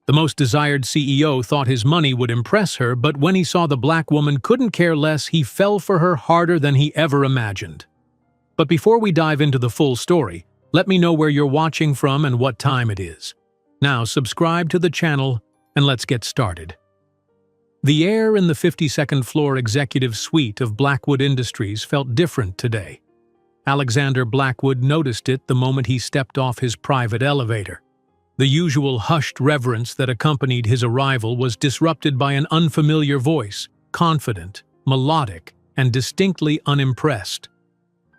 The most desired CEO thought his money would impress her, but when he saw the black woman couldn't care less, he fell for her harder than he ever imagined. But before we dive into the full story, let me know where you're watching from and what time it is. Now subscribe to the channel and let's get started. The air in the 52nd floor executive suite of Blackwood Industries felt different today. Alexander Blackwood noticed it the moment he stepped off his private elevator. The usual hushed reverence that accompanied his arrival was disrupted by an unfamiliar voice, confident, melodic, and distinctly unimpressed.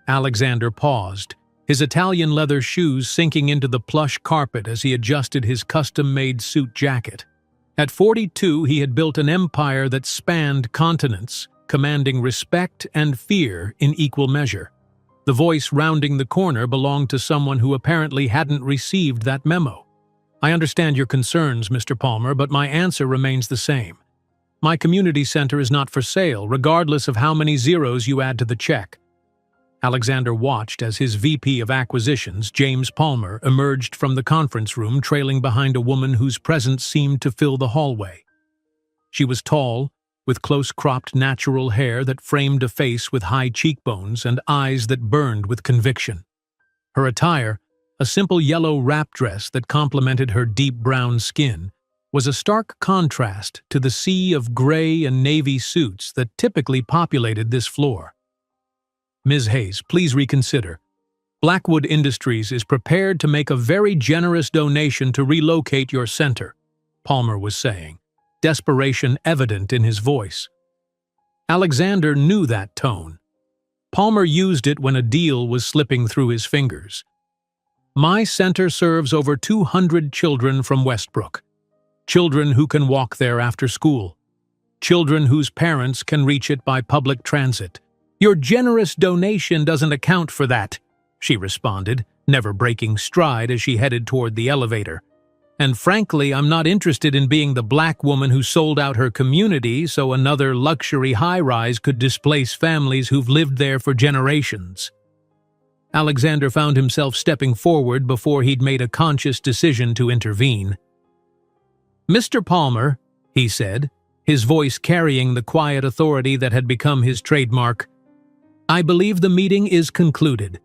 Alexander paused, his Italian leather shoes sinking into the plush carpet as he adjusted his custom-made suit jacket. At 42, he had built an empire that spanned continents, commanding respect and fear in equal measure. The voice rounding the corner belonged to someone who apparently hadn't received that memo. "I understand your concerns, Mr. Palmer, but my answer remains the same. My community center is not for sale, regardless of how many zeros you add to the check." Alexander watched as his VP of Acquisitions, James Palmer, emerged from the conference room trailing behind a woman whose presence seemed to fill the hallway. She was tall, with close-cropped natural hair that framed a face with high cheekbones and eyes that burned with conviction. Her attire, a simple yellow wrap dress that complemented her deep brown skin, was a stark contrast to the sea of gray and navy suits that typically populated this floor. "Ms. Hayes, please reconsider. Blackwood Industries is prepared to make a very generous donation to relocate your center," Palmer was saying, desperation evident in his voice. Alexander knew that tone. Palmer used it when a deal was slipping through his fingers. "My center serves over 200 children from Westbrook. Children who can walk there after school. Children whose parents can reach it by public transit. Your generous donation doesn't account for that," she responded, never breaking stride as she headed toward the elevator. "And frankly, I'm not interested in being the black woman who sold out her community so another luxury high-rise could displace families who've lived there for generations." Alexander found himself stepping forward before he'd made a conscious decision to intervene. "Mr. Palmer," he said, his voice carrying the quiet authority that had become his trademark, "I believe the meeting is concluded."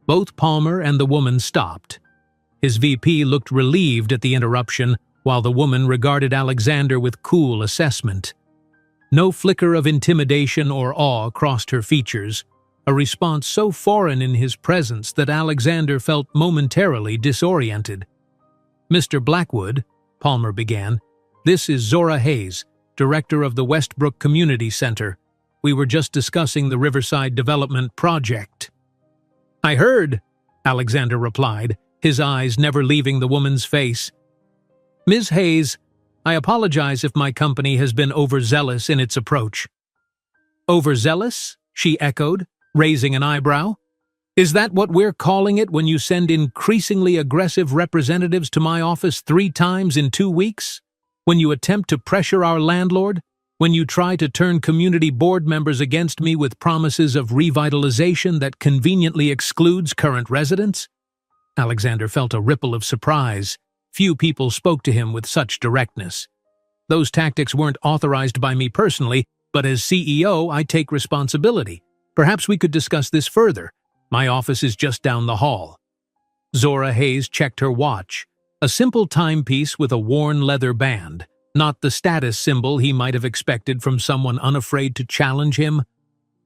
Both Palmer and the woman stopped. His VP looked relieved at the interruption, while the woman regarded Alexander with cool assessment. No flicker of intimidation or awe crossed her features, a response so foreign in his presence that Alexander felt momentarily disoriented. "Mr. Blackwood," Palmer began, "this is Zora Hayes, director of the Westbrook Community Center. We were just discussing the Riverside Development Project." "I heard," Alexander replied, his eyes never leaving the woman's face. "Ms. Hayes, I apologize if my company has been overzealous in its approach." "Overzealous?" she echoed, raising an eyebrow. "Is that what we're calling it when you send increasingly aggressive representatives to my office 3 times in 2 weeks? When you attempt to pressure our landlord? When you try to turn community board members against me with promises of revitalization that conveniently excludes current residents?" Alexander felt a ripple of surprise. Few people spoke to him with such directness. "Those tactics weren't authorized by me personally, but as CEO, I take responsibility. Perhaps we could discuss this further. My office is just down the hall." Zora Hayes checked her watch, a simple timepiece with a worn leather band, not the status symbol he might have expected from someone unafraid to challenge him.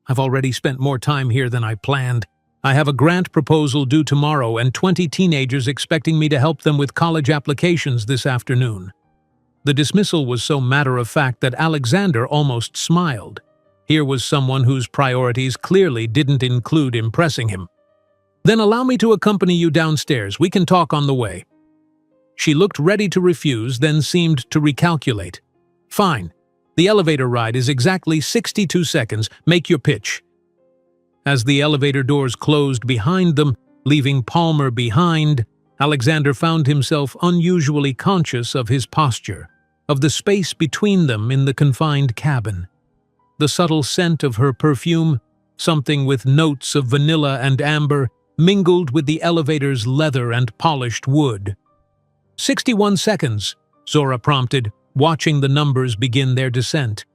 "I've already spent more time here than I planned. I have a grant proposal due tomorrow and 20 teenagers expecting me to help them with college applications this afternoon." The dismissal was so matter-of-fact that Alexander almost smiled. Here was someone whose priorities clearly didn't include impressing him. "Then allow me to accompany you downstairs. We can talk on the way." She looked ready to refuse, then seemed to recalculate. "Fine. The elevator ride is exactly 62 seconds. Make your pitch." As the elevator doors closed behind them, leaving Palmer behind, Alexander found himself unusually conscious of his posture, of the space between them in the confined cabin. The subtle scent of her perfume, something with notes of vanilla and amber, mingled with the elevator's leather and polished wood. "61 seconds," Zora prompted, watching the numbers begin their descent.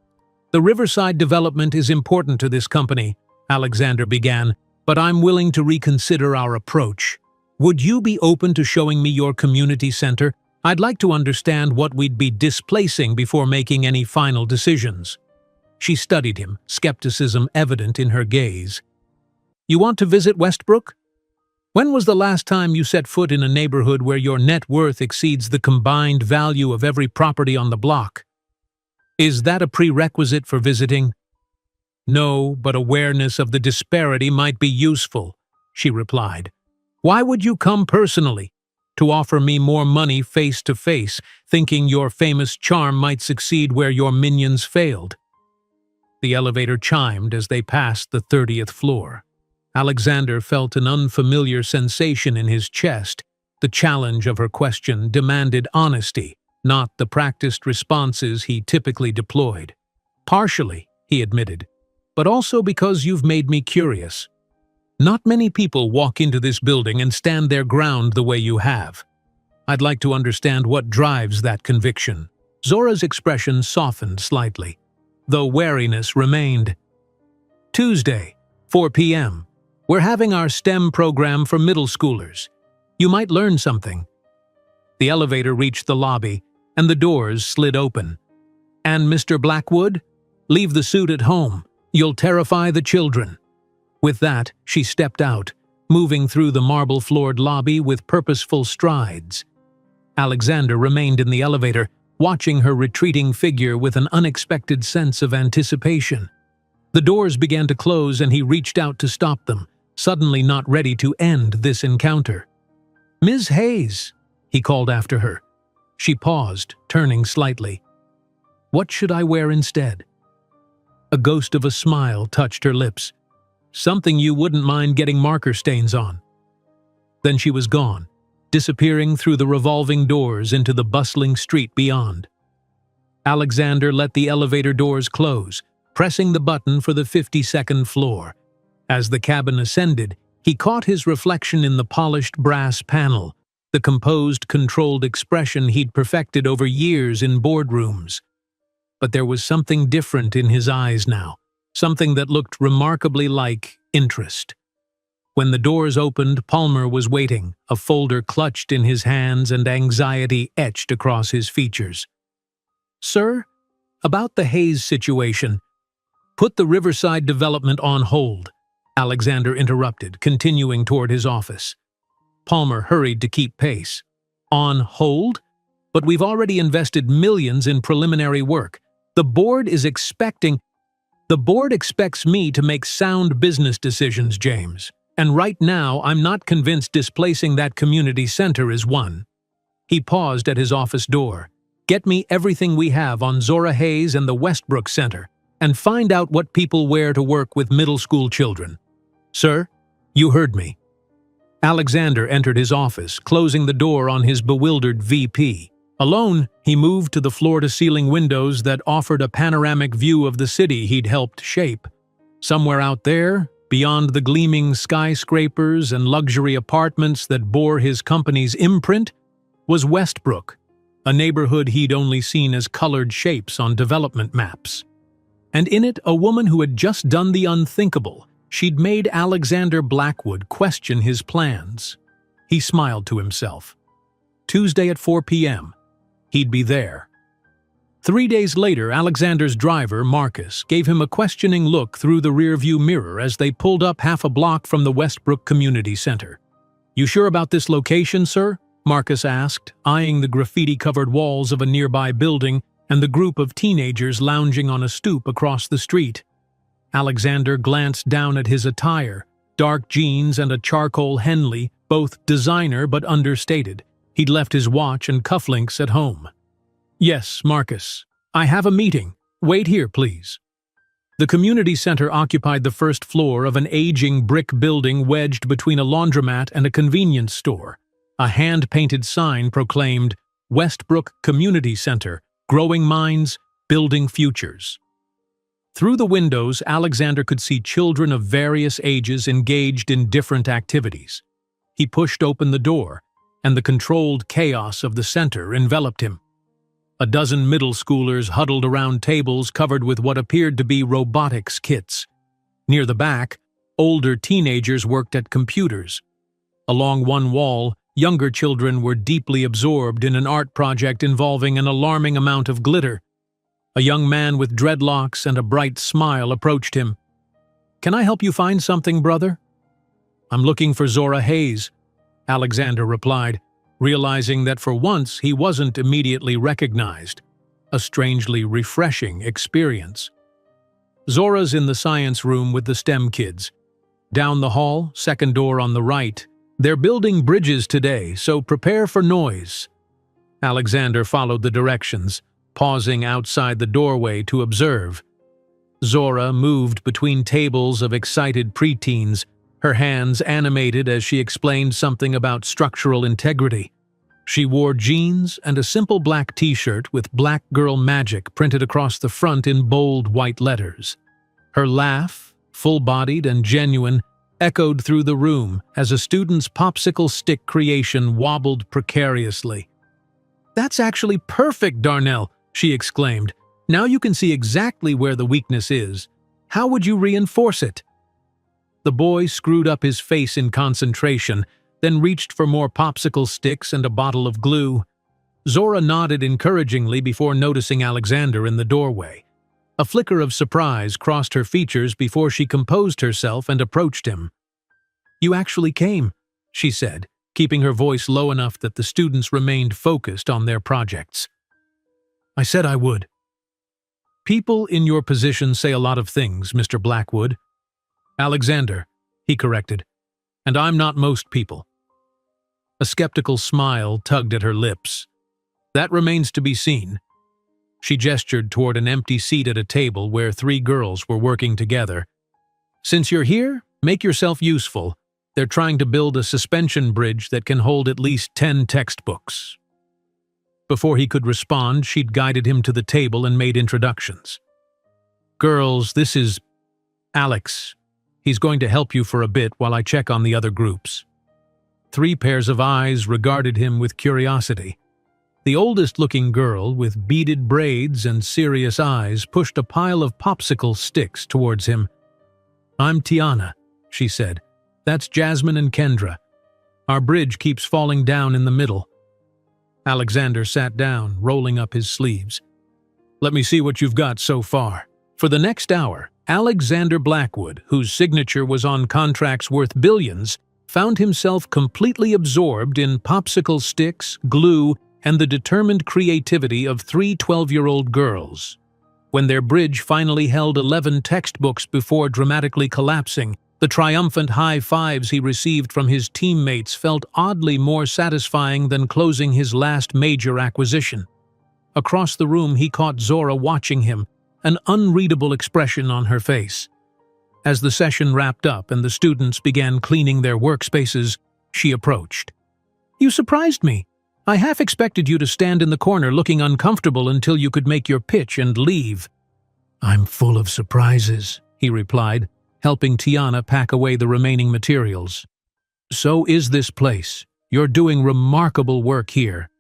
"The Riverside development is important to this company," Alexander began, "but I'm willing to reconsider our approach. Would you be open to showing me your community center? I'd like to understand what we'd be displacing before making any final decisions." She studied him, skepticism evident in her gaze. "You want to visit Westbrook? When was the last time you set foot in a neighborhood where your net worth exceeds the combined value of every property on the block? Is that a prerequisite for visiting?" "No, but awareness of the disparity might be useful," she replied. "Why would you come personally? To offer me more money face to face, thinking your famous charm might succeed where your minions failed?" The elevator chimed as they passed the 30th floor. Alexander felt an unfamiliar sensation in his chest. The challenge of her question demanded honesty, not the practiced responses he typically deployed. "Partially," he admitted, "but also because you've made me curious. Not many people walk into this building and stand their ground the way you have. I'd like to understand what drives that conviction." Zora's expression softened slightly, though wariness remained. "Tuesday, 4 p.m. We're having our STEM program for middle schoolers. You might learn something." The elevator reached the lobby, and the doors slid open. "And Mr. Blackwood? Leave the suit at home. You'll terrify the children." With that, she stepped out, moving through the marble-floored lobby with purposeful strides. Alexander remained in the elevator, watching her retreating figure with an unexpected sense of anticipation. The doors began to close and he reached out to stop them, suddenly not ready to end this encounter. "Ms. Hayes," he called after her. She paused, turning slightly. "What should I wear instead?" A ghost of a smile touched her lips. "Something you wouldn't mind getting marker stains on." Then she was gone, disappearing through the revolving doors into the bustling street beyond. Alexander let the elevator doors close, pressing the button for the 52nd floor. As the cabin ascended, he caught his reflection in the polished brass panel, the composed, controlled expression he'd perfected over years in boardrooms. But there was something different in his eyes now, something that looked remarkably like interest. When the doors opened, Palmer was waiting, a folder clutched in his hands and anxiety etched across his features. "Sir, about the Hayes situation." "Put the Riverside development on hold," Alexander interrupted, continuing toward his office. Palmer hurried to keep pace. "On hold? But we've already invested millions in preliminary work. The board expects me to make sound business decisions, James. And right now, I'm not convinced displacing that community center is one." He paused at his office door. "Get me everything we have on Zora Hayes and the Westbrook Center, and find out what people wear to work with middle school children." "Sir, you heard me." Alexander entered his office, closing the door on his bewildered VP. Alone, he moved to the floor-to-ceiling windows that offered a panoramic view of the city he'd helped shape. Somewhere out there, beyond the gleaming skyscrapers and luxury apartments that bore his company's imprint, was Westbrook, a neighborhood he'd only seen as colored shapes on development maps. And in it, a woman who had just done the unthinkable. She'd made Alexander Blackwood question his plans. He smiled to himself. Tuesday at 4 p.m. He'd be there. 3 days later, Alexander's driver, Marcus, gave him a questioning look through the rearview mirror as they pulled up half a block from the Westbrook Community Center. "You sure about this location, sir?" Marcus asked, eyeing the graffiti-covered walls of a nearby building and the group of teenagers lounging on a stoop across the street. Alexander glanced down at his attire, dark jeans and a charcoal Henley, both designer but understated. He'd left his watch and cufflinks at home. "Yes, Marcus. I have a meeting. Wait here, please." The community center occupied the first floor of an aging brick building wedged between a laundromat and a convenience store. A hand-painted sign proclaimed, "Westbrook Community Center, Growing Minds, Building Futures." Through the windows, Alexander could see children of various ages engaged in different activities. He pushed open the door, and the controlled chaos of the center enveloped him. A dozen middle schoolers huddled around tables covered with what appeared to be robotics kits. Near the back, older teenagers worked at computers. Along one wall, younger children were deeply absorbed in an art project involving an alarming amount of glitter. A young man with dreadlocks and a bright smile approached him. "Can I help you find something, brother?" "I'm looking for Zora Hayes," Alexander replied, realizing that for once he wasn't immediately recognized. A strangely refreshing experience. "Zora's in the science room with the STEM kids. Down the hall, second door on the right. They're building bridges today, so prepare for noise." Alexander followed the directions, pausing outside the doorway to observe. Zora moved between tables of excited preteens, her hands animated as she explained something about structural integrity. She wore jeans and a simple black t-shirt with "Black Girl Magic" printed across the front in bold white letters. Her laugh, full-bodied and genuine, echoed through the room as a student's popsicle stick creation wobbled precariously. "That's actually perfect, Darnell," she exclaimed. "Now you can see exactly where the weakness is. How would you reinforce it?" The boy screwed up his face in concentration, then reached for more popsicle sticks and a bottle of glue. Zora nodded encouragingly before noticing Alexander in the doorway. A flicker of surprise crossed her features before she composed herself and approached him. "You actually came," she said, keeping her voice low enough that the students remained focused on their projects. "I said I would." "People in your position say a lot of things, Mr. Blackwood." "Alexander," he corrected, "and I'm not most people." A skeptical smile tugged at her lips. "That remains to be seen." She gestured toward an empty seat at a table where 3 girls were working together. "Since you're here, make yourself useful. They're trying to build a suspension bridge that can hold at least 10 textbooks." Before he could respond, she'd guided him to the table and made introductions. "Girls, this is Alex. He's going to help you for a bit while I check on the other groups." 3 pairs of eyes regarded him with curiosity. The oldest-looking girl, with beaded braids and serious eyes, pushed a pile of popsicle sticks towards him. "I'm Tiana," she said. "That's Jasmine and Kendra. Our bridge keeps falling down in the middle." Alexander sat down, rolling up his sleeves. "Let me see what you've got so far." For the next hour, Alexander Blackwood, whose signature was on contracts worth billions, found himself completely absorbed in popsicle sticks, glue, and the determined creativity of 3 12-year-old girls. When their bridge finally held 11 textbooks before dramatically collapsing, the triumphant high fives he received from his teammates felt oddly more satisfying than closing his last major acquisition. Across the room he caught Zora watching him, an unreadable expression on her face. As the session wrapped up and the students began cleaning their workspaces, she approached. "You surprised me. I half expected you to stand in the corner looking uncomfortable until you could make your pitch and leave." "I'm full of surprises," he replied, helping Tiana pack away the remaining materials. "So is this place. You're doing remarkable work here."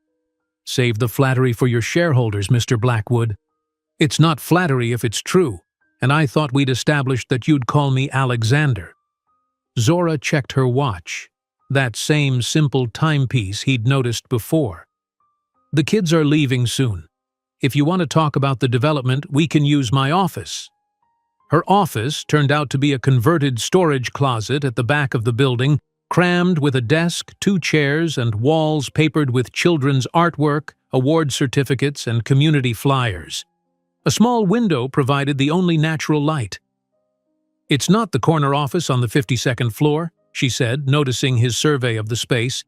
"Save the flattery for your shareholders, Mr. Blackwood." "It's not flattery if it's true, and I thought we'd established that you'd call me Alexander." Zora checked her watch, that same simple timepiece he'd noticed before. "The kids are leaving soon. If you want to talk about the development, we can use my office." Her office turned out to be a converted storage closet at the back of the building, crammed with a desk, 2 chairs, and walls papered with children's artwork, award certificates, and community flyers. A small window provided the only natural light. "It's not the corner office on the 52nd floor," she said, noticing his survey of the space,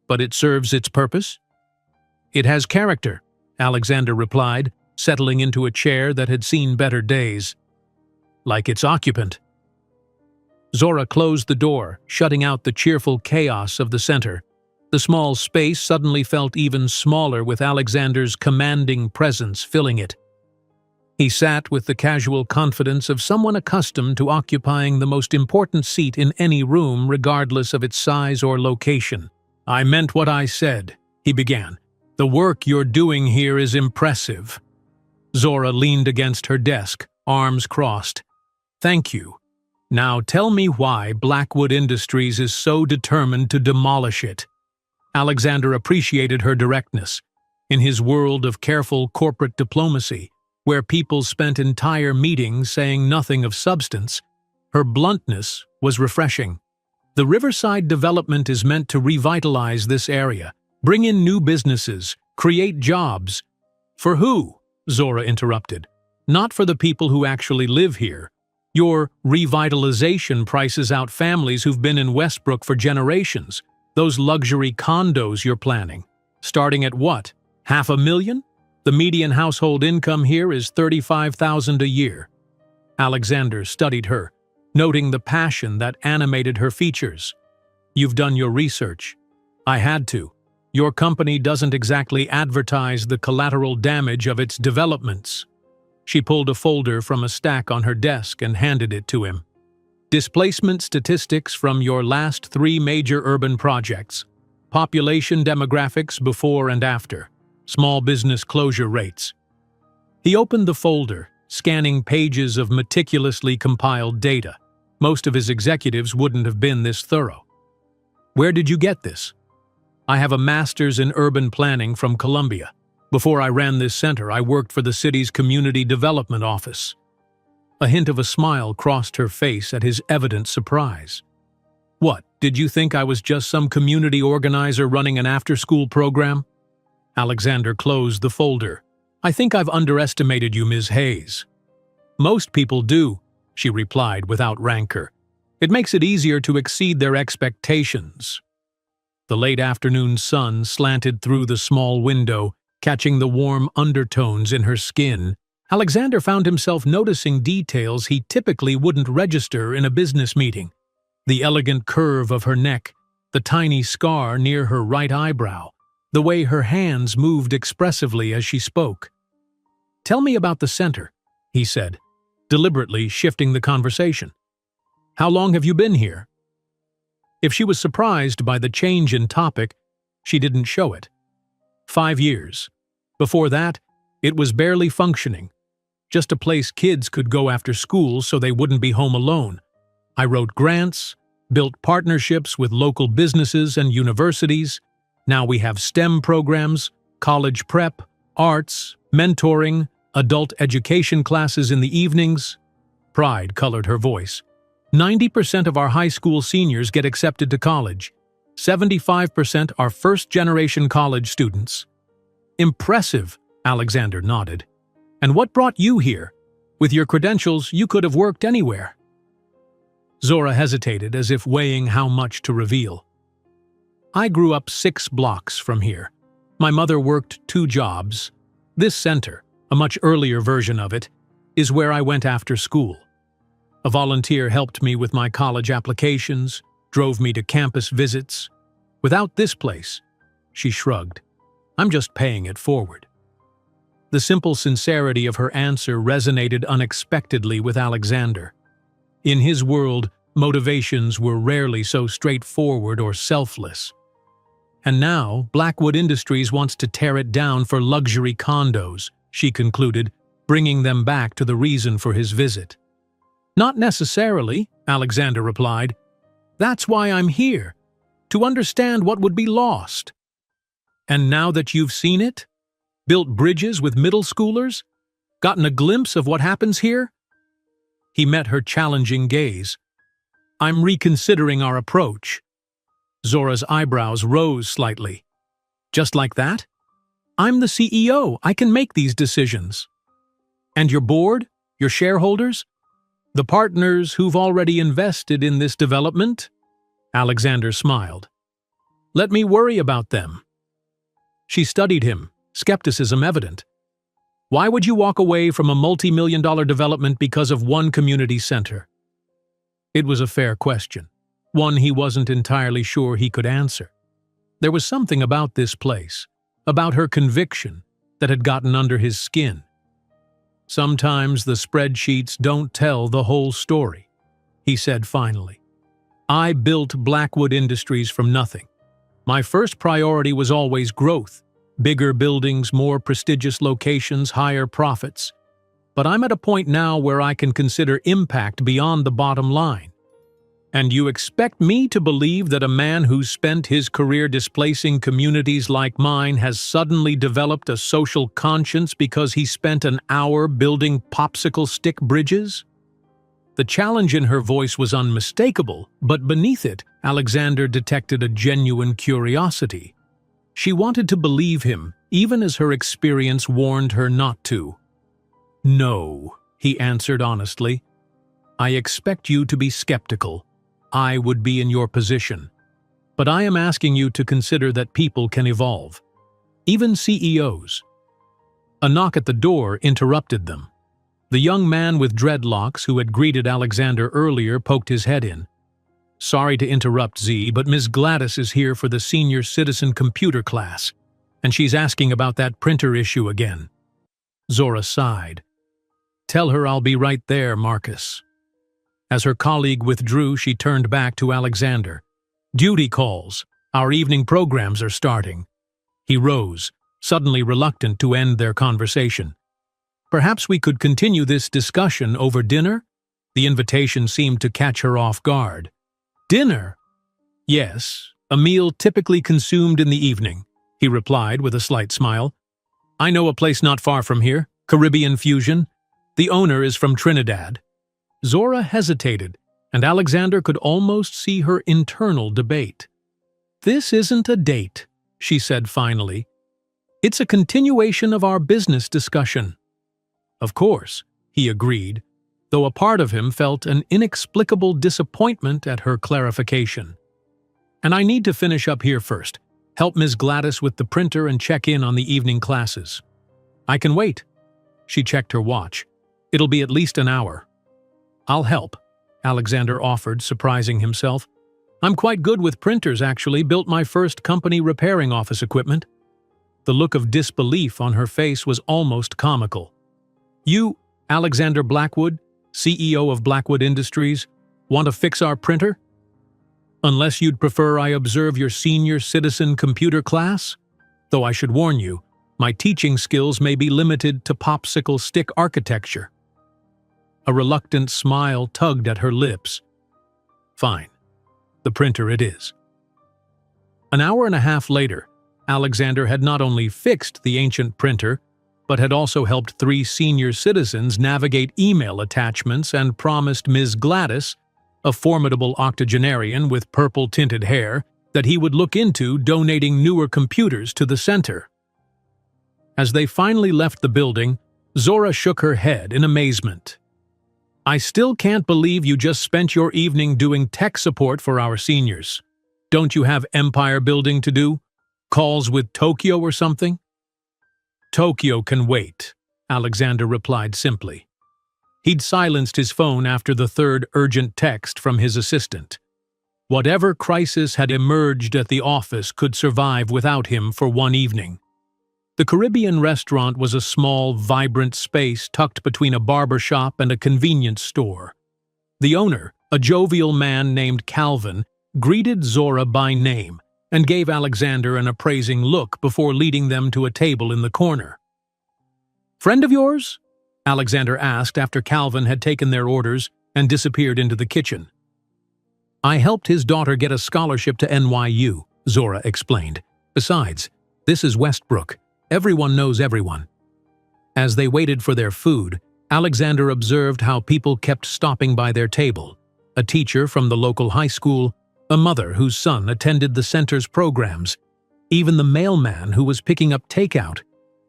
"but it serves its purpose." "It has character," Alexander replied, settling into a chair that had seen better days. "Like its occupant." Zora closed the door, shutting out the cheerful chaos of the center. The small space suddenly felt even smaller with Alexander's commanding presence filling it. He sat with the casual confidence of someone accustomed to occupying the most important seat in any room regardless of its size or location. "I meant what I said," he began. "The work you're doing here is impressive." Zora leaned against her desk, arms crossed. "Thank you. Now tell me why Blackwood Industries is so determined to demolish it." Alexander appreciated her directness. In his world of careful corporate diplomacy, where people spent entire meetings saying nothing of substance, her bluntness was refreshing. The Riverside development is meant to revitalize this area, bring in new businesses, create jobs. "For who?" Zora interrupted. "Not for the people who actually live here. Your revitalization prices out families who've been in Westbrook for generations. Those luxury condos you're planning. Starting at what? $500,000? The median household income here is $35,000 a year." Alexander studied her, noting the passion that animated her features. "You've done your research." "I had to. Your company doesn't exactly advertise the collateral damage of its developments." She pulled a folder from a stack on her desk and handed it to him. "Displacement statistics from your last 3 major urban projects. Population demographics before and after. Small business closure rates." He opened the folder, scanning pages of meticulously compiled data. Most of his executives wouldn't have been this thorough. "Where did you get this?" "I have a master's in urban planning from Columbia. Before I ran this center, I worked for the city's community development office." A hint of a smile crossed her face at his evident surprise. "What, did you think I was just some community organizer running an after-school program?" Alexander closed the folder. "I think I've underestimated you, Ms. Hayes." "Most people do," she replied without rancor. "It makes it easier to exceed their expectations." The late afternoon sun slanted through the small window, catching the warm undertones in her skin. Alexander found himself noticing details he typically wouldn't register in a business meeting. The elegant curve of her neck, the tiny scar near her right eyebrow, the way her hands moved expressively as she spoke. "Tell me about the center," he said, deliberately shifting the conversation. "How long have you been here?" If she was surprised by the change in topic, she didn't show it. 5 years. Before that, it was barely functioning. Just a place kids could go after school so they wouldn't be home alone. I wrote grants, built partnerships with local businesses and universities. Now we have STEM programs, college prep, arts, mentoring, adult education classes in the evenings. Pride colored her voice. 90% of our high school seniors get accepted to college. 75% are first-generation college students. "Impressive," Alexander nodded. "And what brought you here? With your credentials, you could have worked anywhere." Zora hesitated, as if weighing how much to reveal. "I grew up 6 blocks from here. My mother worked 2 jobs. This center, a much earlier version of it, is where I went after school. A volunteer helped me with my college applications, drove me to campus visits. Without this place," she shrugged, "I'm just paying it forward." The simple sincerity of her answer resonated unexpectedly with Alexander. In his world, motivations were rarely so straightforward or selfless. "And now, Blackwood Industries wants to tear it down for luxury condos," she concluded, bringing them back to the reason for his visit. "Not necessarily," Alexander replied. "That's why I'm here, to understand what would be lost." "And now that you've seen it? Built bridges with middle schoolers? Gotten a glimpse of what happens here?" He met her challenging gaze. "I'm reconsidering our approach." Zora's eyebrows rose slightly. "Just like that? I'm the CEO. I can make these decisions." "And your board? Your shareholders? The partners who've already invested in this development?" Alexander smiled. "Let me worry about them." She studied him, skepticism evident. "Why would you walk away from a multi-million-dollar development because of one community center?" It was a fair question, one he wasn't entirely sure he could answer. There was something about this place, about her conviction, that had gotten under his skin. "Sometimes the spreadsheets don't tell the whole story," he said finally. "I built Blackwood Industries from nothing. My first priority was always growth. Bigger buildings, more prestigious locations, higher profits. But I'm at a point now where I can consider impact beyond the bottom line. And you expect me to believe that a man who's spent his career displacing communities like mine has suddenly developed a social conscience because he spent an hour building popsicle stick bridges? The challenge in her voice was unmistakable, but beneath it, Alexander detected a genuine curiosity. She wanted to believe him, even as her experience warned her not to. "No," he answered honestly. "I expect you to be skeptical. I would be in your position. But I am asking you to consider that people can evolve. Even CEOs." A knock at the door interrupted them. The young man with dreadlocks who had greeted Alexander earlier poked his head in. "Sorry to interrupt, Z, but Ms. Gladys is here for the senior citizen computer class, and she's asking about that printer issue again." Zora sighed. "Tell her I'll be right there, Marcus." As her colleague withdrew, she turned back to Alexander. "Duty calls. Our evening programs are starting." He rose, suddenly reluctant to end their conversation. "Perhaps we could continue this discussion over dinner?" The invitation seemed to catch her off guard. "Dinner?" "Yes, a meal typically consumed in the evening," he replied with a slight smile. "I know a place not far from here, Caribbean Fusion. The owner is from Trinidad." Zora hesitated, and Alexander could almost see her internal debate. "This isn't a date," she said finally. "It's a continuation of our business discussion." "Of course," he agreed, though a part of him felt an inexplicable disappointment at her clarification. "And I need to finish up here first. Help Ms. Gladys with the printer and check in on the evening classes." "I can wait." She checked her watch. "It'll be at least an hour." "I'll help," Alexander offered, surprising himself. "I'm quite good with printers, actually. Built my first company repairing office equipment." The look of disbelief on her face was almost comical. "You, Alexander Blackwood, CEO of Blackwood Industries, want to fix our printer? Unless you'd prefer I observe your senior citizen computer class? Though I should warn you, my teaching skills may be limited to popsicle stick architecture." A reluctant smile tugged at her lips. "Fine. The printer it is." An hour and a half later, Alexander had not only fixed the ancient printer, but had also helped 3 senior citizens navigate email attachments and promised Ms. Gladys, a formidable octogenarian with purple-tinted hair, that he would look into donating newer computers to the center. As they finally left the building, Zora shook her head in amazement. "I still can't believe you just spent your evening doing tech support for our seniors. Don't you have empire building to do? Calls with Tokyo or something?" "Tokyo can wait," Alexander replied simply. He'd silenced his phone after the third urgent text from his assistant. Whatever crisis had emerged at the office could survive without him for one evening. The Caribbean restaurant was a small, vibrant space tucked between a barber shop and a convenience store. The owner, a jovial man named Calvin, greeted Zora by name and gave Alexander an appraising look before leading them to a table in the corner. "Friend of yours?" Alexander asked after Calvin had taken their orders and disappeared into the kitchen. "I helped his daughter get a scholarship to NYU," Zora explained. "Besides, this is Westbrook. Everyone knows everyone." As they waited for their food, Alexander observed how people kept stopping by their table. A teacher from the local high school, a mother whose son attended the center's programs, even the mailman who was picking up takeout.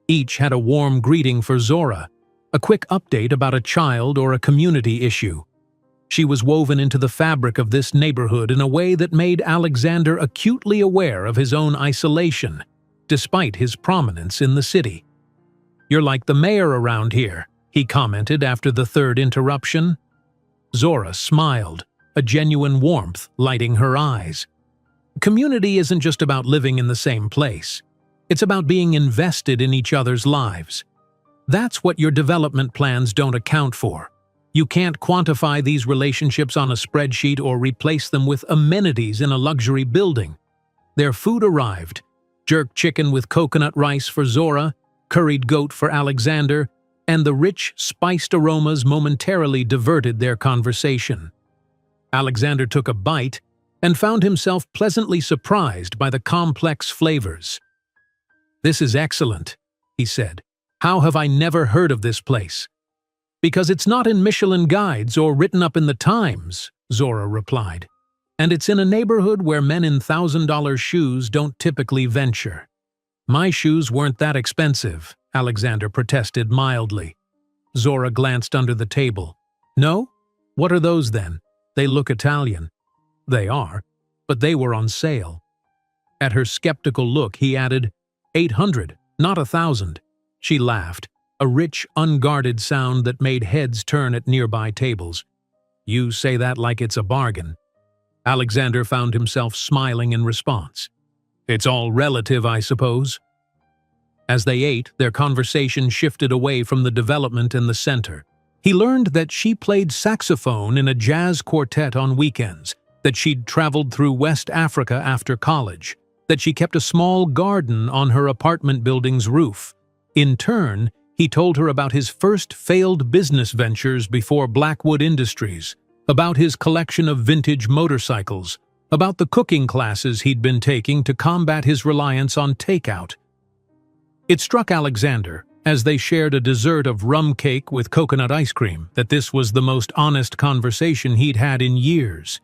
Each had a warm greeting for Zora, a quick update about a child or a community issue. She was woven into the fabric of this neighborhood in a way that made Alexander acutely aware of his own isolation, despite his prominence in the city. "You're like the mayor around here," he commented after the third interruption. Zora smiled, a genuine warmth lighting her eyes. Community isn't just about living in the same place. It's about being invested in each other's lives. That's what your development plans don't account for. You can't quantify these relationships on a spreadsheet or replace them with amenities in a luxury building. Their food arrived: jerk chicken with coconut rice for Zora, curried goat for Alexander, and the rich, spiced aromas momentarily diverted their conversation. Alexander took a bite and found himself pleasantly surprised by the complex flavors. "This is excellent," he said. "How have I never heard of this place?" "Because it's not in Michelin guides or written up in the Times," Zora replied. "And it's in a neighborhood where men in $1,000 shoes don't typically venture." "My shoes weren't that expensive," Alexander protested mildly. Zora glanced under the table. "No? What are those then? They look Italian." "They are, but they were on sale." At her skeptical look, he added, "800, not 1,000. She laughed, a rich, unguarded sound that made heads turn at nearby tables. "You say that like it's a bargain." Alexander found himself smiling in response. "It's all relative, I suppose." As they ate, their conversation shifted away from the development in the center. He learned that she played saxophone in a jazz quartet on weekends, that she'd traveled through West Africa after college, that she kept a small garden on her apartment building's roof. In turn, he told her about his first failed business ventures before Blackwood Industries, about his collection of vintage motorcycles, about the cooking classes he'd been taking to combat his reliance on takeout. It struck Alexander, as they shared a dessert of rum cake with coconut ice cream, that this was the most honest conversation he'd had in years.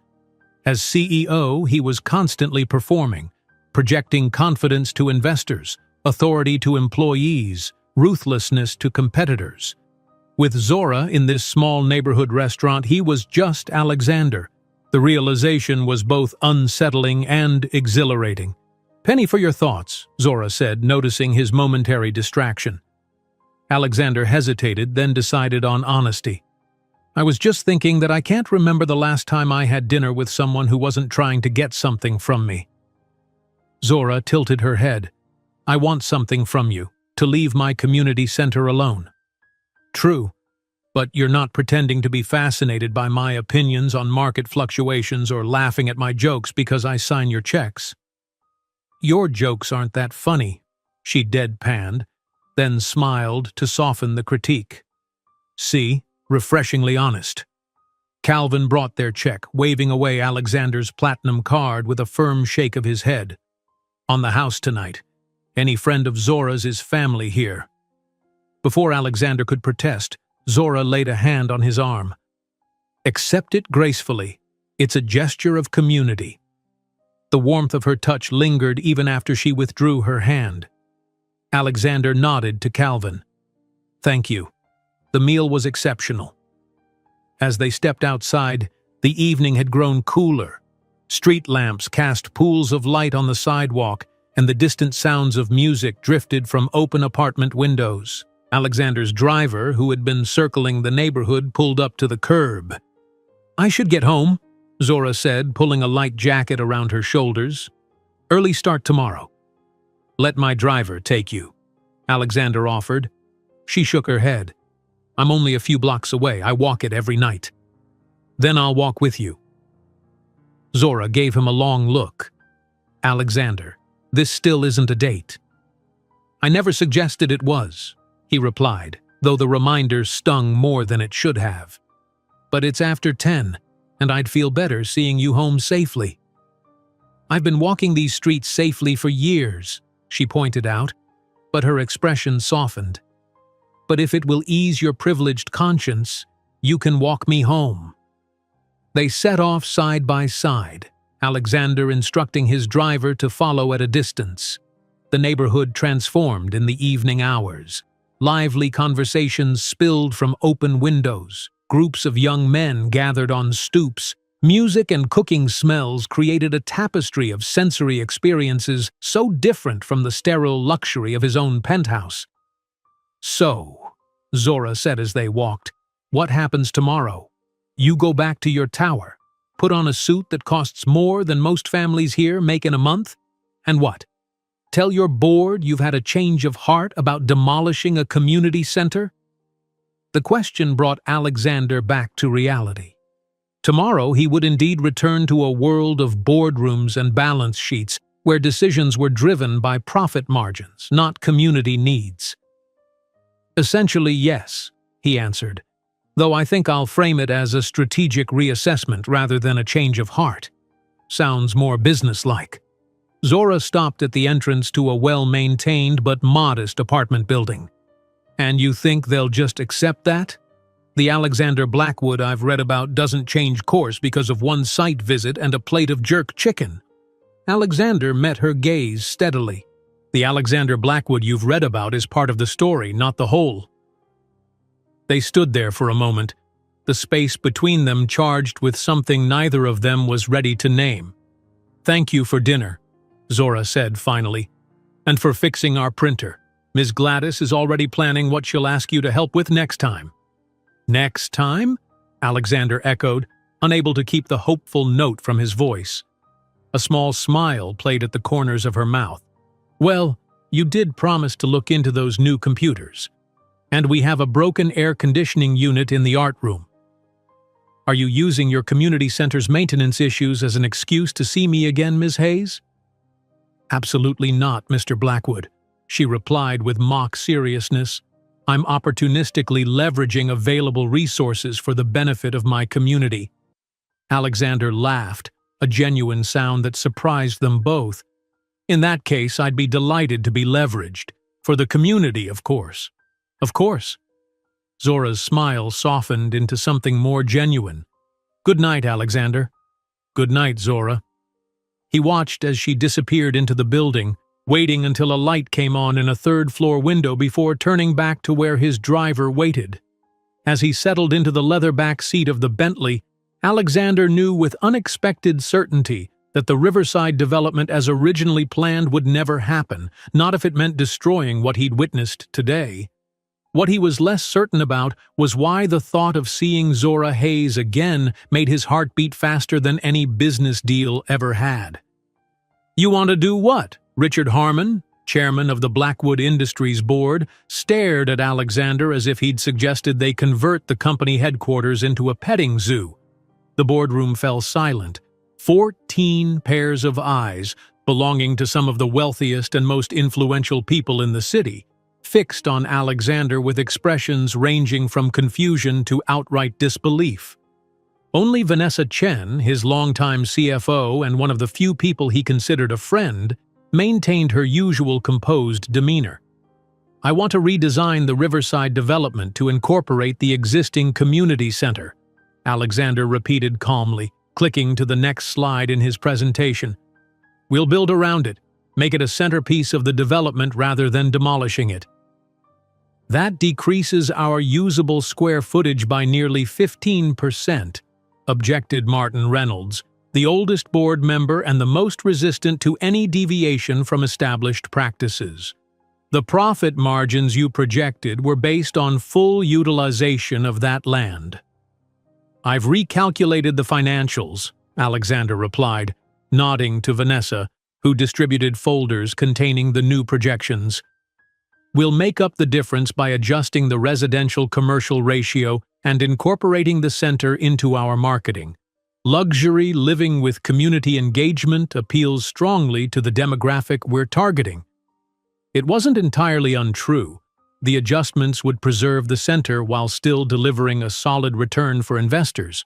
As CEO, he was constantly performing, projecting confidence to investors, authority to employees, ruthlessness to competitors. With Zora in this small neighborhood restaurant, he was just Alexander. The realization was both unsettling and exhilarating. "Penny for your thoughts," Zora said, noticing his momentary distraction. Alexander hesitated, then decided on honesty. "I was just thinking that I can't remember the last time I had dinner with someone who wasn't trying to get something from me." Zora tilted her head. "I want something from you, to leave my community center alone." "True, but you're not pretending to be fascinated by my opinions on market fluctuations or laughing at my jokes because I sign your checks." "Your jokes aren't that funny," she deadpanned, then smiled to soften the critique. "See, refreshingly honest." Calvin brought their check, waving away Alexander's platinum card with a firm shake of his head. "On the house tonight. Any friend of Zora's is family here." Before Alexander could protest, Zora laid a hand on his arm. "Accept it gracefully. It's a gesture of community." The warmth of her touch lingered even after she withdrew her hand. Alexander nodded to Calvin. "Thank you. The meal was exceptional." As they stepped outside, the evening had grown cooler. Street lamps cast pools of light on the sidewalk, and the distant sounds of music drifted from open apartment windows. Alexander's driver, who had been circling the neighborhood, pulled up to the curb. "I should get home," Zora said, pulling a light jacket around her shoulders. "Early start tomorrow." "Let my driver take you," Alexander offered. She shook her head. "I'm only a few blocks away. I walk it every night." "Then I'll walk with you." Zora gave him a long look. "Alexander, this still isn't a date." "I never suggested it was," he replied, though the reminder stung more than it should have. "But it's after 10, and I'd feel better seeing you home safely." "I've been walking these streets safely for years," she pointed out, but her expression softened. "But if it will ease your privileged conscience, you can walk me home." They set off side by side, Alexander instructing his driver to follow at a distance. The neighborhood transformed in the evening hours. Lively conversations spilled from open windows. Groups of young men gathered on stoops. Music and cooking smells created a tapestry of sensory experiences so different from the sterile luxury of his own penthouse. "So," Zora said as they walked, "what happens tomorrow? You go back to your tower, put on a suit that costs more than most families here make in a month, and what? Tell your board you've had a change of heart about demolishing a community center?" The question brought Alexander back to reality. Tomorrow he would indeed return to a world of boardrooms and balance sheets, where decisions were driven by profit margins, not community needs. Essentially, yes, he answered, though I think I'll frame it as a strategic reassessment rather than a change of heart. Sounds more businesslike. Zora stopped at the entrance to a well-maintained but modest apartment building. And you think they'll just accept that? The Alexander Blackwood I've read about doesn't change course because of one site visit and a plate of jerk chicken. Alexander met her gaze steadily. The Alexander Blackwood you've read about is part of the story, not the whole. They stood there for a moment, the space between them charged with something neither of them was ready to name. "Thank you for dinner," Zora said finally, "and for fixing our printer. Ms. Gladys is already planning what she'll ask you to help with next time." "Next time?" Alexander echoed, unable to keep the hopeful note from his voice. A small smile played at the corners of her mouth. "Well, you did promise to look into those new computers. And we have a broken air conditioning unit in the art room. Are you using your community center's maintenance issues as an excuse to see me again, Ms. Hayes?" "Absolutely not, Mr. Blackwood," she replied with mock seriousness. "I'm opportunistically leveraging available resources for the benefit of my community." Alexander laughed, a genuine sound that surprised them both. "In that case, I'd be delighted to be leveraged. For the community, of course." "Of course." Zora's smile softened into something more genuine. "Good night, Alexander." "Good night, Zora." He watched as she disappeared into the building, waiting until a light came on in a third-floor window before turning back to where his driver waited. As he settled into the leather-back seat of the Bentley, Alexander knew with unexpected certainty that the Riverside development as originally planned would never happen, not if it meant destroying what he'd witnessed today. What he was less certain about was why the thought of seeing Zora Hayes again made his heart beat faster than any business deal ever had. "You want to do what?" Richard Harmon, chairman of the Blackwood Industries Board, stared at Alexander as if he'd suggested they convert the company headquarters into a petting zoo. The boardroom fell silent. 14 pairs of eyes, belonging to some of the wealthiest and most influential people in the city, fixed on Alexander with expressions ranging from confusion to outright disbelief. Only Vanessa Chen, his longtime CFO and one of the few people he considered a friend, maintained her usual composed demeanor. "I want to redesign the Riverside development to incorporate the existing community center," Alexander repeated calmly, clicking to the next slide in his presentation. "We'll build around it, make it a centerpiece of the development rather than demolishing it." "That decreases our usable square footage by nearly 15%, objected Martin Reynolds, the oldest board member and the most resistant to any deviation from established practices. "The profit margins you projected were based on full utilization of that land." "I've recalculated the financials," Alexander replied, nodding to Vanessa, who distributed folders containing the new projections. "We'll make up the difference by adjusting the residential-commercial ratio and incorporating the center into our marketing. Luxury living with community engagement appeals strongly to the demographic we're targeting." It wasn't entirely untrue. The adjustments would preserve the center while still delivering a solid return for investors.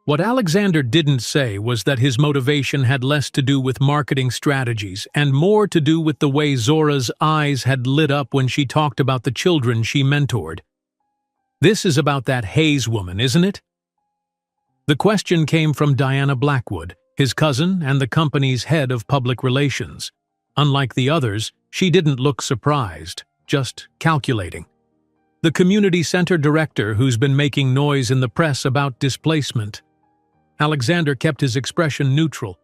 What Alexander didn't say was that his motivation had less to do with marketing strategies and more to do with the way Zora's eyes had lit up when she talked about the children she mentored. "This is about that Hayes woman, isn't it?" The question came from Diana Blackwood, his cousin and the company's head of public relations. Unlike the others, she didn't look surprised, just calculating. "The community center director who's been making noise in the press about displacement." Alexander kept his expression neutral.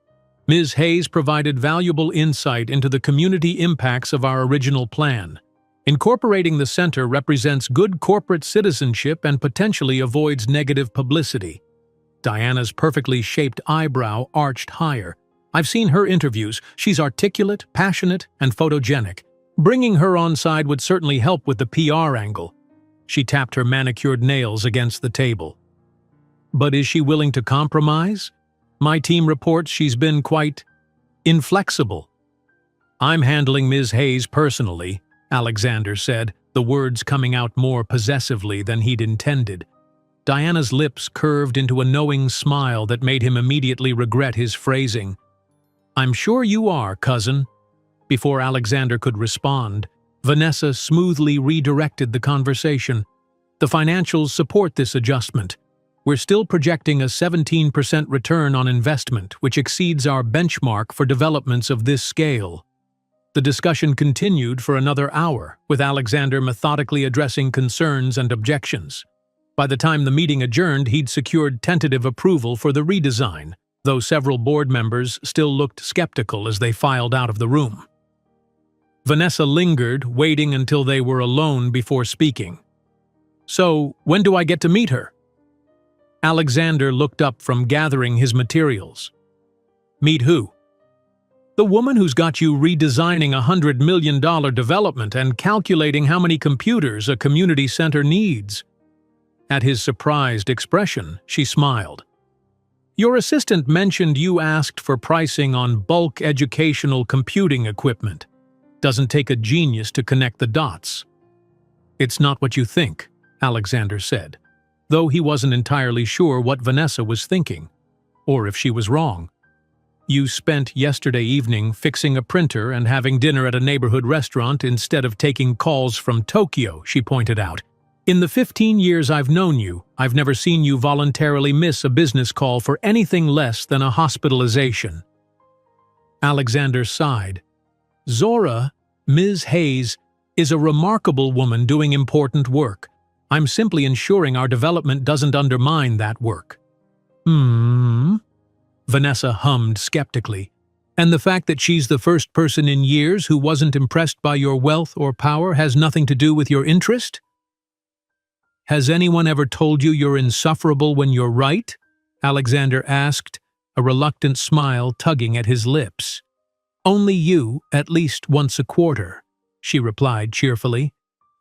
Ms. Hayes provided valuable insight into the community impacts of our original plan. Incorporating the center represents good corporate citizenship and potentially avoids negative publicity. Diana's perfectly shaped eyebrow arched higher. "I've seen her interviews. She's articulate, passionate, and photogenic. Bringing her on side would certainly help with the PR angle." She tapped her manicured nails against the table. "But is she willing to compromise? My team reports she's been quite inflexible," I'm handling Ms. Hayes personally, Alexander said, the words coming out more possessively than he'd intended. Diana's lips curved into a knowing smile that made him immediately regret his phrasing. I'm sure you are, cousin. Before Alexander could respond, Vanessa smoothly redirected the conversation. The financials support this adjustment. We're still projecting a 17% return on investment, which exceeds our benchmark for developments of this scale. The discussion continued for another hour, with Alexander methodically addressing concerns and objections. By the time the meeting adjourned, he'd secured tentative approval for the redesign, though several board members still looked skeptical as they filed out of the room. Vanessa lingered, waiting until they were alone before speaking. So, when do I get to meet her? Alexander looked up from gathering his materials. Meet who? The woman who's got you redesigning a $100 million development and calculating how many computers a community center needs. At his surprised expression, she smiled. Your assistant mentioned you asked for pricing on bulk educational computing equipment. Doesn't take a genius to connect the dots. It's not what you think, Alexander said, though he wasn't entirely sure what Vanessa was thinking, or if she was wrong. You spent yesterday evening fixing a printer and having dinner at a neighborhood restaurant instead of taking calls from Tokyo, she pointed out. In the 15 years I've known you, I've never seen you voluntarily miss a business call for anything less than a hospitalization. Alexander sighed. Zora, Ms. Hayes, is a remarkable woman doing important work. I'm simply ensuring our development doesn't undermine that work. Vanessa hummed skeptically. And the fact that she's the first person in years who wasn't impressed by your wealth or power has nothing to do with your interest? Has anyone ever told you you're insufferable when you're right? Alexander asked, a reluctant smile tugging at his lips. Only you, at least once a quarter, she replied cheerfully.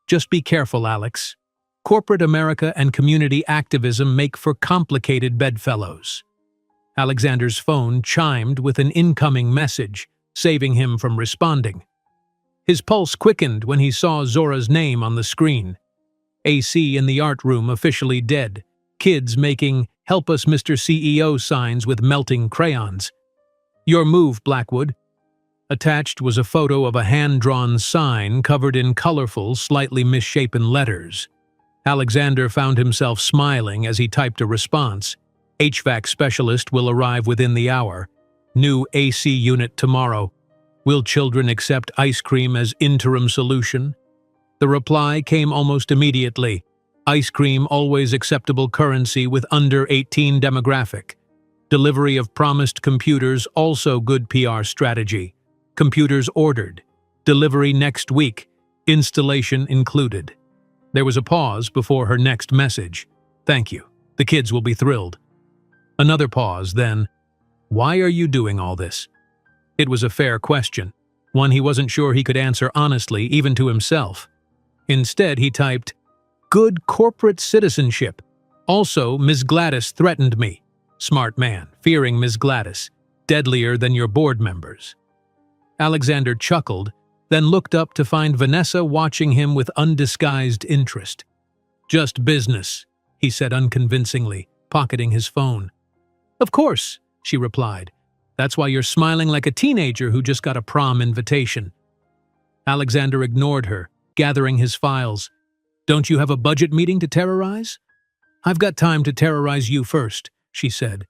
Just be careful, Alex. Corporate America and community activism make for complicated bedfellows. Alexander's phone chimed with an incoming message, saving him from responding. His pulse quickened when he saw Zora's name on the screen. AC in the art room officially dead. Kids making "Help us, Mr. CEO" signs with melting crayons. Your move, Blackwood. Attached was a photo of a hand-drawn sign covered in colorful, slightly misshapen letters. Alexander found himself smiling as he typed a response. HVAC specialist will arrive within the hour. New AC unit tomorrow. Will children accept ice cream as interim solution? The reply came almost immediately. Ice cream always acceptable currency with under 18 demographic. Delivery of promised computers also good PR strategy. Computers ordered. Delivery next week. Installation included. There was a pause before her next message. Thank you. The kids will be thrilled. Another pause, then. Why are you doing all this? It was a fair question, one he wasn't sure he could answer honestly, even to himself. Instead, he typed, Good corporate citizenship. Also, Ms. Gladys threatened me. Smart man, fearing Ms. Gladys. Deadlier than your board members. Alexander chuckled, then looked up to find Vanessa watching him with undisguised interest. Just business, he said unconvincingly, pocketing his phone. Of course, she replied. That's why you're smiling like a teenager who just got a prom invitation. Alexander ignored her, gathering his files. Don't you have a budget meeting to terrorize? I've got time to terrorize you first, she said,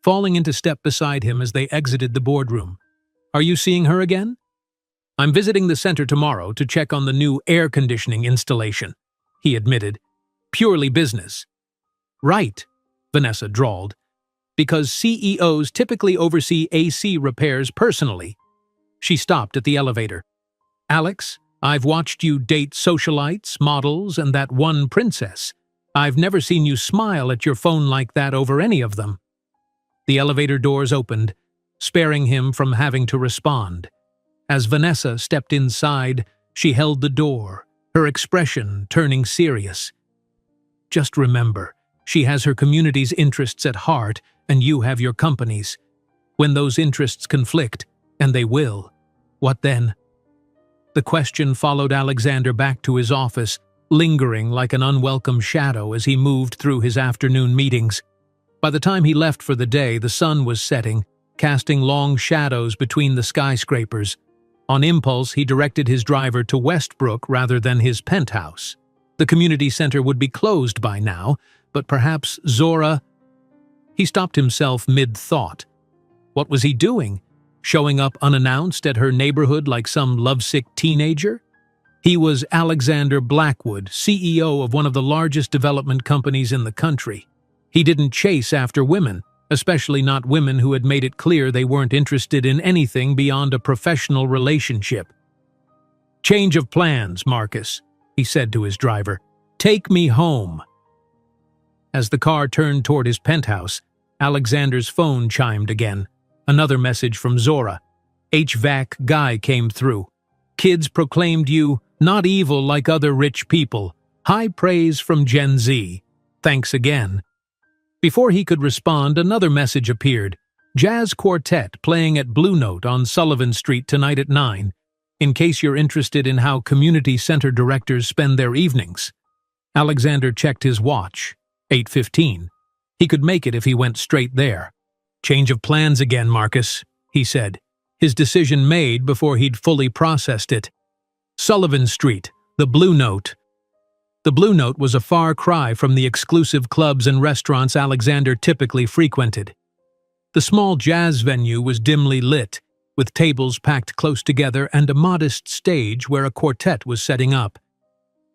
falling into step beside him as they exited the boardroom. Are you seeing her again? I'm visiting the center tomorrow to check on the new air conditioning installation, he admitted. Purely business. Right, Vanessa drawled. Because CEOs typically oversee AC repairs personally. She stopped at the elevator. Alex, I've watched you date socialites, models, and that one princess. I've never seen you smile at your phone like that over any of them. The elevator doors opened, sparing him from having to respond. As Vanessa stepped inside, she held the door, her expression turning serious. Just remember, she has her community's interests at heart, and you have your company's. When those interests conflict, and they will, What then? The question followed Alexander back to his office, lingering like an unwelcome shadow as he moved through his afternoon meetings. By the time he left for the day, the sun was setting, casting long shadows between the skyscrapers. On impulse, he directed his driver to Westbrook rather than his penthouse. The community center would be closed by now, but perhaps Zora... He stopped himself mid-thought. What was he doing? Showing up unannounced at her neighborhood like some lovesick teenager? He was Alexander Blackwood, CEO of one of the largest development companies in the country. He didn't chase after women, especially not women who had made it clear they weren't interested in anything beyond a professional relationship. "Change of plans, Marcus," he said to his driver. "Take me home." As the car turned toward his penthouse, Alexander's phone chimed again. Another message from Zora. "HVAC guy came through. Kids proclaimed you not evil like other rich people. High praise from Gen Z. Thanks again." Before he could respond, another message appeared. "Jazz quartet playing at Blue Note on Sullivan Street tonight at 9, in case you're interested in how community center directors spend their evenings." Alexander checked his watch. 8:15. He could make it if he went straight there. "Change of plans again, Marcus," he said, his decision made before he'd fully processed it. Sullivan Street, the Blue Note. The Blue Note was a far cry from the exclusive clubs and restaurants Alexander typically frequented. The small jazz venue was dimly lit, with tables packed close together and a modest stage where a quartet was setting up.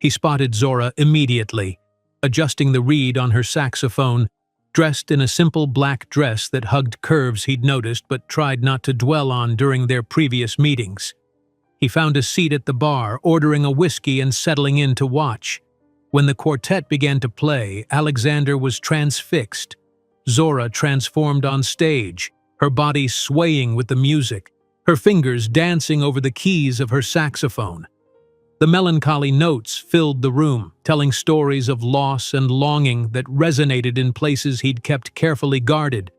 He spotted Zora immediately, adjusting the reed on her saxophone, dressed in a simple black dress that hugged curves he'd noticed but tried not to dwell on during their previous meetings. He found a seat at the bar, ordering a whiskey and settling in to watch. When the quartet began to play, Alexander was transfixed. Zora transformed on stage, her body swaying with the music, her fingers dancing over the keys of her saxophone. The melancholy notes filled the room, telling stories of loss and longing that resonated in places he'd kept carefully guarded.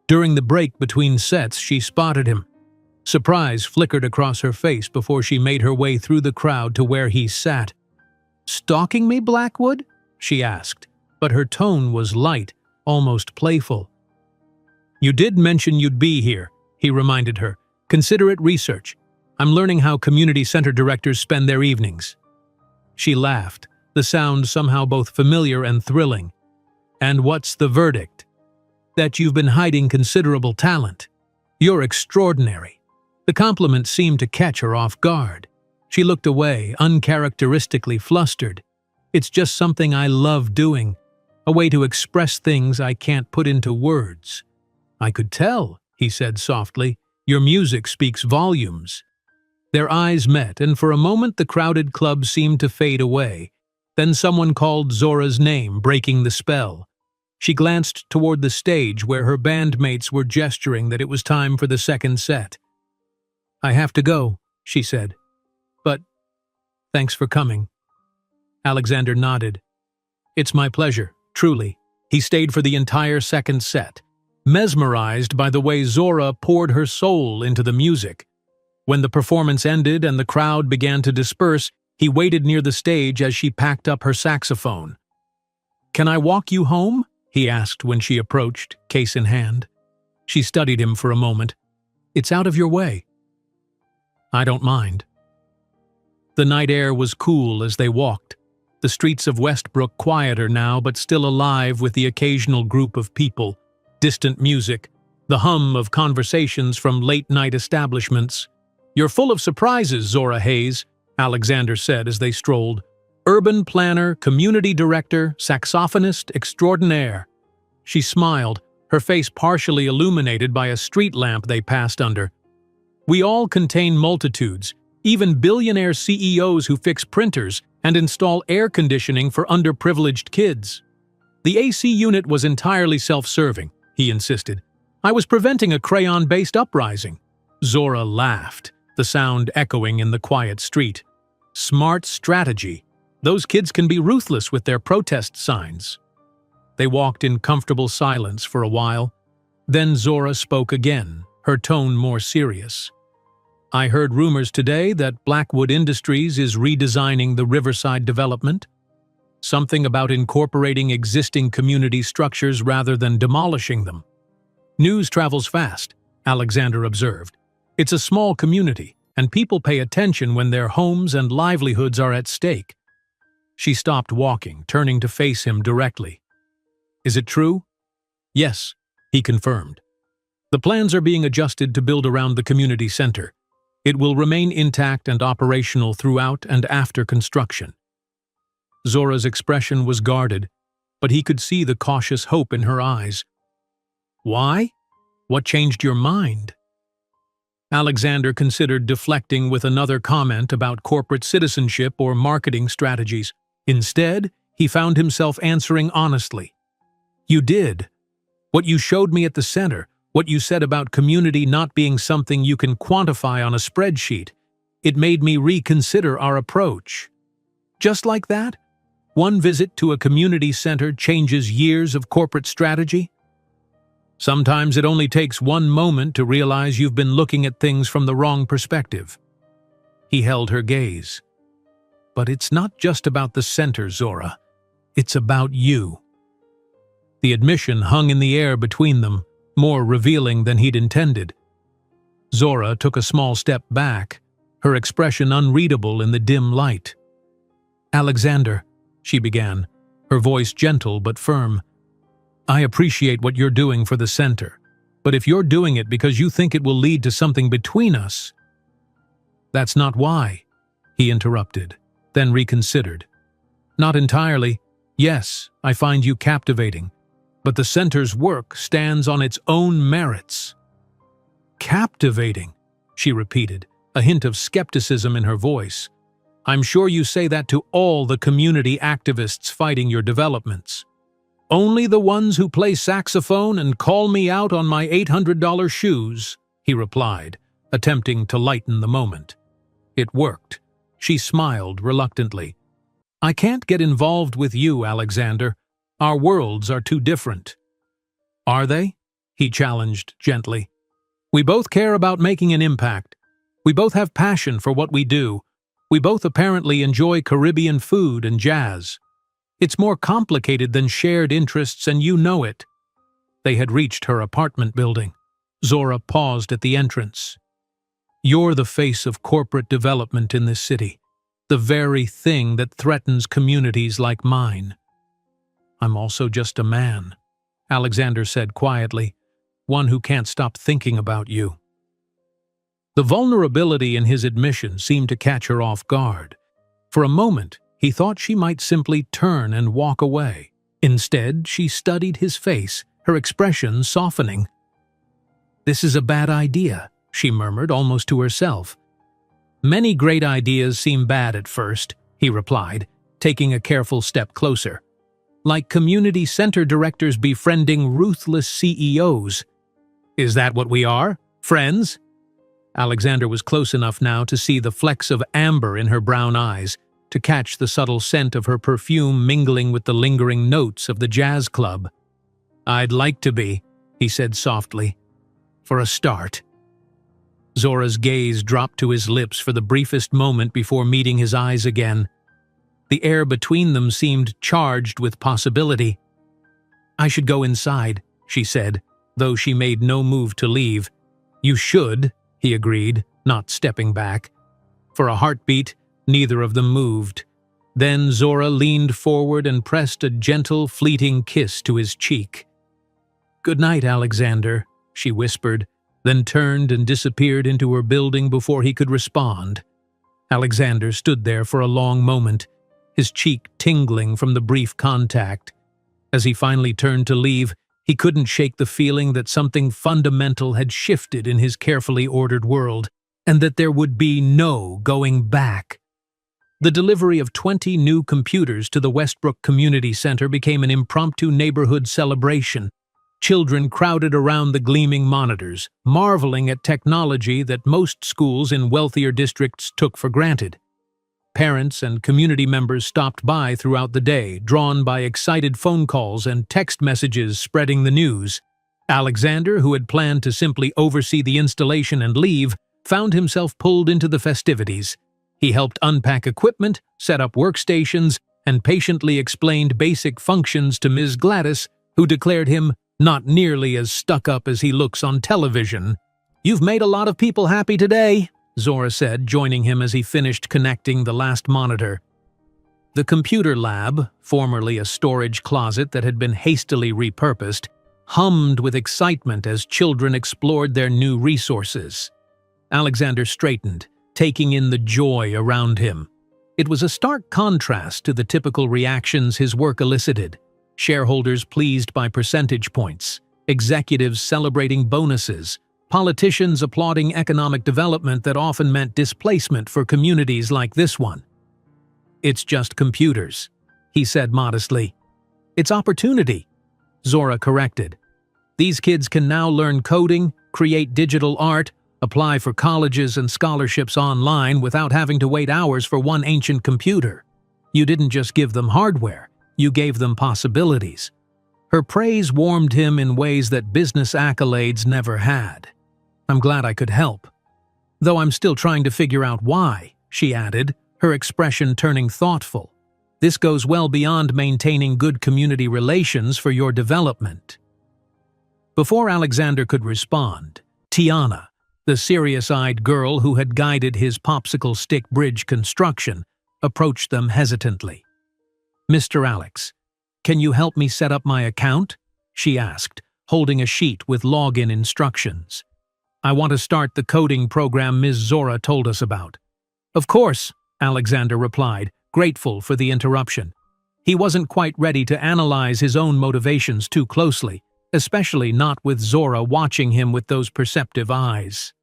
During the break between sets, she spotted him. Surprise flickered across her face before she made her way through the crowd to where he sat. "Stalking me, Blackwood?" she asked, but her tone was light, almost playful. "You did mention you'd be here," he reminded her. "Consider it research. I'm learning how community center directors spend their evenings." She laughed, the sound somehow both familiar and thrilling. "And what's the verdict?" "That you've been hiding considerable talent. You're extraordinary." The compliment seemed to catch her off guard. She looked away, uncharacteristically flustered. "It's just something I love doing, a way to express things I can't put into words." "I could tell," he said softly. "Your music speaks volumes." Their eyes met, and for a moment the crowded club seemed to fade away. Then someone called Zora's name, breaking the spell. She glanced toward the stage where her bandmates were gesturing that it was time for the second set. "I have to go," she said. "But thanks for coming." Alexander nodded. "It's my pleasure, truly." He stayed for the entire second set, mesmerized by the way Zora poured her soul into the music. When the performance ended and the crowd began to disperse, he waited near the stage as she packed up her saxophone. "Can I walk you home?" he asked when she approached, case in hand. She studied him for a moment. "It's out of your way." "I don't mind." The night air was cool as they walked, the streets of Westbrook quieter now but still alive with the occasional group of people, distant music, the hum of conversations from late-night establishments. "You're full of surprises, Zora Hayes," Alexander said as they strolled. "Urban planner, community director, saxophonist extraordinaire." She smiled, her face partially illuminated by a street lamp they passed under. "We all contain multitudes, even billionaire CEOs who fix printers and install air conditioning for underprivileged kids." "The AC unit was entirely self-serving," he insisted. "I was preventing a crayon-based uprising." Zora laughed, the sound echoing in the quiet street. "Smart strategy. Those kids can be ruthless with their protest signs." They walked in comfortable silence for a while. Then Zora spoke again, her tone more serious. I heard rumors today that Blackwood Industries is redesigning the Riverside development. Something about incorporating existing community structures rather than demolishing them. News travels fast, Alexander observed. It's a small community, and people pay attention when their homes and livelihoods are at stake. She stopped walking, turning to face him directly. Is it true? Yes, he confirmed. The plans are being adjusted to build around the community center. It will remain intact and operational throughout and after construction. Zora's expression was guarded, but he could see the cautious hope in her eyes. Why? What changed your mind? Alexander considered deflecting with another comment about corporate citizenship or marketing strategies. Instead, he found himself answering honestly. You did. What you showed me at the center, what you said about community not being something you can quantify on a spreadsheet, it made me reconsider our approach. Just like that, one visit to a community center changes years of corporate strategy? Sometimes it only takes one moment to realize you've been looking at things from the wrong perspective. He held her gaze. But it's not just about the center, Zora. It's about you. The admission hung in the air between them, more revealing than he'd intended. Zora took a small step back, her expression unreadable in the dim light. Alexander, she began, her voice gentle but firm. I appreciate what you're doing for the center, but if you're doing it because you think it will lead to something between us… That's not why, he interrupted, then reconsidered. Not entirely. Yes, I find you captivating, but the center's work stands on its own merits. Captivating, she repeated, a hint of skepticism in her voice. I'm sure you say that to all the community activists fighting your developments. Only the ones who play saxophone and call me out on my $800 shoes, he replied, attempting to lighten the moment. It worked. She smiled reluctantly. I can't get involved with you, Alexander. Our worlds are too different. Are they? He challenged gently. We both care about making an impact. We both have passion for what we do. We both apparently enjoy Caribbean food and jazz. It's more complicated than shared interests, and you know it. They had reached her apartment building. Zora paused at the entrance. You're the face of corporate development in this city, the very thing that threatens communities like mine. I'm also just a man, Alexander said quietly, one who can't stop thinking about you. The vulnerability in his admission seemed to catch her off guard. For a moment, he thought she might simply turn and walk away. Instead, she studied his face, her expression softening. This is a bad idea, she murmured almost to herself. Many great ideas seem bad at first, he replied, taking a careful step closer. Like community center directors befriending ruthless CEOs. Is that what we are? Friends? Alexander was close enough now to see the flecks of amber in her brown eyes, to catch the subtle scent of her perfume mingling with the lingering notes of the jazz club. I'd like to be, he said softly. For a start. Zora's gaze dropped to his lips for the briefest moment before meeting his eyes again. The air between them seemed charged with possibility. I should go inside, she said, though she made no move to leave. You should, he agreed, not stepping back. For a heartbeat, neither of them moved. Then Zora leaned forward and pressed a gentle, fleeting kiss to his cheek. Good night, Alexander, she whispered, then turned and disappeared into her building before he could respond. Alexander stood there for a long moment, his cheek tingling from the brief contact. As he finally turned to leave, he couldn't shake the feeling that something fundamental had shifted in his carefully ordered world, and that there would be no going back. The delivery of 20 new computers to the Westbrook Community Center became an impromptu neighborhood celebration. Children crowded around the gleaming monitors, marveling at technology that most schools in wealthier districts took for granted. Parents and community members stopped by throughout the day, drawn by excited phone calls and text messages spreading the news. Alexander, who had planned to simply oversee the installation and leave, found himself pulled into the festivities. He helped unpack equipment, set up workstations, and patiently explained basic functions to Ms. Gladys, who declared him not nearly as stuck-up as he looks on television. "You've made a lot of people happy today," Zora said, joining him as he finished connecting the last monitor. The computer lab, formerly a storage closet that had been hastily repurposed, hummed with excitement as children explored their new resources. Alexander straightened, taking in the joy around him. It was a stark contrast to the typical reactions his work elicited: shareholders pleased by percentage points, executives celebrating bonuses, politicians applauding economic development that often meant displacement for communities like this one. "It's just computers," he said modestly. "It's opportunity," Zora corrected. "These kids can now learn coding, create digital art, apply for colleges and scholarships online without having to wait hours for one ancient computer. You didn't just give them hardware, you gave them possibilities." Her praise warmed him in ways that business accolades never had. "I'm glad I could help. Though I'm still trying to figure out why," she added, her expression turning thoughtful. "This goes well beyond maintaining good community relations for your development." Before Alexander could respond, Tiana, the serious-eyed girl who had guided his popsicle stick bridge construction, approached them hesitantly. "Mr. Alex, can you help me set up my account?" she asked, holding a sheet with login instructions. "I want to start the coding program Ms. Zora told us about." "Of course," Alexander replied, grateful for the interruption. He wasn't quite ready to analyze his own motivations too closely, especially not with Zora watching him with those perceptive eyes.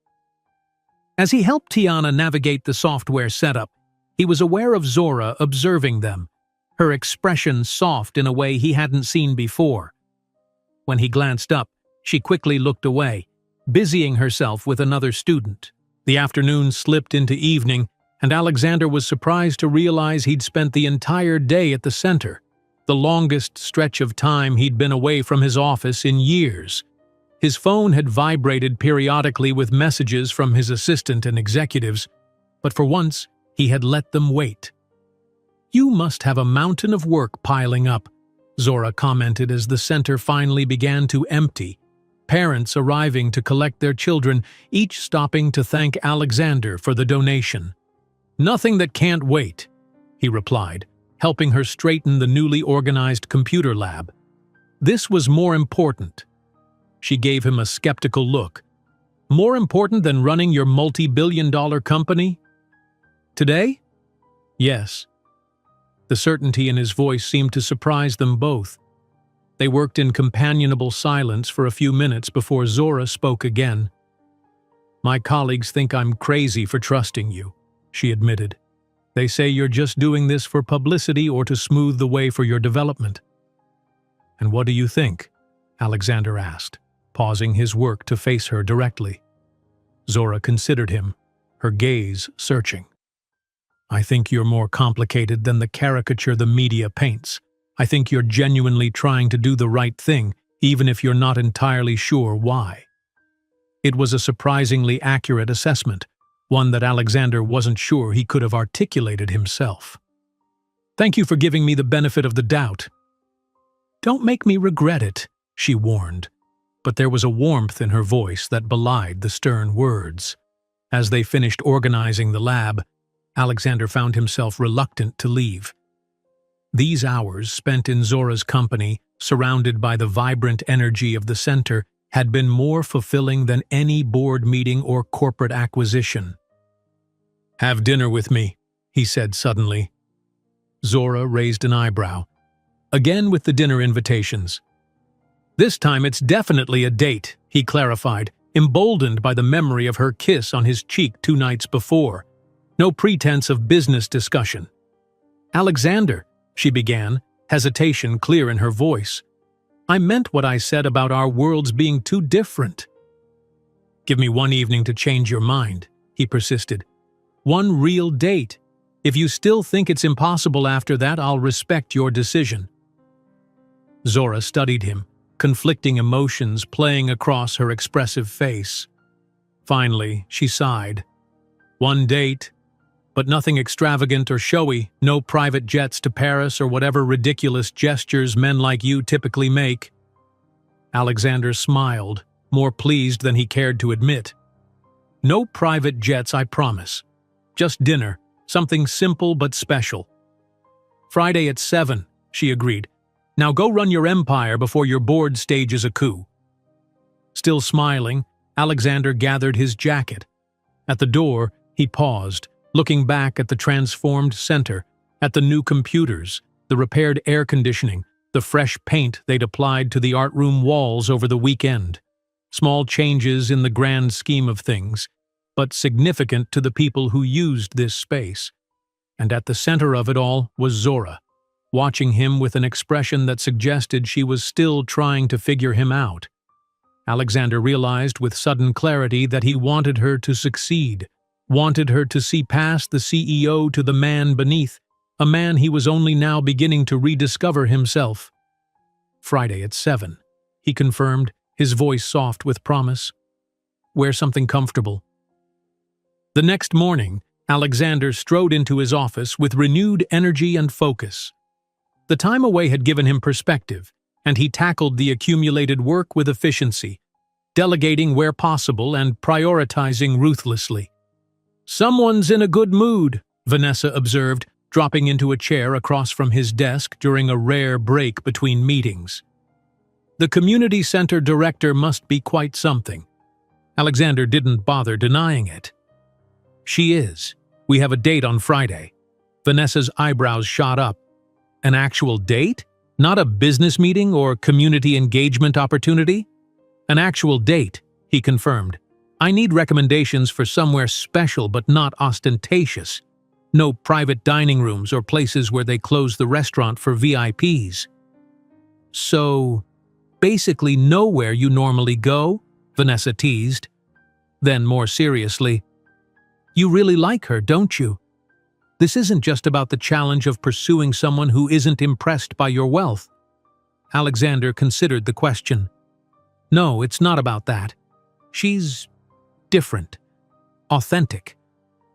As he helped Tiana navigate the software setup, he was aware of Zora observing them, her expression soft in a way he hadn't seen before. When he glanced up, she quickly looked away, busying herself with another student. The afternoon slipped into evening, and Alexander was surprised to realize he'd spent the entire day at the center, the longest stretch of time he'd been away from his office in years. His phone had vibrated periodically with messages from his assistant and executives, but for once he had let them wait. "You must have a mountain of work piling up," Zora commented as the center finally began to empty, parents arriving to collect their children, each stopping to thank Alexander for the donation. "Nothing that can't wait," he replied, helping her straighten the newly organized computer lab. "This was more important." She gave him a skeptical look. "More important than running your multi-billion-dollar company?" "Today?" "Yes." The certainty in his voice seemed to surprise them both. They worked in companionable silence for a few minutes before Zora spoke again. "My colleagues think I'm crazy for trusting you," she admitted. "They say you're just doing this for publicity or to smooth the way for your development." "And what do you think?" Alexander asked, pausing his work to face her directly. Zora considered him, her gaze searching. "I think you're more complicated than the caricature the media paints. I think you're genuinely trying to do the right thing, even if you're not entirely sure why." It was a surprisingly accurate assessment, one that Alexander wasn't sure he could have articulated himself. "Thank you for giving me the benefit of the doubt." "Don't make me regret it," she warned, but there was a warmth in her voice that belied the stern words. As they finished organizing the lab, Alexander found himself reluctant to leave. These hours spent in Zora's company, surrounded by the vibrant energy of the center, had been more fulfilling than any board meeting or corporate acquisition. "Have dinner with me," he said suddenly. Zora raised an eyebrow, again with the dinner invitations. "This time it's definitely a date," he clarified, emboldened by the memory of her kiss on his cheek 2 nights before. No pretense of business discussion. "Alexander," she began, hesitation clear in her voice. "I meant what I said about our worlds being too different." "Give me one evening to change your mind," he persisted. "One real date. If you still think it's impossible after that, I'll respect your decision." Zora studied him, conflicting emotions playing across her expressive face. Finally, she sighed. One date, but nothing extravagant or showy, no private jets to Paris or whatever ridiculous gestures men like you typically make. Alexander smiled, more pleased than he cared to admit. No private jets, I promise. Just dinner, something simple but special. Friday at 7, she agreed. Now go run your empire before your board stages a coup. Still smiling, Alexander gathered his jacket. At the door, he paused, looking back at the transformed center, at the new computers, the repaired air conditioning, the fresh paint they'd applied to the art room walls over the weekend. Small changes in the grand scheme of things, but significant to the people who used this space. And at the center of it all was Zora, watching him with an expression that suggested she was still trying to figure him out. Alexander realized with sudden clarity that he wanted her to succeed, wanted her to see past the CEO to the man beneath, a man he was only now beginning to rediscover himself. Friday at 7, he confirmed, his voice soft with promise. Wear something comfortable. The next morning, Alexander strode into his office with renewed energy and focus. The time away had given him perspective, and he tackled the accumulated work with efficiency, delegating where possible and prioritizing ruthlessly. Someone's in a good mood, Vanessa observed, dropping into a chair across from his desk during a rare break between meetings. The community center director must be quite something. Alexander didn't bother denying it. She is. We have a date on Friday. Vanessa's eyebrows shot up. An actual date? Not a business meeting or community engagement opportunity? An actual date, he confirmed. I need recommendations for somewhere special but not ostentatious. No private dining rooms or places where they close the restaurant for VIPs. So, basically nowhere you normally go? Vanessa teased. Then more seriously, you really like her, don't you? This isn't just about the challenge of pursuing someone who isn't impressed by your wealth. Alexander considered the question. No, it's not about that. She's different, authentic,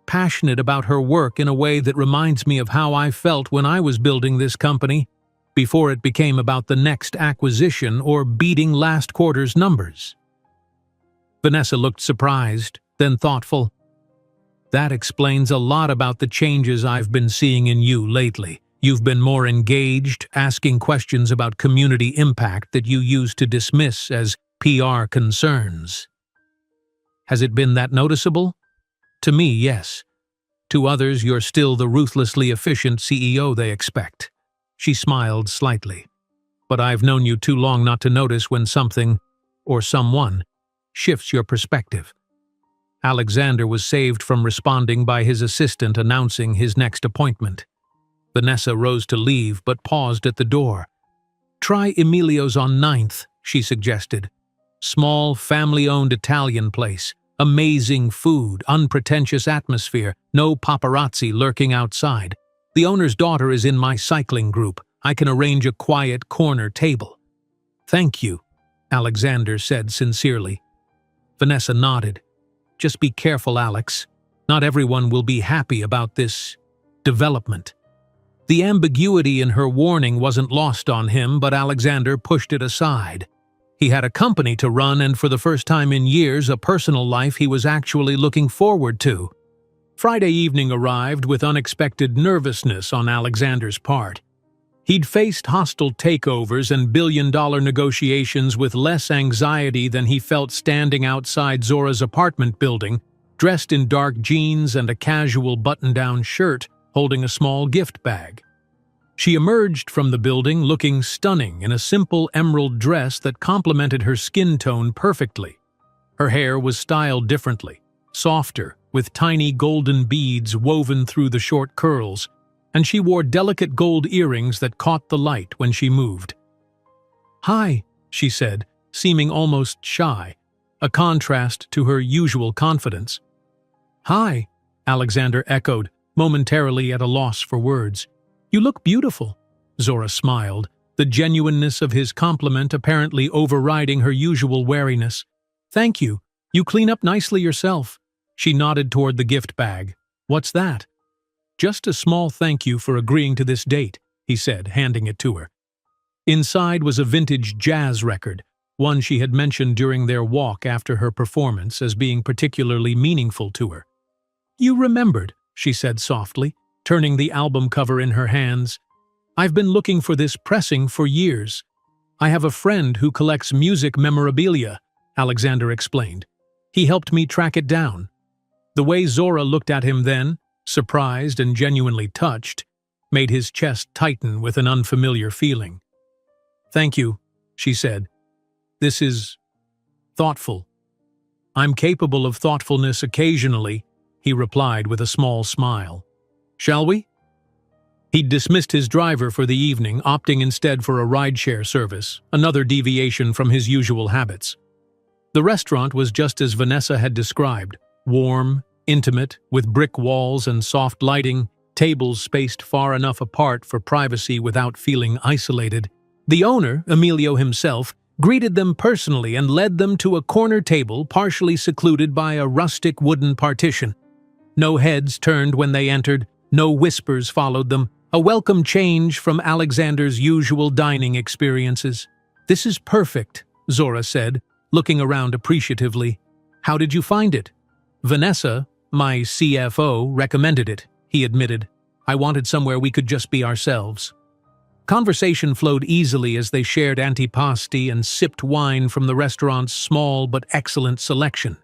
passionate about her work in a way that reminds me of how I felt when I was building this company, before it became about the next acquisition or beating last quarter's numbers. Vanessa looked surprised, then thoughtful. That explains a lot about the changes I've been seeing in you lately. You've been more engaged, asking questions about community impact that you used to dismiss as PR concerns. Has it been that noticeable? To me, yes. To others, you're still the ruthlessly efficient CEO they expect. She smiled slightly. But I've known you too long not to notice when something, or someone, shifts your perspective. Alexander was saved from responding by his assistant announcing his next appointment. Vanessa rose to leave but paused at the door. Try Emilio's on 9th, she suggested. Small, family-owned Italian place. Amazing food, unpretentious atmosphere, no paparazzi lurking outside. The owner's daughter is in my cycling group. I can arrange a quiet corner table. Thank you, Alexander said sincerely. Vanessa nodded. Just be careful, Alex. Not everyone will be happy about this development. The ambiguity in her warning wasn't lost on him, but Alexander pushed it aside. He had a company to run and for the first time in years a personal life he was actually looking forward to. Friday evening arrived with unexpected nervousness on Alexander's part. He'd faced hostile takeovers and billion-dollar negotiations with less anxiety than he felt standing outside Zora's apartment building, dressed in dark jeans and a casual button-down shirt, holding a small gift bag. She emerged from the building looking stunning in a simple emerald dress that complemented her skin tone perfectly. Her hair was styled differently, softer, with tiny golden beads woven through the short curls, and she wore delicate gold earrings that caught the light when she moved. "Hi," she said, seeming almost shy, a contrast to her usual confidence. "Hi," Alexander echoed, momentarily at a loss for words. "You look beautiful," Zora smiled, the genuineness of his compliment apparently overriding her usual wariness. "Thank you. You clean up nicely yourself. She nodded toward the gift bag. What's that? Just a small thank you for agreeing to this date, he said, handing it to her. Inside was a vintage jazz record, one she had mentioned during their walk after her performance as being particularly meaningful to her. You remembered, she said softly, turning the album cover in her hands. I've been looking for this pressing for years. I have a friend who collects music memorabilia, Alexander explained. He helped me track it down. The way Zora looked at him then, surprised and genuinely touched, made his chest tighten with an unfamiliar feeling. Thank you, she said. This is thoughtful. I'm capable of thoughtfulness occasionally, he replied with a small smile. Shall we? He'd dismissed his driver for the evening, opting instead for a rideshare service, another deviation from his usual habits. The restaurant was just as Vanessa had described, warm, intimate, with brick walls and soft lighting, tables spaced far enough apart for privacy without feeling isolated. The owner, Emilio himself, greeted them personally and led them to a corner table partially secluded by a rustic wooden partition. No heads turned when they entered, no whispers followed them, a welcome change from Alexander's usual dining experiences. This is perfect, Zora said, looking around appreciatively. How did you find it? Vanessa, my CFO, recommended it, he admitted. I wanted somewhere we could just be ourselves. Conversation flowed easily as they shared antipasti and sipped wine from the restaurant's small but excellent selection.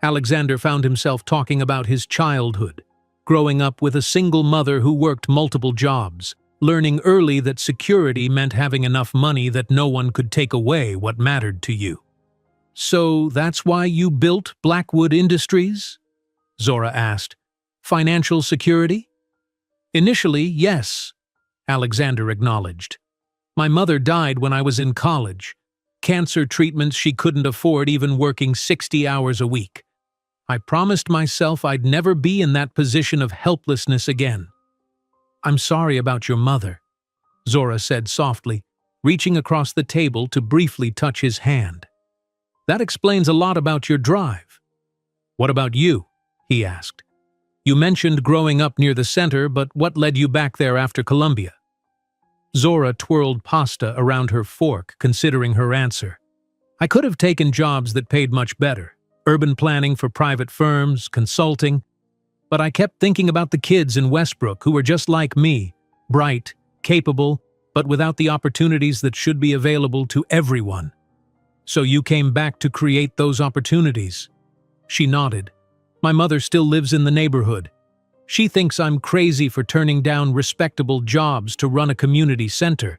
Alexander found himself talking about his childhood, growing up with a single mother who worked multiple jobs, learning early that security meant having enough money that no one could take away what mattered to you. So that's why you built Blackwood Industries? Zora asked. Financial security? Initially, yes, Alexander acknowledged. My mother died when I was in college. Cancer treatments she couldn't afford even working 60 hours a week. I promised myself I'd never be in that position of helplessness again. I'm sorry about your mother, Zora said softly, reaching across the table to briefly touch his hand. That explains a lot about your drive. What about you? He asked. You mentioned growing up near the center, but what led you back there after Columbia? Zora twirled pasta around her fork, considering her answer. I could have taken jobs that paid much better. Urban planning for private firms, consulting, but I kept thinking about the kids in Westbrook who were just like me, bright, capable, but without the opportunities that should be available to everyone. So you came back to create those opportunities? She nodded. My mother still lives in the neighborhood. She thinks I'm crazy for turning down respectable jobs to run a community center,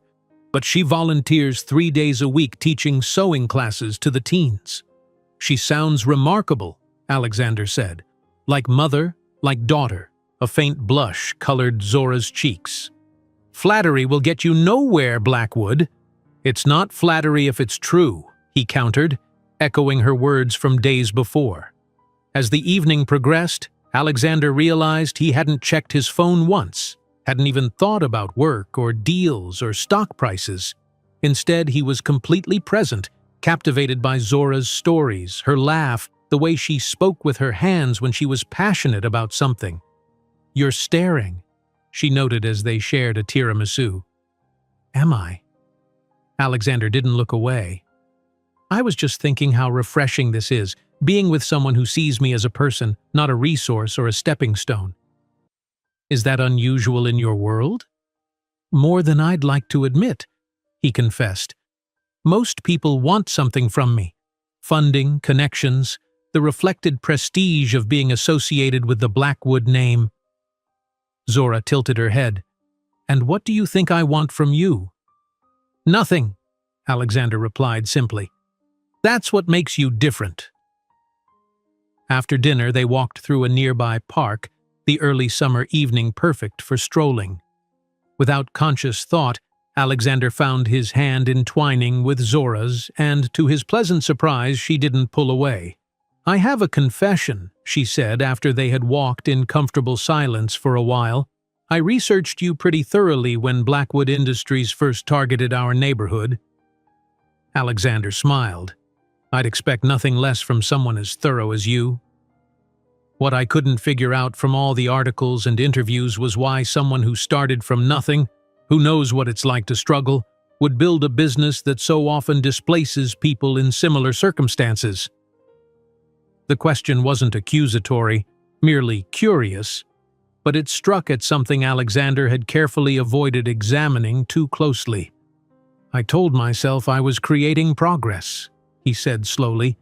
but she volunteers 3 days a week teaching sewing classes to the teens. She sounds remarkable, Alexander said. Like mother, like daughter. A faint blush colored Zora's cheeks. Flattery will get you nowhere, Blackwood. It's not flattery if it's true, he countered, echoing her words from days before. As the evening progressed, Alexander realized he hadn't checked his phone once, hadn't even thought about work or deals or stock prices. Instead, he was completely present, captivated by Zora's stories, her laugh, the way she spoke with her hands when she was passionate about something. You're staring, she noted as they shared a tiramisu. Am I? Alexander didn't look away. I was just thinking how refreshing this is, being with someone who sees me as a person, not a resource or a stepping stone. Is that unusual in your world? More than I'd like to admit, he confessed. Most people want something from me. Funding, connections, the reflected prestige of being associated with the Blackwood name. Zora tilted her head. And what do you think I want from you? Nothing, Alexander replied simply. That's what makes you different. After dinner, they walked through a nearby park, the early summer evening perfect for strolling. Without conscious thought, Alexander found his hand entwining with Zora's, and to his pleasant surprise, she didn't pull away. I have a confession, she said after they had walked in comfortable silence for a while. I researched you pretty thoroughly when Blackwood Industries first targeted our neighborhood. Alexander smiled. I'd expect nothing less from someone as thorough as you. What I couldn't figure out from all the articles and interviews was why someone who started from nothing, who knows what it's like to struggle, would build a business that so often displaces people in similar circumstances. The question wasn't accusatory, merely curious, but it struck at something Alexander had carefully avoided examining too closely. I told myself I was creating progress, he said slowly,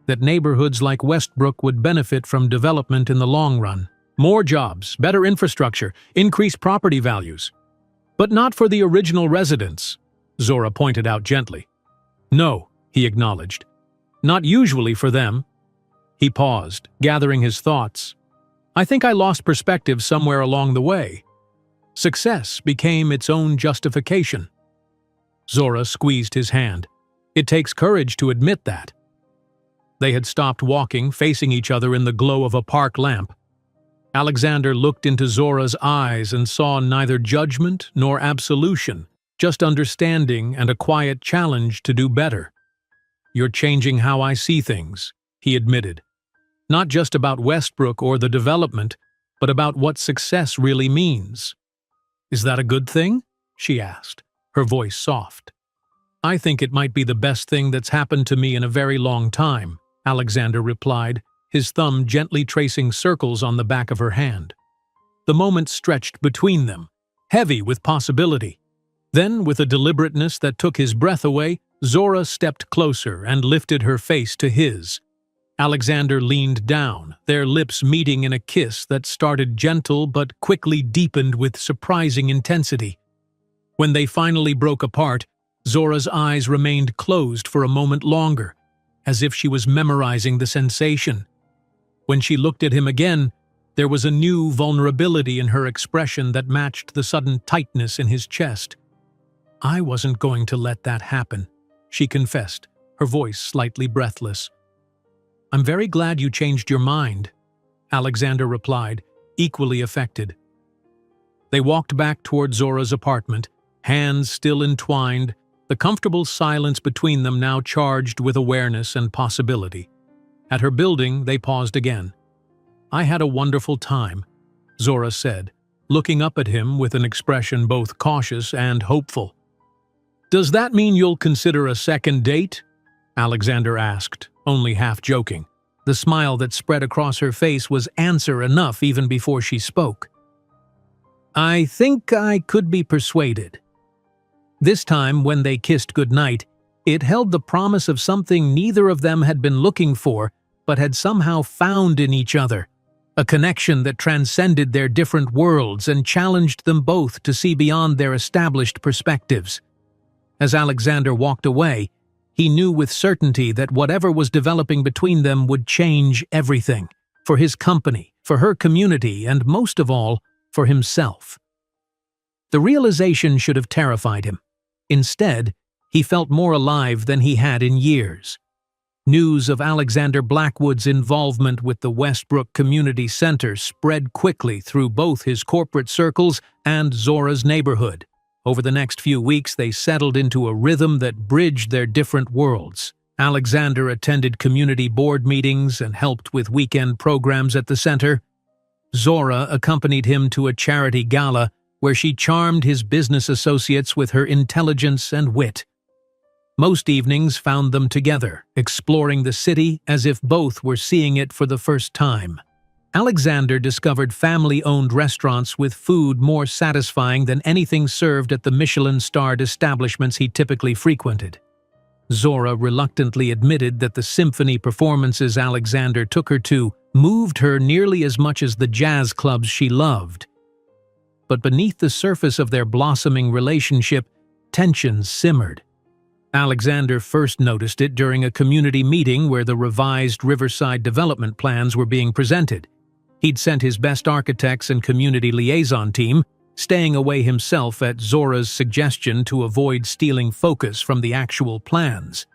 that neighborhoods like Westbrook would benefit from development in the long run. More jobs, better infrastructure, increased property values. But not for the original residents, Zora pointed out gently. No, he acknowledged. Not usually for them. He paused, gathering his thoughts. I think I lost perspective somewhere along the way. Success became its own justification. Zora squeezed his hand. It takes courage to admit that. They had stopped walking, facing each other in the glow of a park lamp. Alexander looked into Zora's eyes and saw neither judgment nor absolution, just understanding and a quiet challenge to do better. You're changing how I see things, he admitted. Not just about Westbrook or the development, but about what success really means. Is that a good thing? She asked, her voice soft. I think it might be the best thing that's happened to me in a very long time, Alexander replied, his thumb gently tracing circles on the back of her hand. The moment stretched between them, heavy with possibility. Then, with a deliberateness that took his breath away, Zora stepped closer and lifted her face to his. Alexander leaned down, their lips meeting in a kiss that started gentle but quickly deepened with surprising intensity. When they finally broke apart, Zora's eyes remained closed for a moment longer, as if she was memorizing the sensation. When she looked at him again, there was a new vulnerability in her expression that matched the sudden tightness in his chest. I wasn't going to let that happen, she confessed, her voice slightly breathless. I'm very glad you changed your mind, Alexander replied, equally affected. They walked back toward Zora's apartment, hands still entwined, the comfortable silence between them now charged with awareness and possibility. At her building, they paused again. I had a wonderful time, Zora said, looking up at him with an expression both cautious and hopeful. Does that mean you'll consider a second date? Alexander asked, only half joking. The smile that spread across her face was answer enough even before she spoke. I think I could be persuaded. This time, when they kissed goodnight, it held the promise of something neither of them had been looking for, but had somehow found in each other. A connection that transcended their different worlds and challenged them both to see beyond their established perspectives. As Alexander walked away, he knew with certainty that whatever was developing between them would change everything, for his company, for her community, and most of all, for himself. The realization should have terrified him. Instead, he felt more alive than he had in years. News of Alexander Blackwood's involvement with the Westbrook Community Center spread quickly through both his corporate circles and Zora's neighborhood. Over the next few weeks, they settled into a rhythm that bridged their different worlds. Alexander attended community board meetings and helped with weekend programs at the center. Zora accompanied him to a charity gala where she charmed his business associates with her intelligence and wit. Most evenings found them together, exploring the city as if both were seeing it for the first time. Alexander discovered family-owned restaurants with food more satisfying than anything served at the Michelin-starred establishments he typically frequented. Zora reluctantly admitted that the symphony performances Alexander took her to moved her nearly as much as the jazz clubs she loved. But beneath the surface of their blossoming relationship, tensions simmered. Alexander first noticed it during a community meeting where the revised Riverside development plans were being presented. He'd sent his best architects and community liaison team, staying away himself at Zora's suggestion to avoid stealing focus from the actual plans.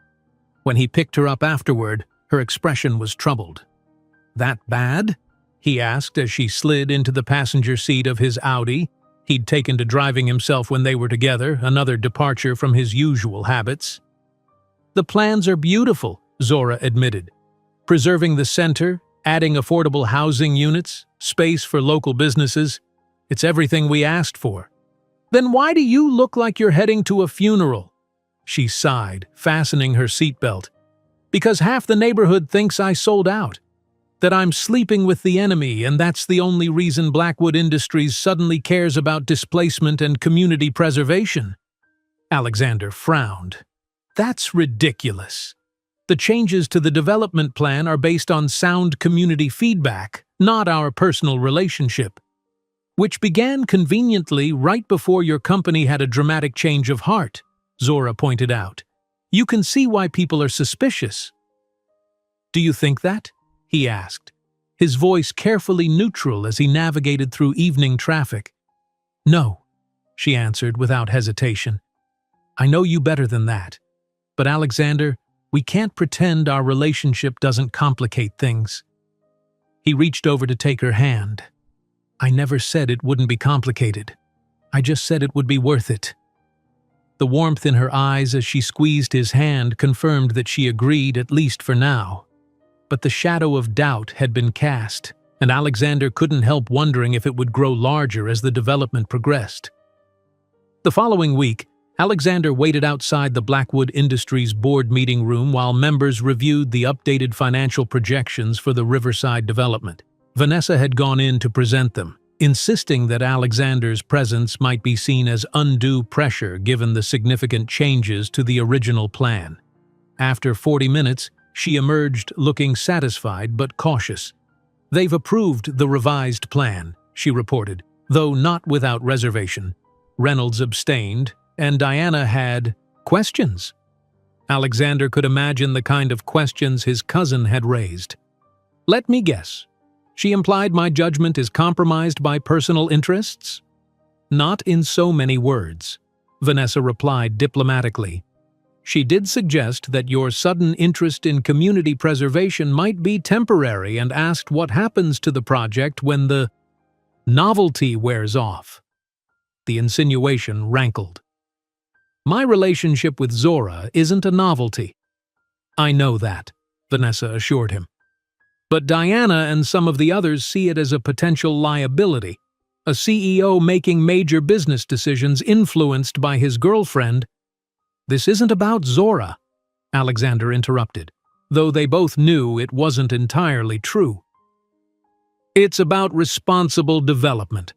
When he picked her up afterward, her expression was troubled. That bad? He asked as she slid into the passenger seat of his Audi. He'd taken to driving himself when they were together, another departure from his usual habits. The plans are beautiful, Zora admitted. Preserving the center, adding affordable housing units, space for local businesses, it's everything we asked for. Then why do you look like you're heading to a funeral? She sighed, fastening her seatbelt. Because half the neighborhood thinks I sold out. That I'm sleeping with the enemy, and that's the only reason Blackwood Industries suddenly cares about displacement and community preservation. Alexander frowned. That's ridiculous. The changes to the development plan are based on sound community feedback, not our personal relationship. Which began conveniently right before your company had a dramatic change of heart, Zora pointed out. You can see why people are suspicious. Do you think that? He asked, his voice carefully neutral as he navigated through evening traffic. No, she answered without hesitation. I know you better than that. But Alexander, we can't pretend our relationship doesn't complicate things. He reached over to take her hand. I never said it wouldn't be complicated. I just said it would be worth it. The warmth in her eyes as she squeezed his hand confirmed that she agreed, at least for now. But the shadow of doubt had been cast, and Alexander couldn't help wondering if it would grow larger as the development progressed. The following week, Alexander waited outside the Blackwood Industries board meeting room while members reviewed the updated financial projections for the Riverside development. Vanessa had gone in to present them, insisting that Alexander's presence might be seen as undue pressure given the significant changes to the original plan. After 40 minutes, she emerged looking satisfied but cautious. They've approved the revised plan, she reported, though not without reservation. Reynolds abstained, and Diana had questions. Alexander could imagine the kind of questions his cousin had raised. Let me guess. She implied my judgment is compromised by personal interests? Not in so many words, Vanessa replied diplomatically. She did suggest that your sudden interest in community preservation might be temporary and asked what happens to the project when the novelty wears off. The insinuation rankled. My relationship with Zora isn't a novelty. I know that, Vanessa assured him. But Diana and some of the others see it as a potential liability. A CEO making major business decisions influenced by his girlfriend. This isn't about Zora, Alexander interrupted, though they both knew it wasn't entirely true. It's about responsible development.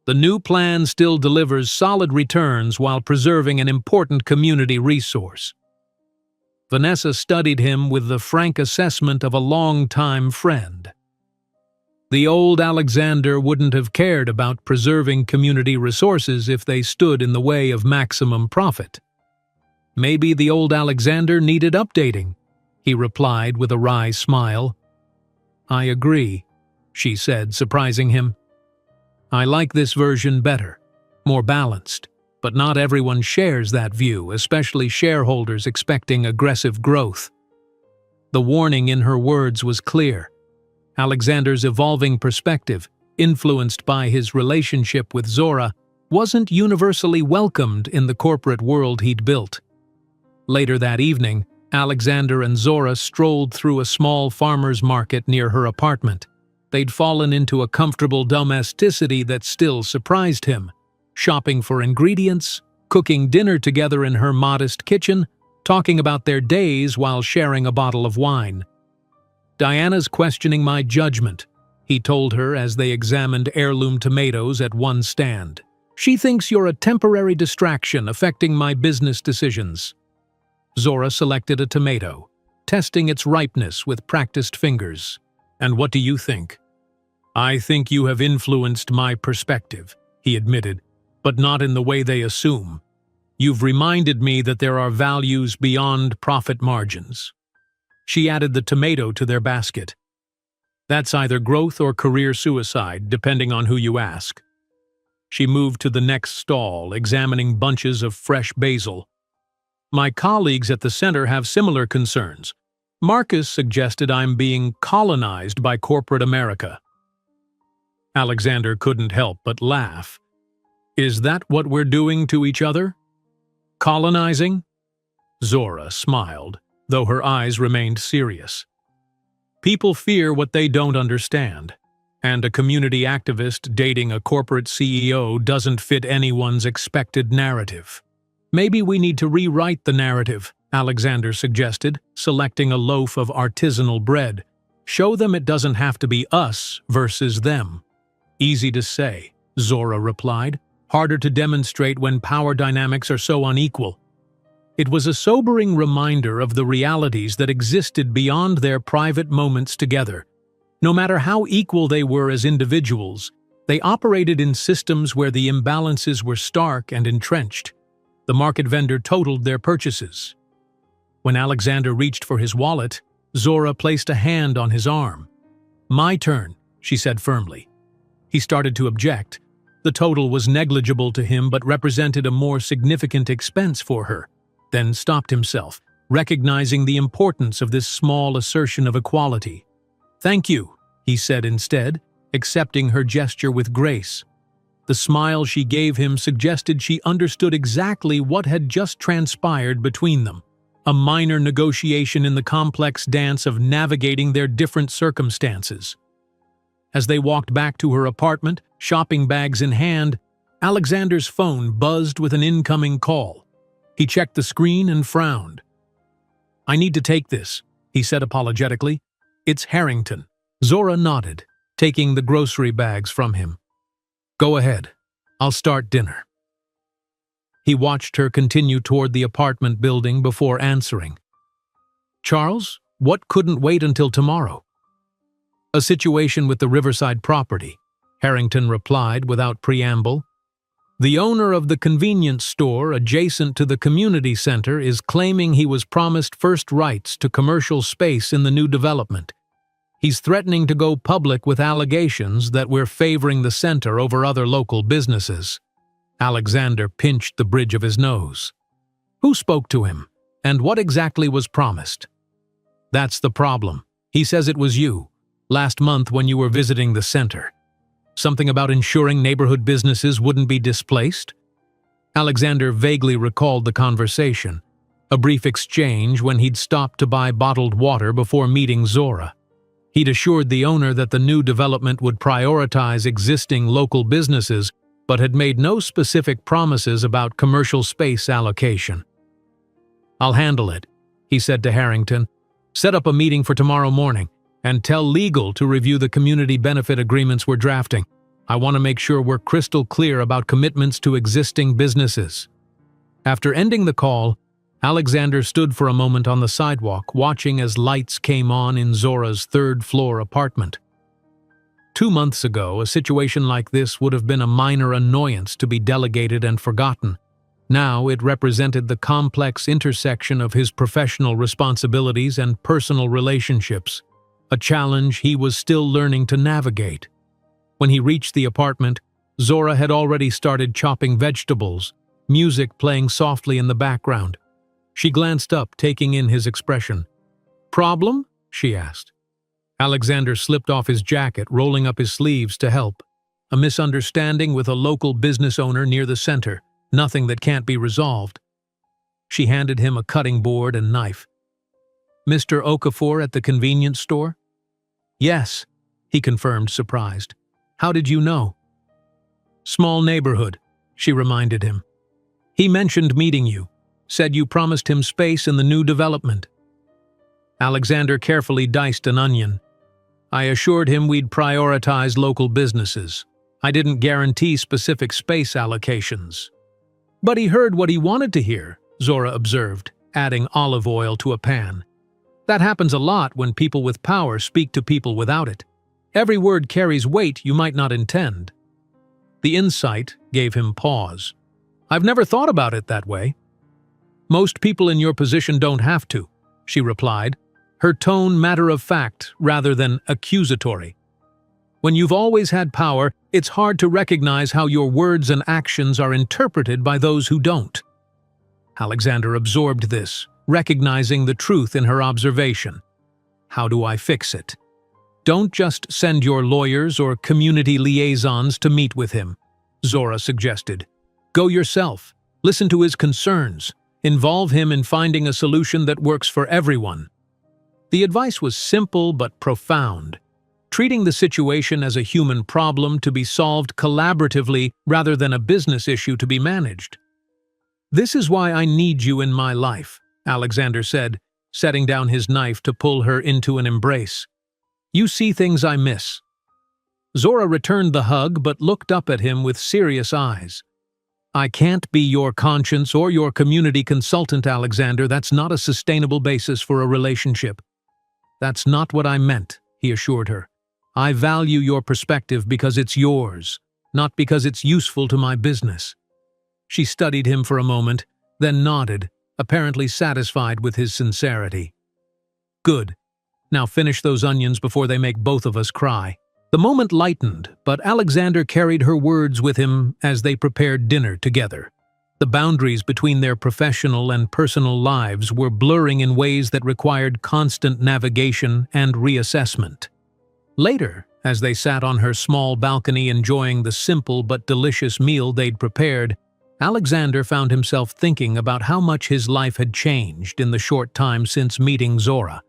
The new plan still delivers solid returns while preserving an important community resource. Vanessa studied him with the frank assessment of a longtime friend. The old Alexander wouldn't have cared about preserving community resources if they stood in the way of maximum profit. Maybe the old Alexander needed updating, he replied with a wry smile. I agree, she said, surprising him. I like this version better, more balanced. But not everyone shares that view, especially shareholders expecting aggressive growth. The warning in her words was clear. Alexander's evolving perspective, influenced by his relationship with Zora, wasn't universally welcomed in the corporate world he'd built. Later that evening, Alexander and Zora strolled through a small farmer's market near her apartment. They'd fallen into a comfortable domesticity that still surprised him. Shopping for ingredients, cooking dinner together in her modest kitchen, talking about their days while sharing a bottle of wine. Diana's questioning my judgment, he told her as they examined heirloom tomatoes at one stand. She thinks you're a temporary distraction affecting my business decisions. Zora selected a tomato, testing its ripeness with practiced fingers. And what do you think? I think you have influenced my perspective, he admitted. But not in the way they assume. You've reminded me that there are values beyond profit margins. She added the tomato to their basket. That's either growth or career suicide, depending on who you ask. She moved to the next stall, examining bunches of fresh basil. My colleagues at the center have similar concerns. Marcus suggested I'm being colonized by corporate America. Alexander couldn't help but laugh. Is that what we're doing to each other? Colonizing? Zora smiled. though her eyes remained serious. People fear what they don't understand, and a community activist dating a corporate CEO doesn't fit anyone's expected narrative. Maybe we need to rewrite the narrative, Alexander suggested, selecting a loaf of artisanal bread. Show them it doesn't have to be us versus them. Easy to say, Zora replied. Harder to demonstrate when power dynamics are so unequal. It was a sobering reminder of the realities that existed beyond their private moments together. No matter how equal they were as individuals, they operated in systems where the imbalances were stark and entrenched. The market vendor totaled their purchases. When Alexander reached for his wallet, Zora placed a hand on his arm. "My turn," she said firmly. He started to object. The total was negligible to him but represented a more significant expense for her, then stopped himself, recognizing the importance of this small assertion of equality. "Thank you," he said instead, accepting her gesture with grace. The smile she gave him suggested she understood exactly what had just transpired between them, a minor negotiation in the complex dance of navigating their different circumstances. As they walked back to her apartment, shopping bags in hand, Alexander's phone buzzed with an incoming call. He checked the screen and frowned. "I need to take this," he said apologetically. "It's Harrington." Zora nodded, taking the grocery bags from him. "Go ahead. I'll start dinner." He watched her continue toward the apartment building before answering. "Charles, what couldn't wait until tomorrow?" "A situation with the Riverside property," Harrington replied without preamble. "The owner of the convenience store adjacent to the community center is claiming he was promised first rights to commercial space in the new development. He's threatening to go public with allegations that we're favoring the center over other local businesses." Alexander pinched the bridge of his nose. "Who spoke to him, and what exactly was promised?" "That's the problem. He says it was you, last month when you were visiting the center. Something about ensuring neighborhood businesses wouldn't be displaced?" Alexander vaguely recalled the conversation, a brief exchange when he'd stopped to buy bottled water before meeting Zora. He'd assured the owner that the new development would prioritize existing local businesses, but had made no specific promises about commercial space allocation. "I'll handle it," he said to Harrington. "Set up a meeting for tomorrow morning, and tell legal to review the community benefit agreements we're drafting. I want to make sure we're crystal clear about commitments to existing businesses." After ending the call, Alexander stood for a moment on the sidewalk, watching as lights came on in Zora's third-floor apartment. 2 months ago, a situation like this would have been a minor annoyance to be delegated and forgotten. Now it represented the complex intersection of his professional responsibilities and personal relationships, a challenge he was still learning to navigate. When he reached the apartment, Zora had already started chopping vegetables, music playing softly in the background. She glanced up, taking in his expression. "Problem?" she asked. Alexander slipped off his jacket, rolling up his sleeves to help. "A misunderstanding with a local business owner near the center. Nothing that can't be resolved." She handed him a cutting board and knife. "Mr. Okafor at the convenience store?" "Yes," he confirmed, surprised. "How did you know?" "Small neighborhood," she reminded him. "He mentioned meeting you. Said you promised him space in the new development." Alexander carefully diced an onion. "I assured him we'd prioritize local businesses. I didn't guarantee specific space allocations." "But he heard what he wanted to hear," Zora observed, adding olive oil to a pan. "That happens a lot when people with power speak to people without it. Every word carries weight you might not intend." The insight gave him pause. "I've never thought about it that way." "Most people in your position don't have to," she replied, her tone matter-of-fact rather than accusatory. "When you've always had power, it's hard to recognize how your words and actions are interpreted by those who don't." Alexander absorbed this, recognizing the truth in her observation. "How do I fix it?" "Don't just send your lawyers or community liaisons to meet with him," Zora suggested. "Go yourself, listen to his concerns, Involve him in finding a solution that works for everyone. The advice was simple but profound, treating the situation as a human problem to be solved collaboratively rather than a business issue to be managed. "This is why I need you in my life," Alexander said, setting down his knife to pull her into an embrace. "You see things I miss." Zora returned the hug but looked up at him with serious eyes. "I can't be your conscience or your community consultant, Alexander. That's not a sustainable basis for a relationship." "That's not what I meant," he assured her. "I value your perspective because it's yours, not because it's useful to my business." She studied him for a moment, then nodded, apparently satisfied with his sincerity. "Good. Now finish those onions before they make both of us cry." The moment lightened, but Alexander carried her words with him as they prepared dinner together. The boundaries between their professional and personal lives were blurring in ways that required constant navigation and reassessment. Later, as they sat on her small balcony enjoying the simple but delicious meal they'd prepared, Alexander found himself thinking about how much his life had changed in the short time since meeting Zora.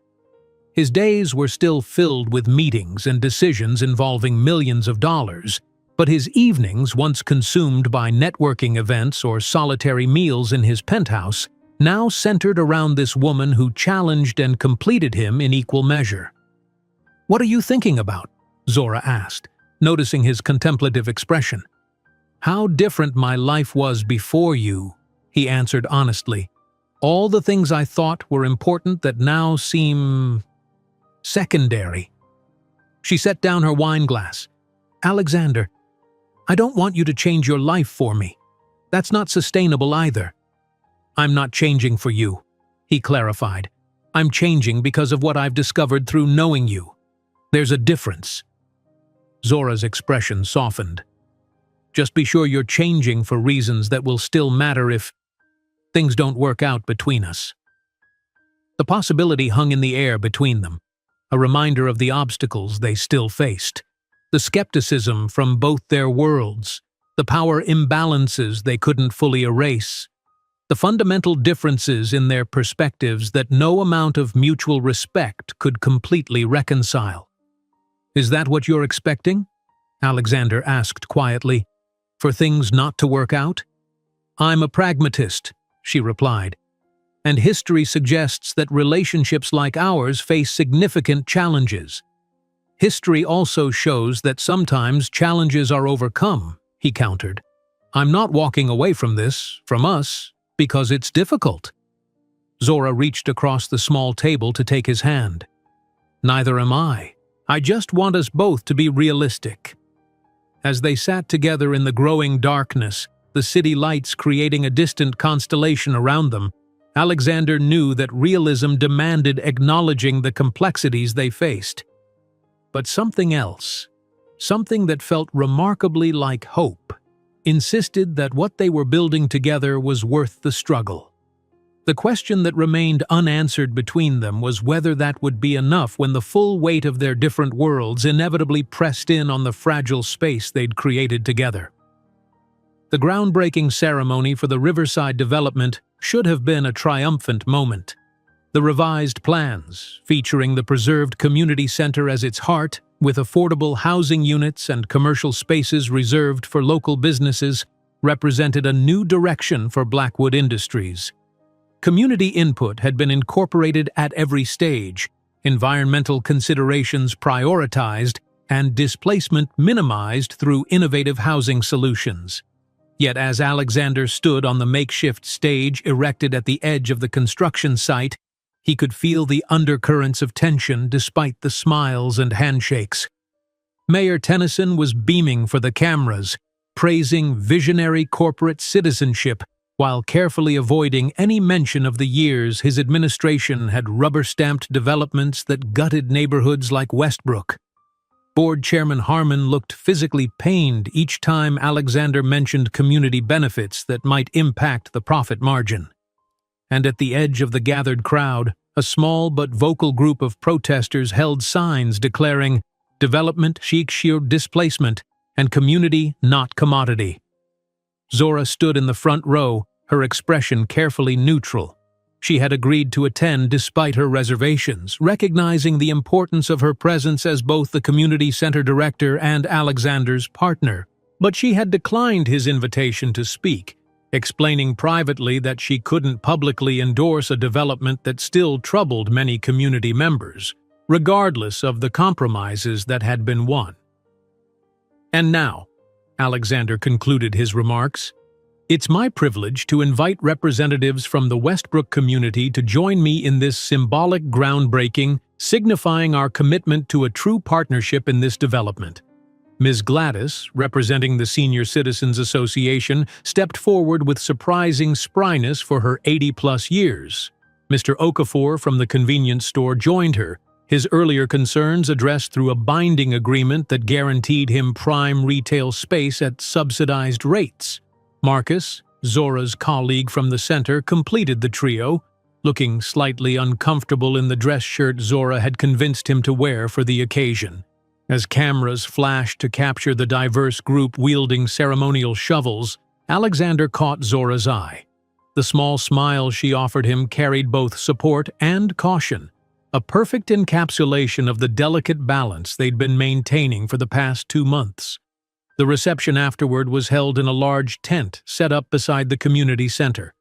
His days were still filled with meetings and decisions involving millions of dollars, but his evenings, once consumed by networking events or solitary meals in his penthouse, now centered around this woman who challenged and completed him in equal measure. "What are you thinking about?" Zora asked, noticing his contemplative expression. "How different my life was before you," he answered honestly. "All the things I thought were important that now seem secondary." She set down her wine glass. "Alexander, I don't want you to change your life for me. That's not sustainable either." "I'm not changing for you," he clarified. "I'm changing because of what I've discovered through knowing you. There's a difference." Zora's expression softened. "Just be sure you're changing for reasons that will still matter if things don't work out between us." The possibility hung in the air between them, a reminder of the obstacles they still faced, the skepticism from both their worlds, the power imbalances they couldn't fully erase, the fundamental differences in their perspectives that no amount of mutual respect could completely reconcile. "Is that what you're expecting?" Alexander asked quietly. "For things not to work out?" "I'm a pragmatist," she replied. "And history suggests that relationships like ours face significant challenges. History also shows that sometimes challenges are overcome," he countered. "I'm not walking away from this, from us, because it's difficult." Zora reached across the small table to take his hand. "Neither am I. I just want us both to be realistic." As they sat together in the growing darkness, the city lights creating a distant constellation around them, Alexander knew that realism demanded acknowledging the complexities they faced. But something else, something that felt remarkably like hope, insisted that what they were building together was worth the struggle. The question that remained unanswered between them was whether that would be enough when the full weight of their different worlds inevitably pressed in on the fragile space they'd created together. The groundbreaking ceremony for the Riverside development should have been a triumphant moment. The revised plans, featuring the preserved community center as its heart, with affordable housing units and commercial spaces reserved for local businesses, represented a new direction for Blackwood Industries. Community input had been incorporated at every stage, environmental considerations prioritized, and displacement minimized through innovative housing solutions. Yet as Alexander stood on the makeshift stage erected at the edge of the construction site, he could feel the undercurrents of tension despite the smiles and handshakes. Mayor Tennyson was beaming for the cameras, praising visionary corporate citizenship, while carefully avoiding any mention of the years his administration had rubber-stamped developments that gutted neighborhoods like Westbrook. Board Chairman Harmon looked physically pained each time Alexander mentioned community benefits that might impact the profit margin. And at the edge of the gathered crowd, a small but vocal group of protesters held signs declaring, "Development seeks sheer displacement, and community not commodity." Zora stood in the front row, her expression carefully neutral. She had agreed to attend despite her reservations, recognizing the importance of her presence as both the community center director and Alexander's partner. But she had declined his invitation to speak, explaining privately that she couldn't publicly endorse a development that still troubled many community members, regardless of the compromises that had been won. And now, Alexander concluded his remarks, it's my privilege to invite representatives from the Westbrook community to join me in this symbolic groundbreaking, signifying our commitment to a true partnership in this development. Ms. Gladys, representing the Senior Citizens Association, stepped forward with surprising spryness for her 80-plus years. Mr. Okafor from the convenience store joined her, his earlier concerns addressed through a binding agreement that guaranteed him prime retail space at subsidized rates. Marcus, Zora's colleague from the center, completed the trio, looking slightly uncomfortable in the dress shirt Zora had convinced him to wear for the occasion. As cameras flashed to capture the diverse group wielding ceremonial shovels, Alexander caught Zora's eye. The small smile she offered him carried both support and caution, a perfect encapsulation of the delicate balance they'd been maintaining for the past 2 months. The reception afterward was held in a large tent set up beside the community center.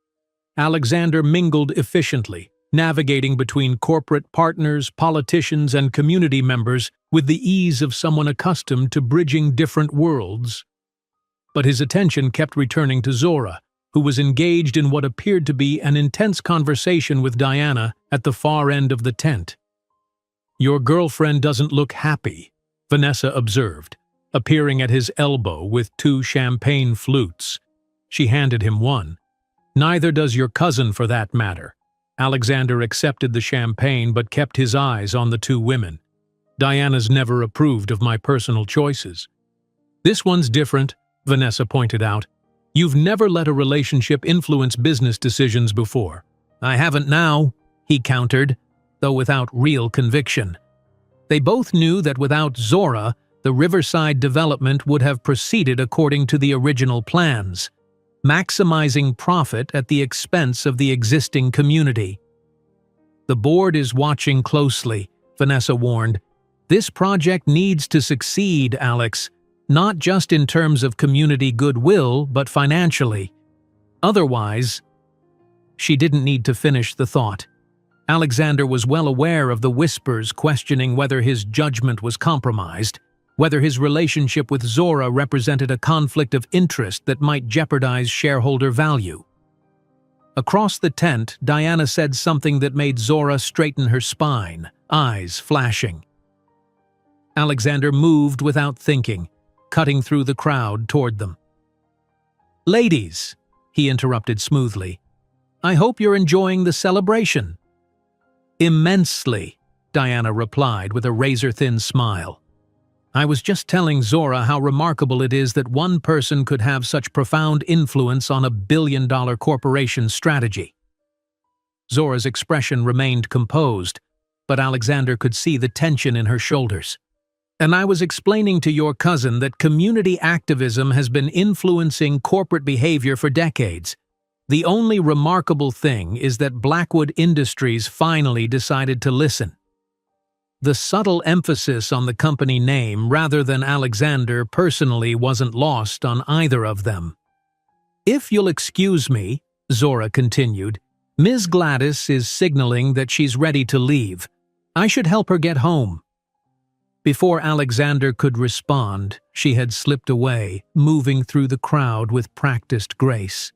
Alexander mingled efficiently, navigating between corporate partners, politicians, and community members with the ease of someone accustomed to bridging different worlds. But his attention kept returning to Zora, who was engaged in what appeared to be an intense conversation with Diana at the far end of the tent. "Your girlfriend doesn't look happy," Vanessa observed, appearing at his elbow with 2 champagne flutes. She handed him one. "Neither does your cousin, for that matter." Alexander accepted the champagne but kept his eyes on the 2 women. "Diana's never approved of my personal choices." "This one's different," Vanessa pointed out. "You've never let a relationship influence business decisions before." "I haven't now," he countered, though without real conviction. They both knew that without Zora, the Riverside development would have proceeded according to the original plans, maximizing profit at the expense of the existing community. "The board is watching closely," Vanessa warned. "This project needs to succeed, Alex, not just in terms of community goodwill, but financially. Otherwise—" She didn't need to finish the thought. Alexander was well aware of the whispers questioning whether his judgment was compromised, whether his relationship with Zora represented a conflict of interest that might jeopardize shareholder value. Across the tent, Diana said something that made Zora straighten her spine, eyes flashing. Alexander moved without thinking, cutting through the crowd toward them. "Ladies," he interrupted smoothly, "I hope you're enjoying the celebration." "Immensely," Diana replied with a razor-thin smile. "I was just telling Zora how remarkable it is that one person could have such profound influence on a billion-dollar corporation's strategy." Zora's expression remained composed, but Alexander could see the tension in her shoulders. "And I was explaining to your cousin that community activism has been influencing corporate behavior for decades. The only remarkable thing is that Blackwood Industries finally decided to listen." The subtle emphasis on the company name rather than Alexander personally wasn't lost on either of them. "If you'll excuse me," Zora continued, "Ms. Gladys is signaling that she's ready to leave. I should help her get home." Before Alexander could respond, she had slipped away, moving through the crowd with practiced grace.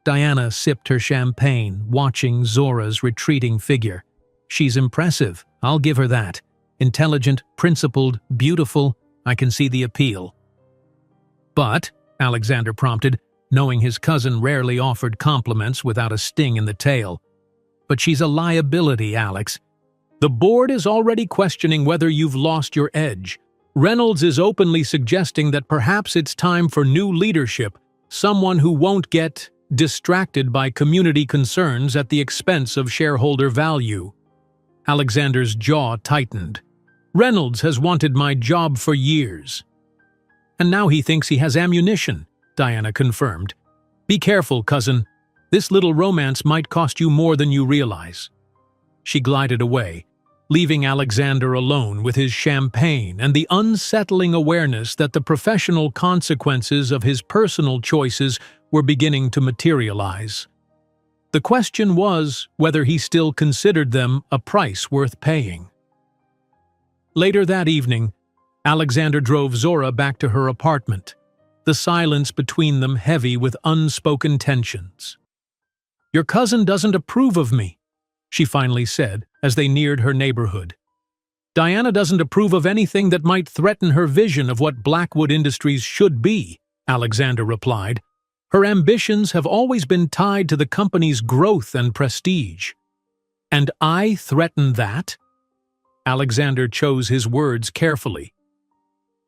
Diana sipped her champagne, watching Zora's retreating figure. "She's impressive, I'll give her that. Intelligent, principled, beautiful, I can see the appeal." "But," Alexander prompted, knowing his cousin rarely offered compliments without a sting in the tail, "but she's a liability, Alex. The board is already questioning whether you've lost your edge. Reynolds is openly suggesting that perhaps it's time for new leadership, someone who won't get distracted by community concerns at the expense of shareholder value." Alexander's jaw tightened. "Reynolds has wanted my job for years." "And now he thinks he has ammunition," Diana confirmed. "Be careful, cousin. This little romance might cost you more than you realize." She glided away, leaving Alexander alone with his champagne and the unsettling awareness that the professional consequences of his personal choices were beginning to materialize. The question was whether he still considered them a price worth paying. Later that evening, Alexander drove Zora back to her apartment, the silence between them heavy with unspoken tensions. "Your cousin doesn't approve of me," she finally said as they neared her neighborhood. "Diana doesn't approve of anything that might threaten her vision of what Blackwood Industries should be," Alexander replied. "Her ambitions have always been tied to the company's growth and prestige." "And I threaten that?" Alexander chose his words carefully.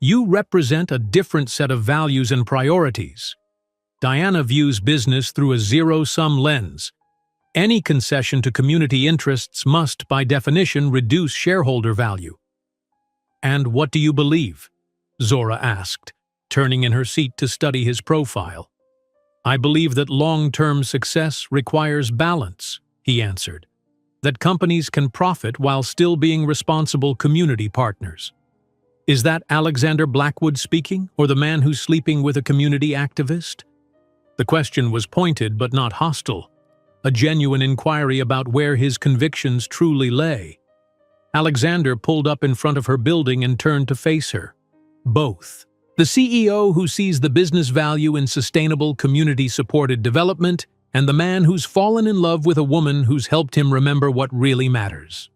"You represent a different set of values and priorities. Diana views business through a zero-sum lens. Any concession to community interests must, by definition, reduce shareholder value." "And what do you believe?" Zora asked, turning in her seat to study his profile. "I believe that long-term success requires balance," he answered. "That companies can profit while still being responsible community partners." "Is that Alexander Blackwood speaking, or the man who's sleeping with a community activist?" The question was pointed but not hostile, a genuine inquiry about where his convictions truly lay. Alexander pulled up in front of her building and turned to face her. "Both. The CEO who sees the business value in sustainable community-supported development, and the man who's fallen in love with a woman who's helped him remember what really matters."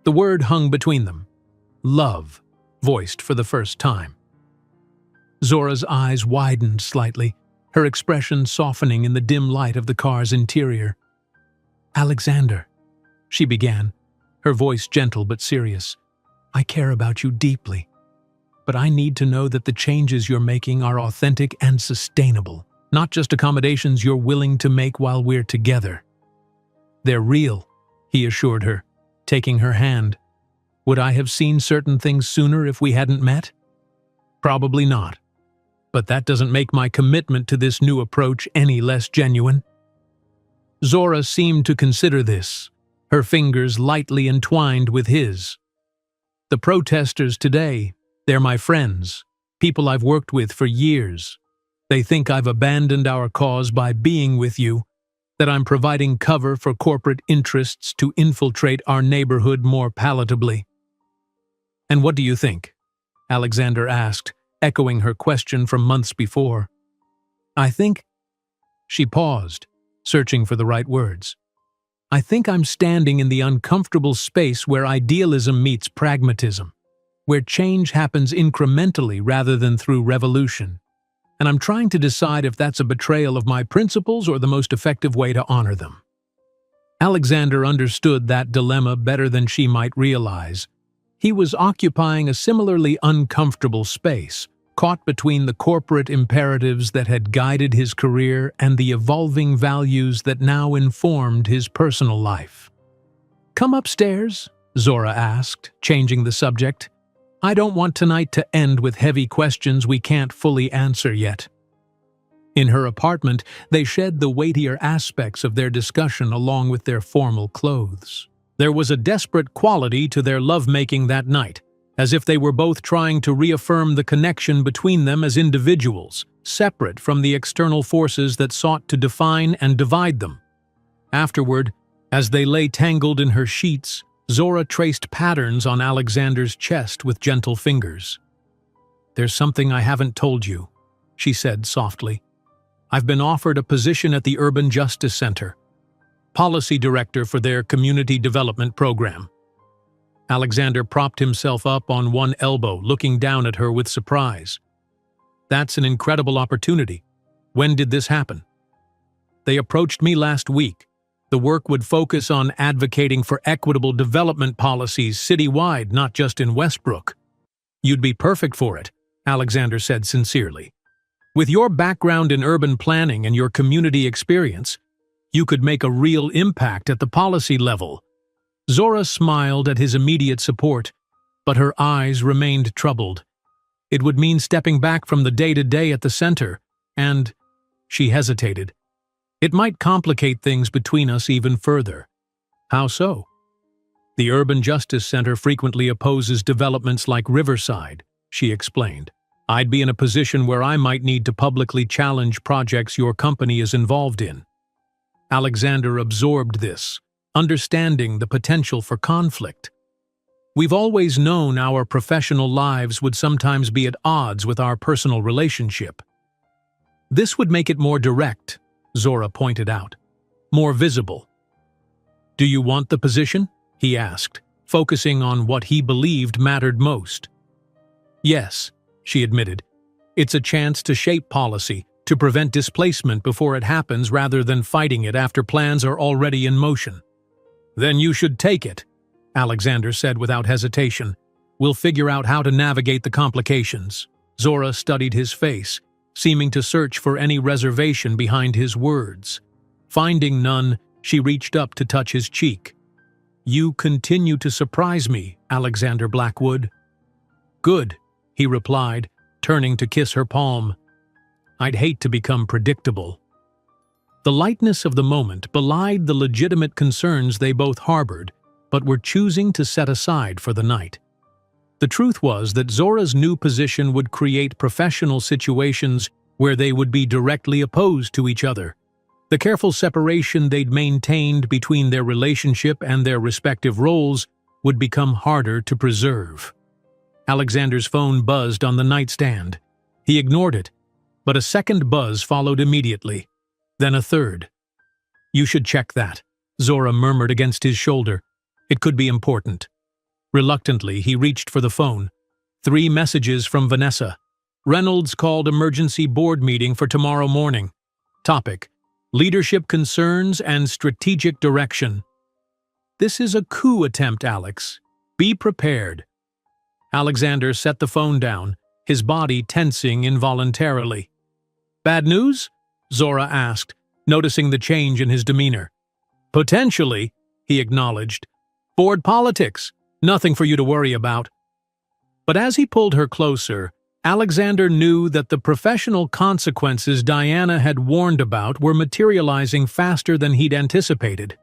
The word hung between them. Love, voiced for the first time. Zora's eyes widened slightly, her expression softening in the dim light of the car's interior. "Alexander," she began, her voice gentle but serious, "I care about you deeply, but I need to know that the changes you're making are authentic and sustainable, not just accommodations you're willing to make while we're together." "They're real," he assured her, taking her hand. "Would I have seen certain things sooner if we hadn't met? Probably not. But that doesn't make my commitment to this new approach any less genuine." Zora seemed to consider this, her fingers lightly entwined with his. "The protesters today, they're my friends, people I've worked with for years. They think I've abandoned our cause by being with you, that I'm providing cover for corporate interests to infiltrate our neighborhood more palatably." "And what do you think?" Alexander asked, echoing her question from months before. "I think—" She paused, searching for the right words. "I think I'm standing in the uncomfortable space where idealism meets pragmatism, where change happens incrementally rather than through revolution. And I'm trying to decide if that's a betrayal of my principles or the most effective way to honor them." Alexander understood that dilemma better than she might realize. He was occupying a similarly uncomfortable space, caught between the corporate imperatives that had guided his career and the evolving values that now informed his personal life. "Come upstairs?" Zora asked, changing the subject. "I don't want tonight to end with heavy questions we can't fully answer yet." In her apartment, they shed the weightier aspects of their discussion along with their formal clothes. There was a desperate quality to their lovemaking that night, as if they were both trying to reaffirm the connection between them as individuals, separate from the external forces that sought to define and divide them. Afterward, as they lay tangled in her sheets, Zora traced patterns on Alexander's chest with gentle fingers. "There's something I haven't told you," she said softly. "I've been offered a position at the Urban Justice Center, policy director for their community development program." Alexander propped himself up on one elbow, looking down at her with surprise. "That's an incredible opportunity. When did this happen?" "They approached me last week. The work would focus on advocating for equitable development policies citywide, not just in Westbrook." "You'd be perfect for it," Alexander said sincerely. "With your background in urban planning and your community experience, you could make a real impact at the policy level." Zora smiled at his immediate support, but her eyes remained troubled. It would mean stepping back from the day-to-day at the center, and she hesitated. It might complicate things between us even further. How so? The Urban Justice Center frequently opposes developments like Riverside, she explained. I'd be in a position where I might need to publicly challenge projects your company is involved in. Alexander absorbed this, understanding the potential for conflict. We've always known our professional lives would sometimes be at odds with our personal relationship. This would make it more direct, Zora pointed out, more visible. Do you want the position? He asked, focusing on what he believed mattered most. Yes, she admitted. It's a chance to shape policy, to prevent displacement before it happens rather than fighting it after plans are already in motion. Then you should take it, Alexander said without hesitation. We'll figure out how to navigate the complications. Zora studied his face, seeming to search for any reservation behind his words. Finding none, she reached up to touch his cheek. You continue to surprise me, Alexander Blackwood. Good, he replied, turning to kiss her palm. I'd hate to become predictable. The lightness of the moment belied the legitimate concerns they both harbored, but were choosing to set aside for the night. The truth was that Zora's new position would create professional situations where they would be directly opposed to each other. The careful separation they'd maintained between their relationship and their respective roles would become harder to preserve. Alexander's phone buzzed on the nightstand. He ignored it, but a second buzz followed immediately, then a third. You should check that, Zora murmured against his shoulder. It could be important. Reluctantly, he reached for the phone. 3 messages from Vanessa. Reynolds called emergency board meeting for tomorrow morning. Topic: leadership concerns and strategic direction. This is a coup attempt, Alex. Be prepared. Alexander set the phone down, his body tensing involuntarily. Bad news? Zora asked, noticing the change in his demeanor. Potentially, he acknowledged. Board politics. Nothing for you to worry about. But as he pulled her closer, Alexander knew that the professional consequences Diana had warned about were materializing faster than he'd anticipated.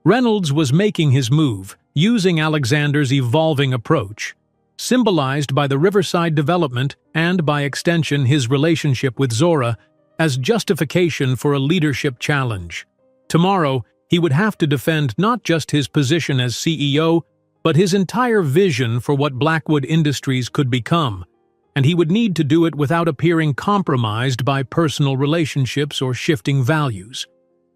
Reynolds was making his move, using Alexander's evolving approach, symbolized by the Riverside development and, by extension, his relationship with Zora, as justification for a leadership challenge. Tomorrow, he would have to defend not just his position as CEO, but his entire vision for what Blackwood Industries could become, and he would need to do it without appearing compromised by personal relationships or shifting values.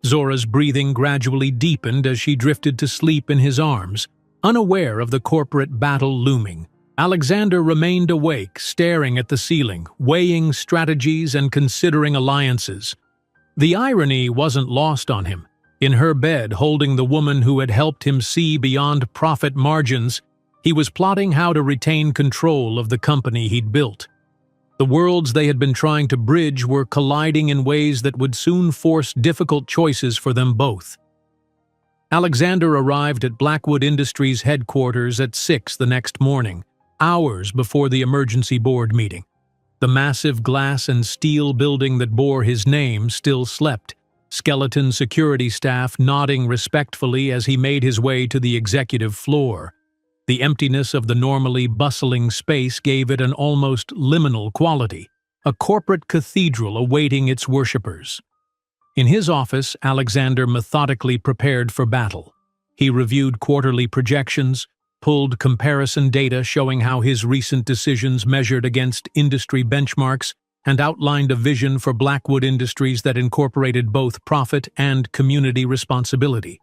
Zora's breathing gradually deepened as she drifted to sleep in his arms, unaware of the corporate battle looming. Alexander remained awake, staring at the ceiling, weighing strategies and considering alliances. The irony wasn't lost on him. In her bed, holding the woman who had helped him see beyond profit margins, he was plotting how to retain control of the company he'd built. The worlds they had been trying to bridge were colliding in ways that would soon force difficult choices for them both. Alexander arrived at Blackwood Industries headquarters at 6 the next morning, hours before the emergency board meeting. The massive glass and steel building that bore his name still slept, skeleton security staff nodding respectfully as he made his way to the executive floor. The emptiness of the normally bustling space gave it an almost liminal quality, a corporate cathedral awaiting its worshippers. In his office, Alexander methodically prepared for battle. He reviewed quarterly projections, pulled comparison data showing how his recent decisions measured against industry benchmarks, and outlined a vision for Blackwood Industries that incorporated both profit and community responsibility.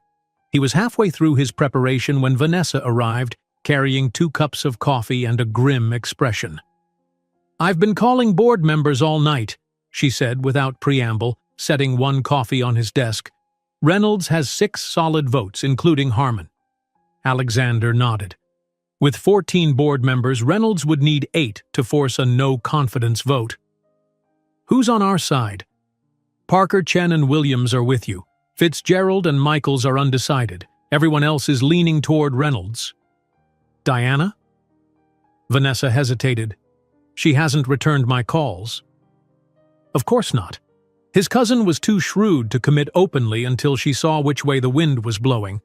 He was halfway through his preparation when Vanessa arrived, carrying 2 cups of coffee and a grim expression. "I've been calling board members all night," she said without preamble, setting 1 coffee on his desk. "Reynolds has 6 solid votes, including Harmon." Alexander nodded. With 14 board members, Reynolds would need 8 to force a no-confidence vote. "Who's on our side?" "Parker, Chen, and Williams are with you. Fitzgerald and Michaels are undecided. Everyone else is leaning toward Reynolds." "Diana?" Vanessa hesitated. "She hasn't returned my calls." "Of course not. His cousin was too shrewd to commit openly until she saw which way the wind was blowing.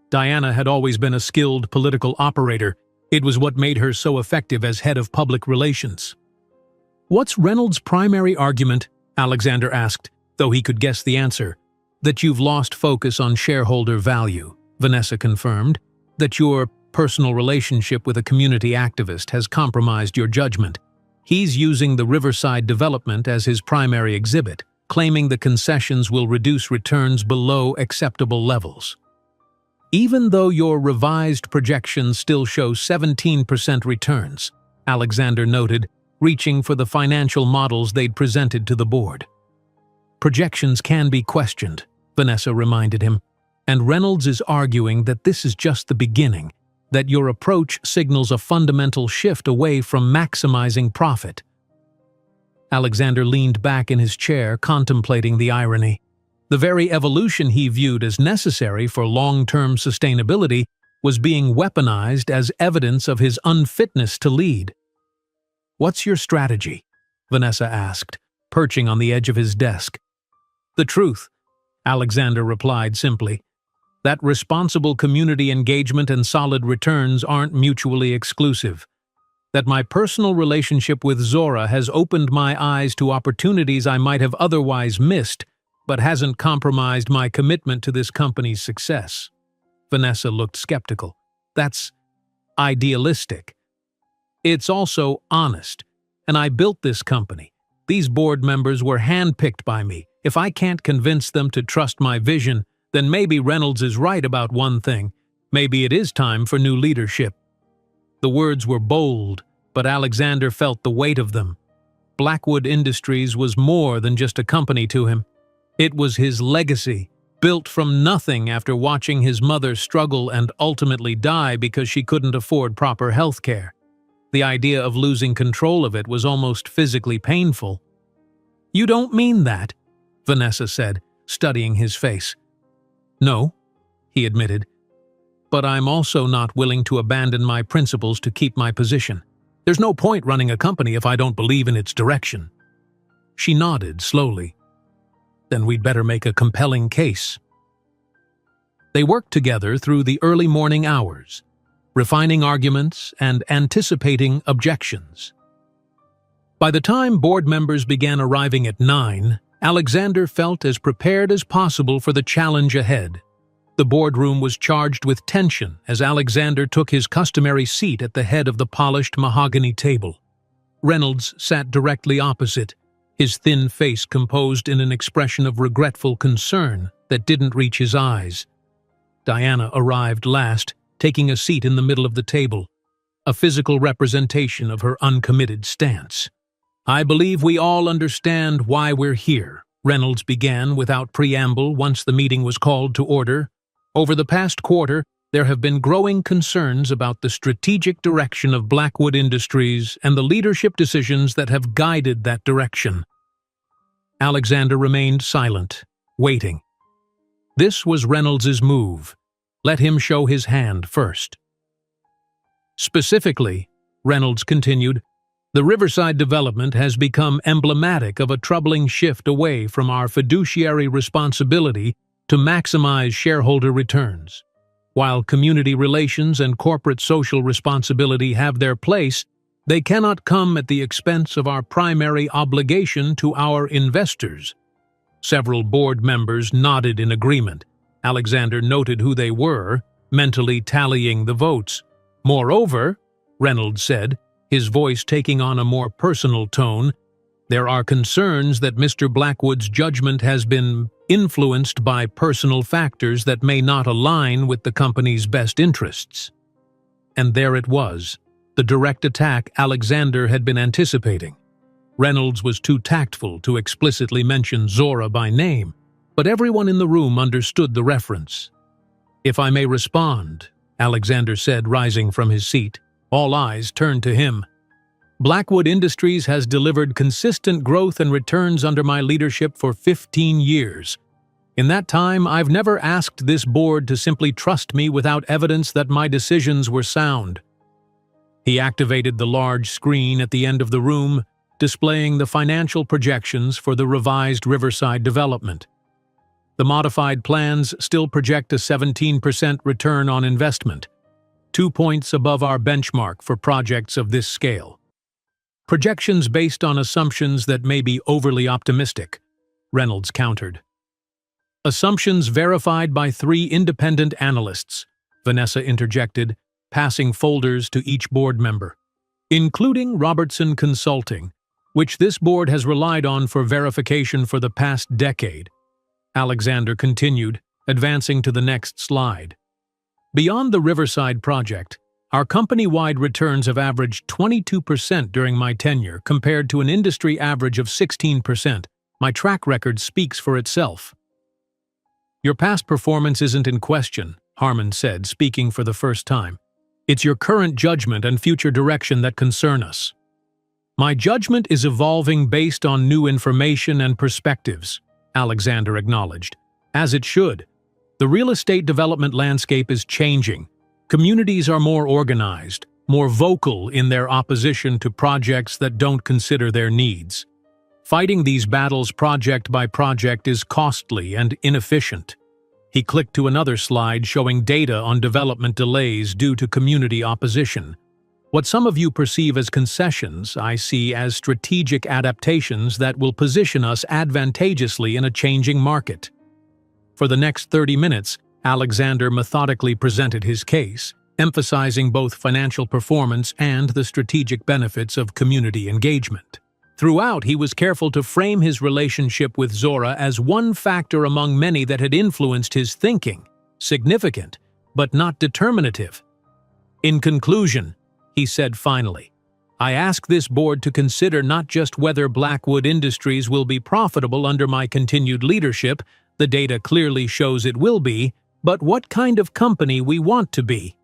Diana had always been a skilled political operator. It was what made her so effective as head of public relations. "What's Reynolds' primary argument?" Alexander asked, though he could guess the answer. "That you've lost focus on shareholder value," Vanessa confirmed. "That your personal relationship with a community activist has compromised your judgment. He's using the Riverside development as his primary exhibit, claiming the concessions will reduce returns below acceptable levels. Even though your revised projections still show 17% returns," Alexander noted, reaching for the financial models they'd presented to the board. "Projections can be questioned," Vanessa reminded him, "and Reynolds is arguing that this is just the beginning, that your approach signals a fundamental shift away from maximizing profit." Alexander leaned back in his chair, contemplating the irony. The very evolution he viewed as necessary for long-term sustainability was being weaponized as evidence of his unfitness to lead. "What's your strategy?" Vanessa asked, perching on the edge of his desk. "The truth," Alexander replied simply. "That responsible community engagement and solid returns aren't mutually exclusive. That my personal relationship with Zora has opened my eyes to opportunities I might have otherwise missed, but hasn't compromised my commitment to this company's success." Vanessa looked skeptical. "That's idealistic. It's also honest. And I built this company. These board members were handpicked by me. If I can't convince them to trust my vision, then maybe Reynolds is right about one thing. Maybe it is time for new leadership." The words were bold, but Alexander felt the weight of them. Blackwood Industries was more than just a company to him. It was his legacy, built from nothing after watching his mother struggle and ultimately die because she couldn't afford proper health care. The idea of losing control of it was almost physically painful. "You don't mean that," Vanessa said, studying his face. "No," he admitted, "but I'm also not willing to abandon my principles to keep my position. There's no point running a company if I don't believe in its direction." She nodded slowly. "Then we'd better make a compelling case." They worked together through the early morning hours, refining arguments and anticipating objections. By the time board members began arriving at 9, Alexander felt as prepared as possible for the challenge ahead. The boardroom was charged with tension as Alexander took his customary seat at the head of the polished mahogany table. Reynolds sat directly opposite, his thin face composed in an expression of regretful concern that didn't reach his eyes. Diana arrived last, taking a seat in the middle of the table, a physical representation of her uncommitted stance. "I believe we all understand why we're here," Reynolds began without preamble once the meeting was called to order. "Over the past quarter, there have been growing concerns about the strategic direction of Blackwood Industries and the leadership decisions that have guided that direction." Alexander remained silent, waiting. This was Reynolds's move. Let him show his hand first. "Specifically," Reynolds continued, "the Riverside development has become emblematic of a troubling shift away from our fiduciary responsibility to maximize shareholder returns. While community relations and corporate social responsibility have their place, they cannot come at the expense of our primary obligation to our investors." Several board members nodded in agreement. Alexander noted who they were, mentally tallying the votes. "Moreover," Reynolds said, his voice taking on a more personal tone, "there are concerns that Mr. Blackwood's judgment has been influenced by personal factors that may not align with the company's best interests." And there it was, the direct attack Alexander had been anticipating. Reynolds was too tactful to explicitly mention Zora by name, but everyone in the room understood the reference. "If I may respond," Alexander said, rising from his seat. All eyes turned to him. "Blackwood Industries has delivered consistent growth and returns under my leadership for 15 years. In that time, I've never asked this board to simply trust me without evidence that my decisions were sound." He activated the large screen at the end of the room, displaying the financial projections for the revised Riverside development. The modified plans still project a 17% return on investment, 2 points above our benchmark for projects of this scale. Projections based on assumptions that may be overly optimistic, Reynolds countered. Assumptions verified by 3 independent analysts, Vanessa interjected, passing folders to each board member, including Robertson Consulting, which this board has relied on for verification for the past decade. Alexander continued, advancing to the next slide. Beyond the Riverside project, our company-wide returns have averaged 22% during my tenure compared to an industry average of 16%. My track record speaks for itself. Your past performance isn't in question, Harmon said, speaking for the first time. It's your current judgment and future direction that concern us. My judgment is evolving based on new information and perspectives, Alexander acknowledged. As it should. The real estate development landscape is changing. Communities are more organized, more vocal in their opposition to projects that don't consider their needs. Fighting these battles project by project is costly and inefficient. He clicked to another slide showing data on development delays due to community opposition. What some of you perceive as concessions, I see as strategic adaptations that will position us advantageously in a changing market. For the next 30 minutes, Alexander methodically presented his case, emphasizing both financial performance and the strategic benefits of community engagement. Throughout, he was careful to frame his relationship with Zora as one factor among many that had influenced his thinking, significant, but not determinative. In conclusion, he said finally, I ask this board to consider not just whether Blackwood Industries will be profitable under my continued leadership, the data clearly shows it will be, but what kind of company we want to be.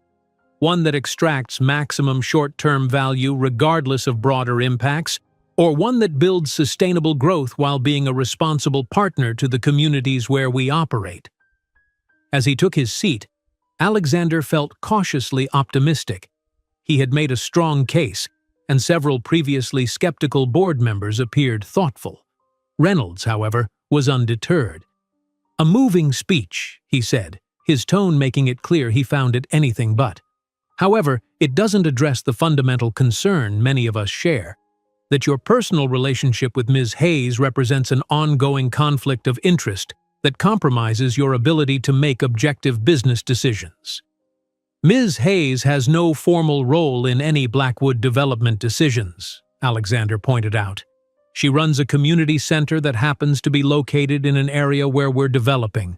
One that extracts maximum short-term value regardless of broader impacts, or one that builds sustainable growth while being a responsible partner to the communities where we operate. As he took his seat, Alexander felt cautiously optimistic. He had made a strong case, and several previously skeptical board members appeared thoughtful. Reynolds, however, was undeterred. A moving speech, he said, his tone making it clear he found it anything but. However, it doesn't address the fundamental concern many of us share, that your personal relationship with Ms. Hayes represents an ongoing conflict of interest that compromises your ability to make objective business decisions. Ms. Hayes has no formal role in any Blackwood development decisions, Alexander pointed out. She runs a community center that happens to be located in an area where we're developing.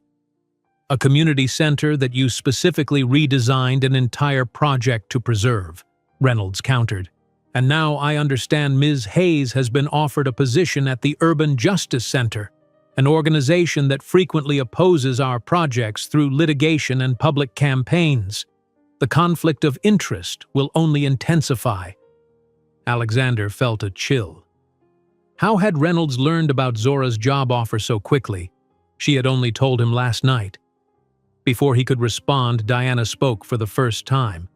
A community center that you specifically redesigned an entire project to preserve, Reynolds countered. And now I understand Ms. Hayes has been offered a position at the Urban Justice Center, an organization that frequently opposes our projects through litigation and public campaigns. The conflict of interest will only intensify. Alexander felt a chill. How had Reynolds learned about Zora's job offer so quickly? She had only told him last night. Before he could respond, Diana spoke for the first time.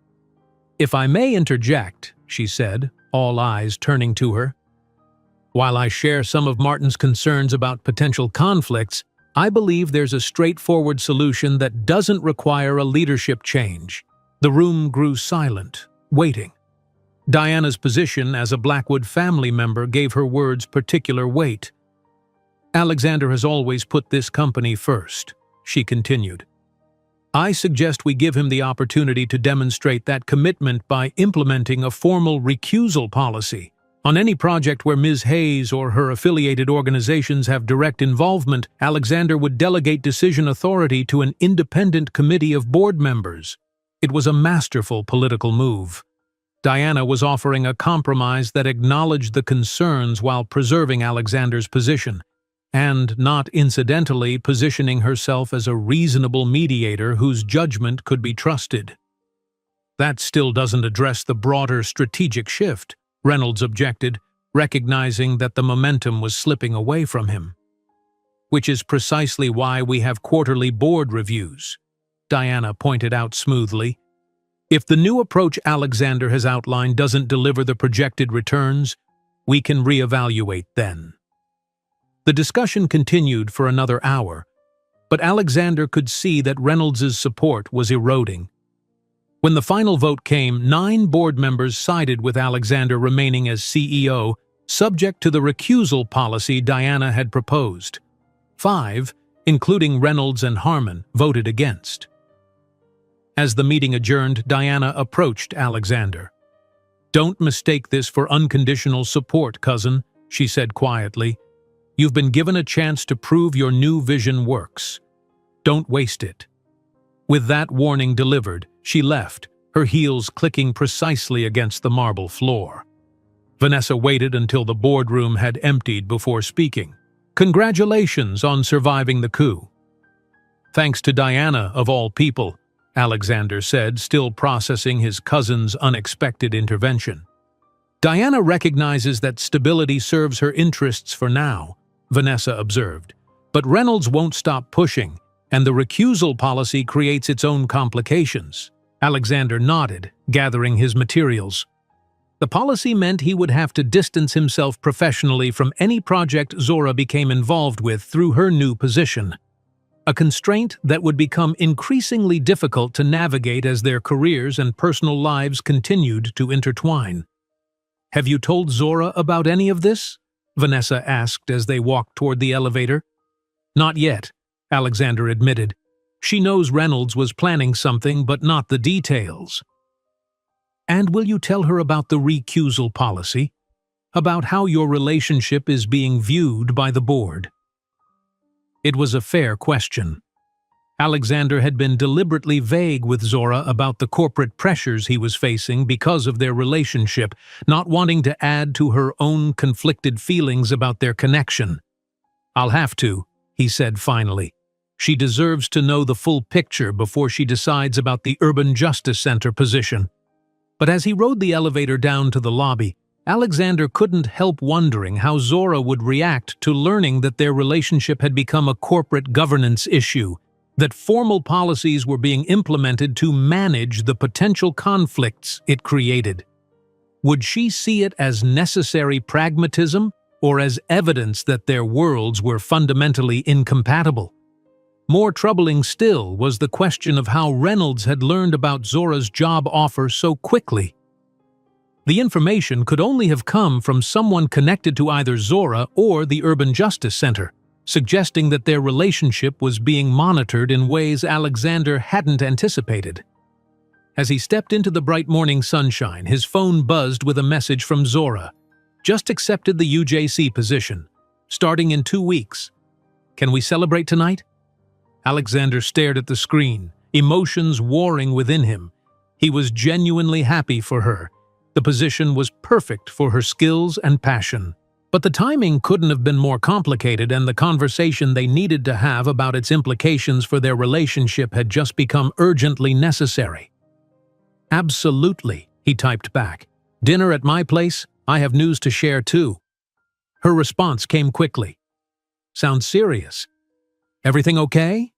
If I may interject, she said, all eyes turning to her. While I share some of Martin's concerns about potential conflicts, I believe there's a straightforward solution that doesn't require a leadership change. The room grew silent, waiting. Diana's position as a Blackwood family member gave her words particular weight. Alexander has always put this company first, she continued. I suggest we give him the opportunity to demonstrate that commitment by implementing a formal recusal policy. On any project where Ms. Hayes or her affiliated organizations have direct involvement, Alexander would delegate decision authority to an independent committee of board members. It was a masterful political move. Diana was offering a compromise that acknowledged the concerns while preserving Alexander's position, and, not incidentally, positioning herself as a reasonable mediator whose judgment could be trusted. That still doesn't address the broader strategic shift, Reynolds objected, recognizing that the momentum was slipping away from him. Which is precisely why we have quarterly board reviews, Diana pointed out smoothly. If the new approach Alexander has outlined doesn't deliver the projected returns, We can reevaluate then." The discussion continued for another hour, but Alexander could see that Reynolds's support was eroding. When the final vote came, 9 board members sided with Alexander remaining as CEO, subject to the recusal policy Diana had proposed. 5, including Reynolds and Harmon, voted against. As the meeting adjourned, Diana approached Alexander. "Don't mistake this for unconditional support, cousin," she said quietly. "You've been given a chance to prove your new vision works. Don't waste it." With that warning delivered, she left, her heels clicking precisely against the marble floor. Vanessa waited until the boardroom had emptied before speaking. "Congratulations on surviving the coup." "Thanks to Diana, of all people," Alexander said, still processing his cousin's unexpected intervention. "Diana recognizes that stability serves her interests for now," Vanessa observed. "But Reynolds won't stop pushing, and the recusal policy creates its own complications." Alexander nodded, gathering his materials. The policy meant he would have to distance himself professionally from any project Zora became involved with through her new position. A constraint that would become increasingly difficult to navigate as their careers and personal lives continued to intertwine. "Have you told Zora about any of this?" Vanessa asked as they walked toward the elevator. "Not yet," Alexander admitted. "She knows Reynolds was planning something, but not the details." "And will you tell her about the recusal policy? About how your relationship is being viewed by the board?" It was a fair question. Alexander had been deliberately vague with Zora about the corporate pressures he was facing because of their relationship, not wanting to add to her own conflicted feelings about their connection. "I'll have to," he said finally. "She deserves to know the full picture before she decides about the Urban Justice Center position." But as he rode the elevator down to the lobby, Alexander couldn't help wondering how Zora would react to learning that their relationship had become a corporate governance issue, that formal policies were being implemented to manage the potential conflicts it created. Would she see it as necessary pragmatism or as evidence that their worlds were fundamentally incompatible? More troubling still was the question of how Reynolds had learned about Zora's job offer so quickly. The information could only have come from someone connected to either Zora or the Urban Justice Center, suggesting that their relationship was being monitored in ways Alexander hadn't anticipated. As he stepped into the bright morning sunshine, his phone buzzed with a message from Zora. "Just accepted the UJC position. Starting in 2 weeks. Can we celebrate tonight?" Alexander stared at the screen, emotions warring within him. He was genuinely happy for her. The position was perfect for her skills and passion. But the timing couldn't have been more complicated, and the conversation they needed to have about its implications for their relationship had just become urgently necessary. "Absolutely," he typed back. "Dinner at my place? I have news to share too." Her response came quickly. "Sounds serious. Everything okay?"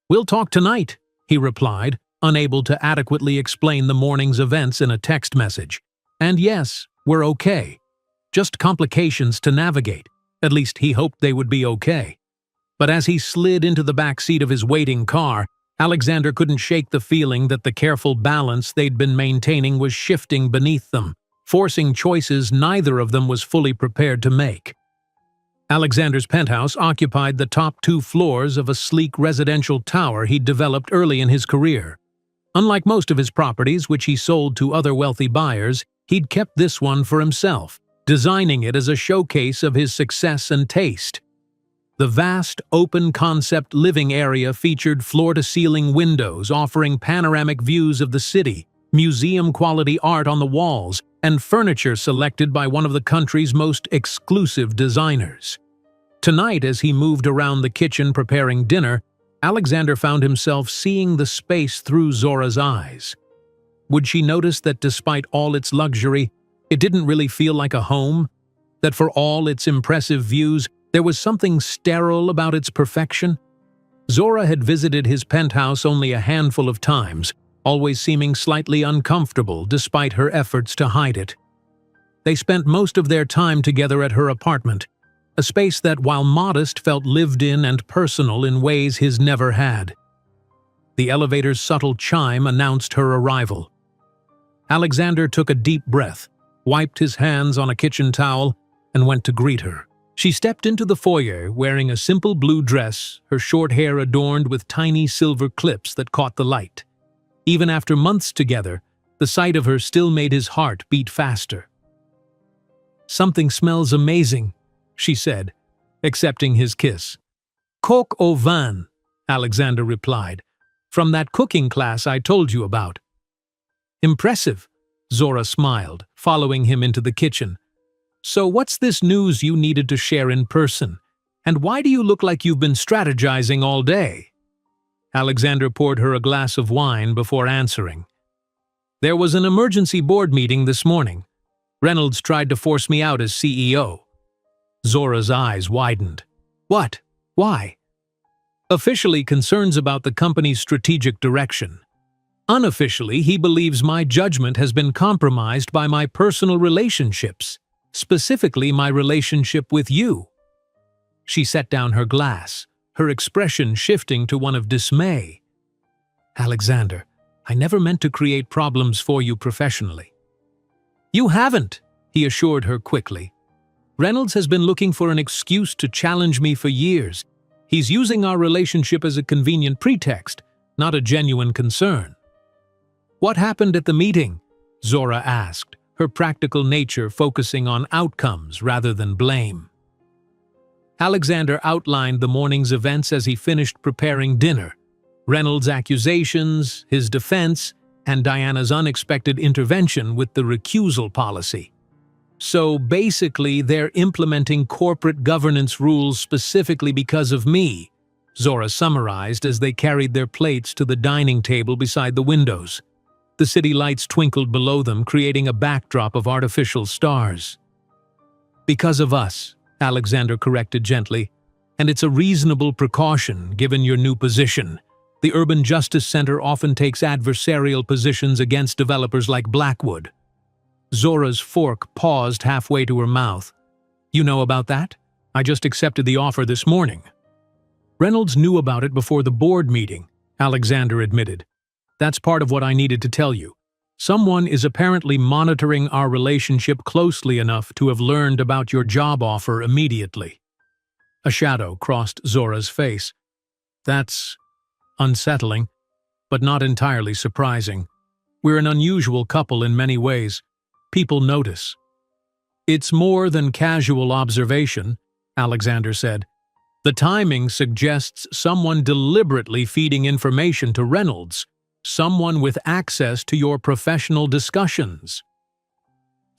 "We'll talk tonight," he replied, unable to adequately explain the morning's events in a text message. "And yes, we're okay. Just complications to navigate. At least he hoped they would be okay." But as he slid into the back seat of his waiting car, Alexander couldn't shake the feeling that the careful balance they'd been maintaining was shifting beneath them, forcing choices neither of them was fully prepared to make. Alexander's penthouse occupied the top 2 floors of a sleek residential tower he'd developed early in his career. Unlike most of his properties, which he sold to other wealthy buyers, he'd kept this one for himself, designing it as a showcase of his success and taste. The vast, open-concept living area featured floor-to-ceiling windows offering panoramic views of the city, museum-quality art on the walls, and furniture selected by one of the country's most exclusive designers. Tonight, as he moved around the kitchen preparing dinner, Alexander found himself seeing the space through Zora's eyes. Would she notice that despite all its luxury, it didn't really feel like a home? That for all its impressive views, there was something sterile about its perfection? Zora had visited his penthouse only a handful of times, always seeming slightly uncomfortable despite her efforts to hide it. They spent most of their time together at her apartment, a space that, while modest, felt lived in and personal in ways his never had. The elevator's subtle chime announced her arrival. Alexander took a deep breath, wiped his hands on a kitchen towel, and went to greet her. She stepped into the foyer wearing a simple blue dress, her short hair adorned with tiny silver clips that caught the light. Even after months together, the sight of her still made his heart beat faster. "Something smells amazing," she said, accepting his kiss. "Coq au vin," Alexander replied, "from that cooking class I told you about." "Impressive," Zora smiled, following him into the kitchen. "So what's this news you needed to share in person? And why do you look like you've been strategizing all day?" Alexander poured her a glass of wine before answering. "There was an emergency board meeting this morning. Reynolds tried to force me out as CEO. Zora's eyes widened. "What? Why?" "Officially, concerns about the company's strategic direction. Unofficially, he believes my judgment has been compromised by my personal relationships, specifically my relationship with you." She set down her glass, her expression shifting to one of dismay. "Alexander, I never meant to create problems for you professionally." "You haven't," he assured her quickly. "Reynolds has been looking for an excuse to challenge me for years. He's using our relationship as a convenient pretext, not a genuine concern." "What happened at the meeting?" Zora asked, her practical nature focusing on outcomes rather than blame. Alexander outlined the morning's events as he finished preparing dinner. Reynolds' accusations, his defense, and Diana's unexpected intervention with the recusal policy. "So basically, they're implementing corporate governance rules specifically because of me," Zora summarized as they carried their plates to the dining table beside the windows. The city lights twinkled below them, creating a backdrop of artificial stars. "Because of us," Alexander corrected gently, "and it's a reasonable precaution given your new position. The Urban Justice Center often takes adversarial positions against developers like Blackwood." Zora's fork paused halfway to her mouth. "You know about that? I just accepted the offer this morning." "Reynolds knew about it before the board meeting," Alexander admitted. "That's part of what I needed to tell you. Someone is apparently monitoring our relationship closely enough to have learned about your job offer immediately." A shadow crossed Zora's face. "That's unsettling, but not entirely surprising. We're an unusual couple in many ways. People notice." "It's more than casual observation," Alexander said. "The timing suggests someone deliberately feeding information to Reynolds, someone with access to your professional discussions."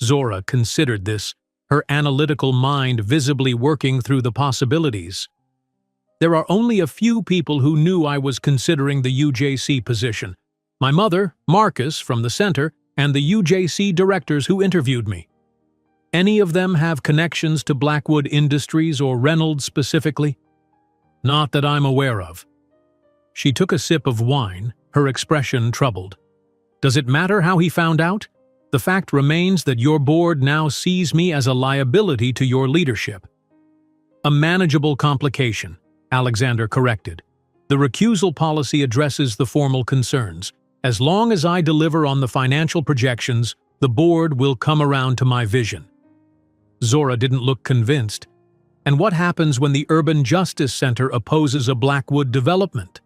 Zora considered this, her analytical mind visibly working through the possibilities. "There are only a few people who knew I was considering the UJC position. My mother, Marcus, from the center, and the UJC directors who interviewed me. Any of them have connections to Blackwood Industries or Reynolds specifically?" "Not that I'm aware of." She took a sip of wine, her expression troubled. "Does it matter how he found out? The fact remains that your board now sees me as a liability to your leadership." "A manageable complication," Alexander corrected. "The recusal policy addresses the formal concerns. As long as I deliver on the financial projections, the board will come around to my vision." Zora didn't look convinced. "And what happens when the Urban Justice Center opposes a Blackwood development?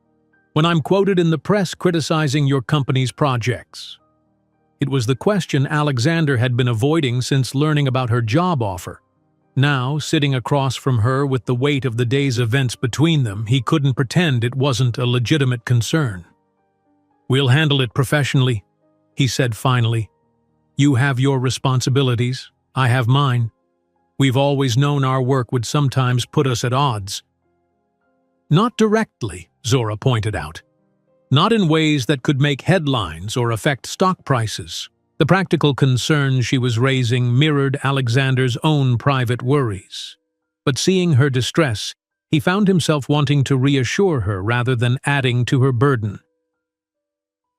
When I'm quoted in the press criticizing your company's projects?" It was the question Alexander had been avoiding since learning about her job offer. Now, sitting across from her with the weight of the day's events between them, he couldn't pretend it wasn't a legitimate concern. "We'll handle it professionally," he said finally. "You have your responsibilities, I have mine. We've always known our work would sometimes put us at odds." "Not directly," Zora pointed out. "Not in ways that could make headlines or affect stock prices." The practical concerns she was raising mirrored Alexander's own private worries. But seeing her distress, he found himself wanting to reassure her rather than adding to her burden.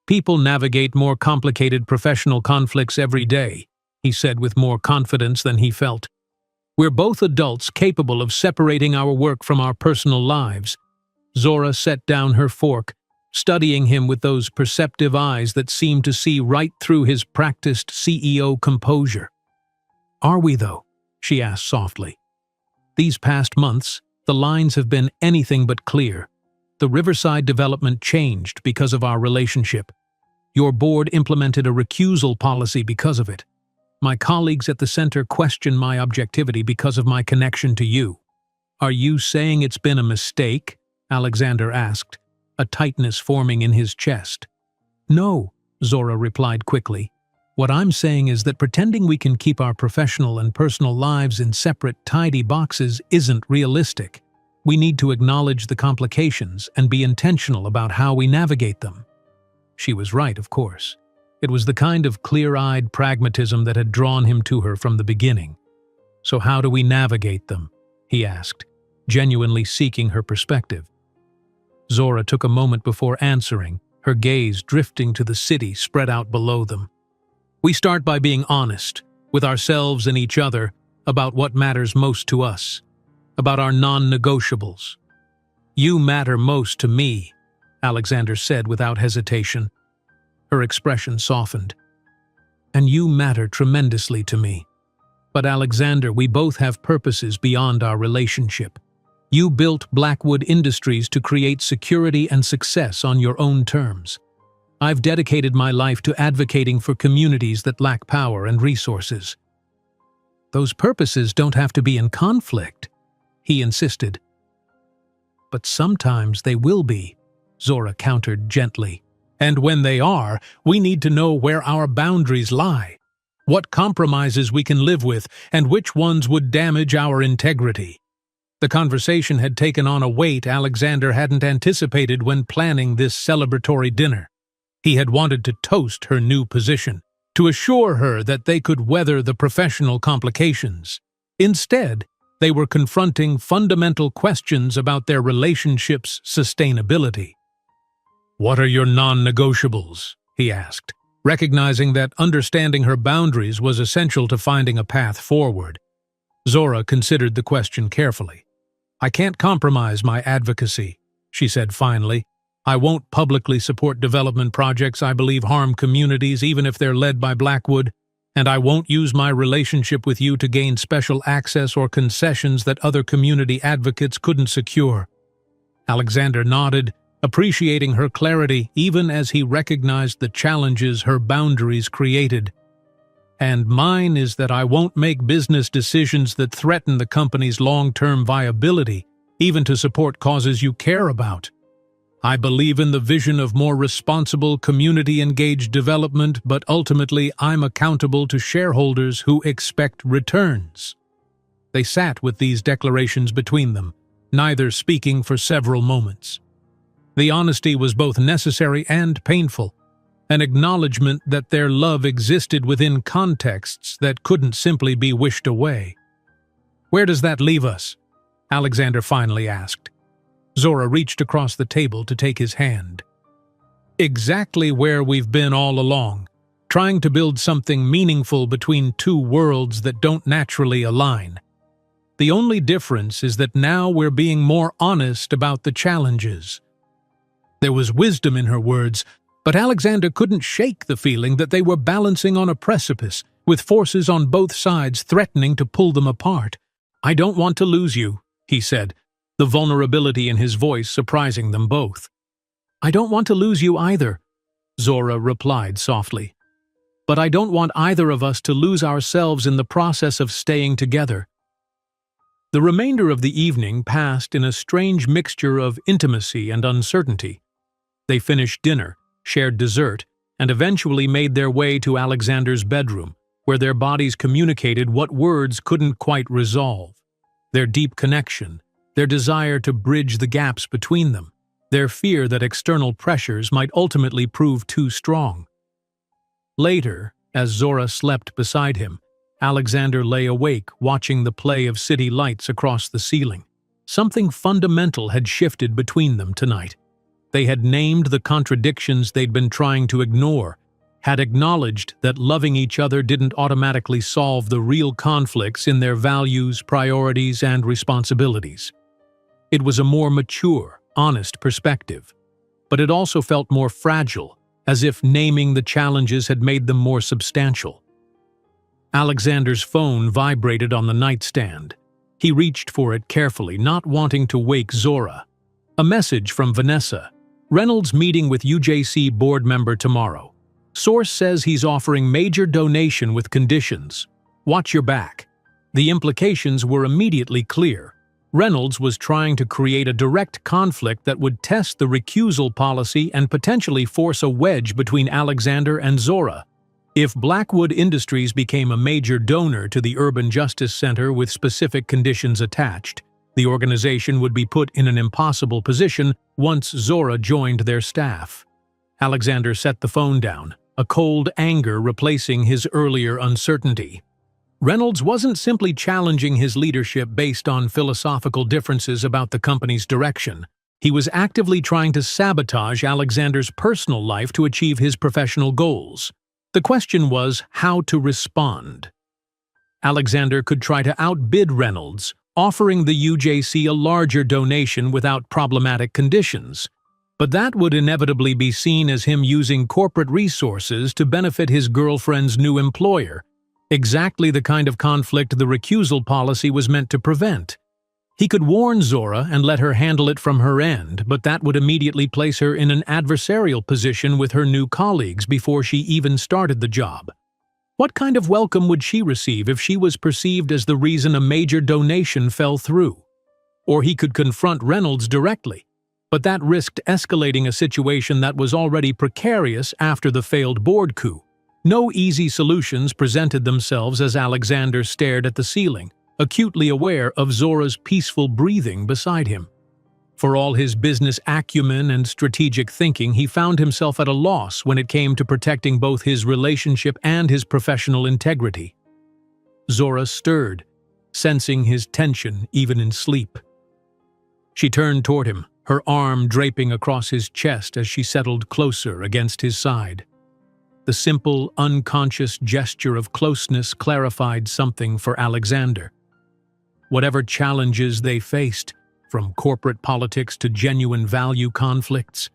"People navigate more complicated professional conflicts every day," he said with more confidence than he felt. We're both adults capable of separating our work from our personal lives. Zora set down her fork, studying him with those perceptive eyes that seemed to see right through his practiced CEO composure. Are we, though? She asked softly. These past months, the lines have been anything but clear. The Riverside development changed because of our relationship. Your board implemented a recusal policy because of it. My colleagues at the center question my objectivity because of my connection to you. Are you saying it's been a mistake? Alexander asked, a tightness forming in his chest. No, Zora replied quickly. What I'm saying is that pretending we can keep our professional and personal lives in separate, tidy boxes isn't realistic. We need to acknowledge the complications and be intentional about how we navigate them. She was right, of course. It was the kind of clear-eyed pragmatism that had drawn him to her from the beginning. So how do we navigate them? He asked, genuinely seeking her perspective. Zora took a moment before answering, her gaze drifting to the city spread out below them. We start by being honest, with ourselves and each other, about what matters most to us, about our non-negotiables. You matter most to me, Alexander said without hesitation. Her expression softened. And you matter tremendously to me. But Alexander, we both have purposes beyond our relationship. You built Blackwood Industries to create security and success on your own terms. I've dedicated my life to advocating for communities that lack power and resources. Those purposes don't have to be in conflict, he insisted. But sometimes they will be, Zora countered gently. And when they are, we need to know where our boundaries lie, what compromises we can live with, and which ones would damage our integrity. The conversation had taken on a weight Alexander hadn't anticipated when planning this celebratory dinner. He had wanted to toast her new position, to assure her that they could weather the professional complications. Instead, they were confronting fundamental questions about their relationship's sustainability. What are your non-negotiables? He asked, recognizing that understanding her boundaries was essential to finding a path forward. Zora considered the question carefully. I can't compromise my advocacy, she said finally. I won't publicly support development projects I believe harm communities even if they're led by Blackwood, and I won't use my relationship with you to gain special access or concessions that other community advocates couldn't secure. Alexander nodded, appreciating her clarity even as he recognized the challenges her boundaries created. And mine is that I won't make business decisions that threaten the company's long-term viability, even to support causes you care about. I believe in the vision of more responsible, community-engaged development, but ultimately I'm accountable to shareholders who expect returns. They sat with these declarations between them, neither speaking for several moments. The honesty was both necessary and painful, an acknowledgement that their love existed within contexts that couldn't simply be wished away. Where does that leave us? Alexander finally asked. Zora reached across the table to take his hand. Exactly where we've been all along, trying to build something meaningful between two worlds that don't naturally align. The only difference is that now we're being more honest about the challenges. There was wisdom in her words, but Alexander couldn't shake the feeling that they were balancing on a precipice, with forces on both sides threatening to pull them apart. I don't want to lose you, he said, the vulnerability in his voice surprising them both. I don't want to lose you either, Zora replied softly. But I don't want either of us to lose ourselves in the process of staying together. The remainder of the evening passed in a strange mixture of intimacy and uncertainty. They finished dinner, shared dessert, and eventually made their way to Alexander's bedroom, where their bodies communicated what words couldn't quite resolve. Their deep connection, their desire to bridge the gaps between them, their fear that external pressures might ultimately prove too strong. Later, as Zora slept beside him, Alexander lay awake watching the play of city lights across the ceiling. Something fundamental had shifted between them tonight. They had named the contradictions they'd been trying to ignore, had acknowledged that loving each other didn't automatically solve the real conflicts in their values, priorities, and responsibilities. It was a more mature, honest perspective, but it also felt more fragile, as if naming the challenges had made them more substantial. Alexander's phone vibrated on the nightstand. He reached for it carefully, not wanting to wake Zora. A message from Vanessa. Reynolds meeting with UJC board member tomorrow. Source says he's offering major donation with conditions. Watch your back. The implications were immediately clear. Reynolds was trying to create a direct conflict that would test the recusal policy and potentially force a wedge between Alexander and Zora. If Blackwood Industries became a major donor to the Urban Justice Center with specific conditions attached, the organization would be put in an impossible position once Zora joined their staff. Alexander set the phone down, a cold anger replacing his earlier uncertainty. Reynolds wasn't simply challenging his leadership based on philosophical differences about the company's direction. He was actively trying to sabotage Alexander's personal life to achieve his professional goals. The question was how to respond. Alexander could try to outbid Reynolds, offering the UJC a larger donation without problematic conditions. But that would inevitably be seen as him using corporate resources to benefit his girlfriend's new employer, exactly the kind of conflict the recusal policy was meant to prevent. He could warn Zora and let her handle it from her end, but that would immediately place her in an adversarial position with her new colleagues before she even started the job. What kind of welcome would she receive if she was perceived as the reason a major donation fell through? Or he could confront Reynolds directly, but that risked escalating a situation that was already precarious after the failed board coup. No easy solutions presented themselves as Alexander stared at the ceiling, acutely aware of Zora's peaceful breathing beside him. For all his business acumen and strategic thinking, he found himself at a loss when it came to protecting both his relationship and his professional integrity. Zora stirred, sensing his tension even in sleep. She turned toward him, her arm draping across his chest as she settled closer against his side. The simple, unconscious gesture of closeness clarified something for Alexander. Whatever challenges they faced, from corporate politics to genuine value conflicts,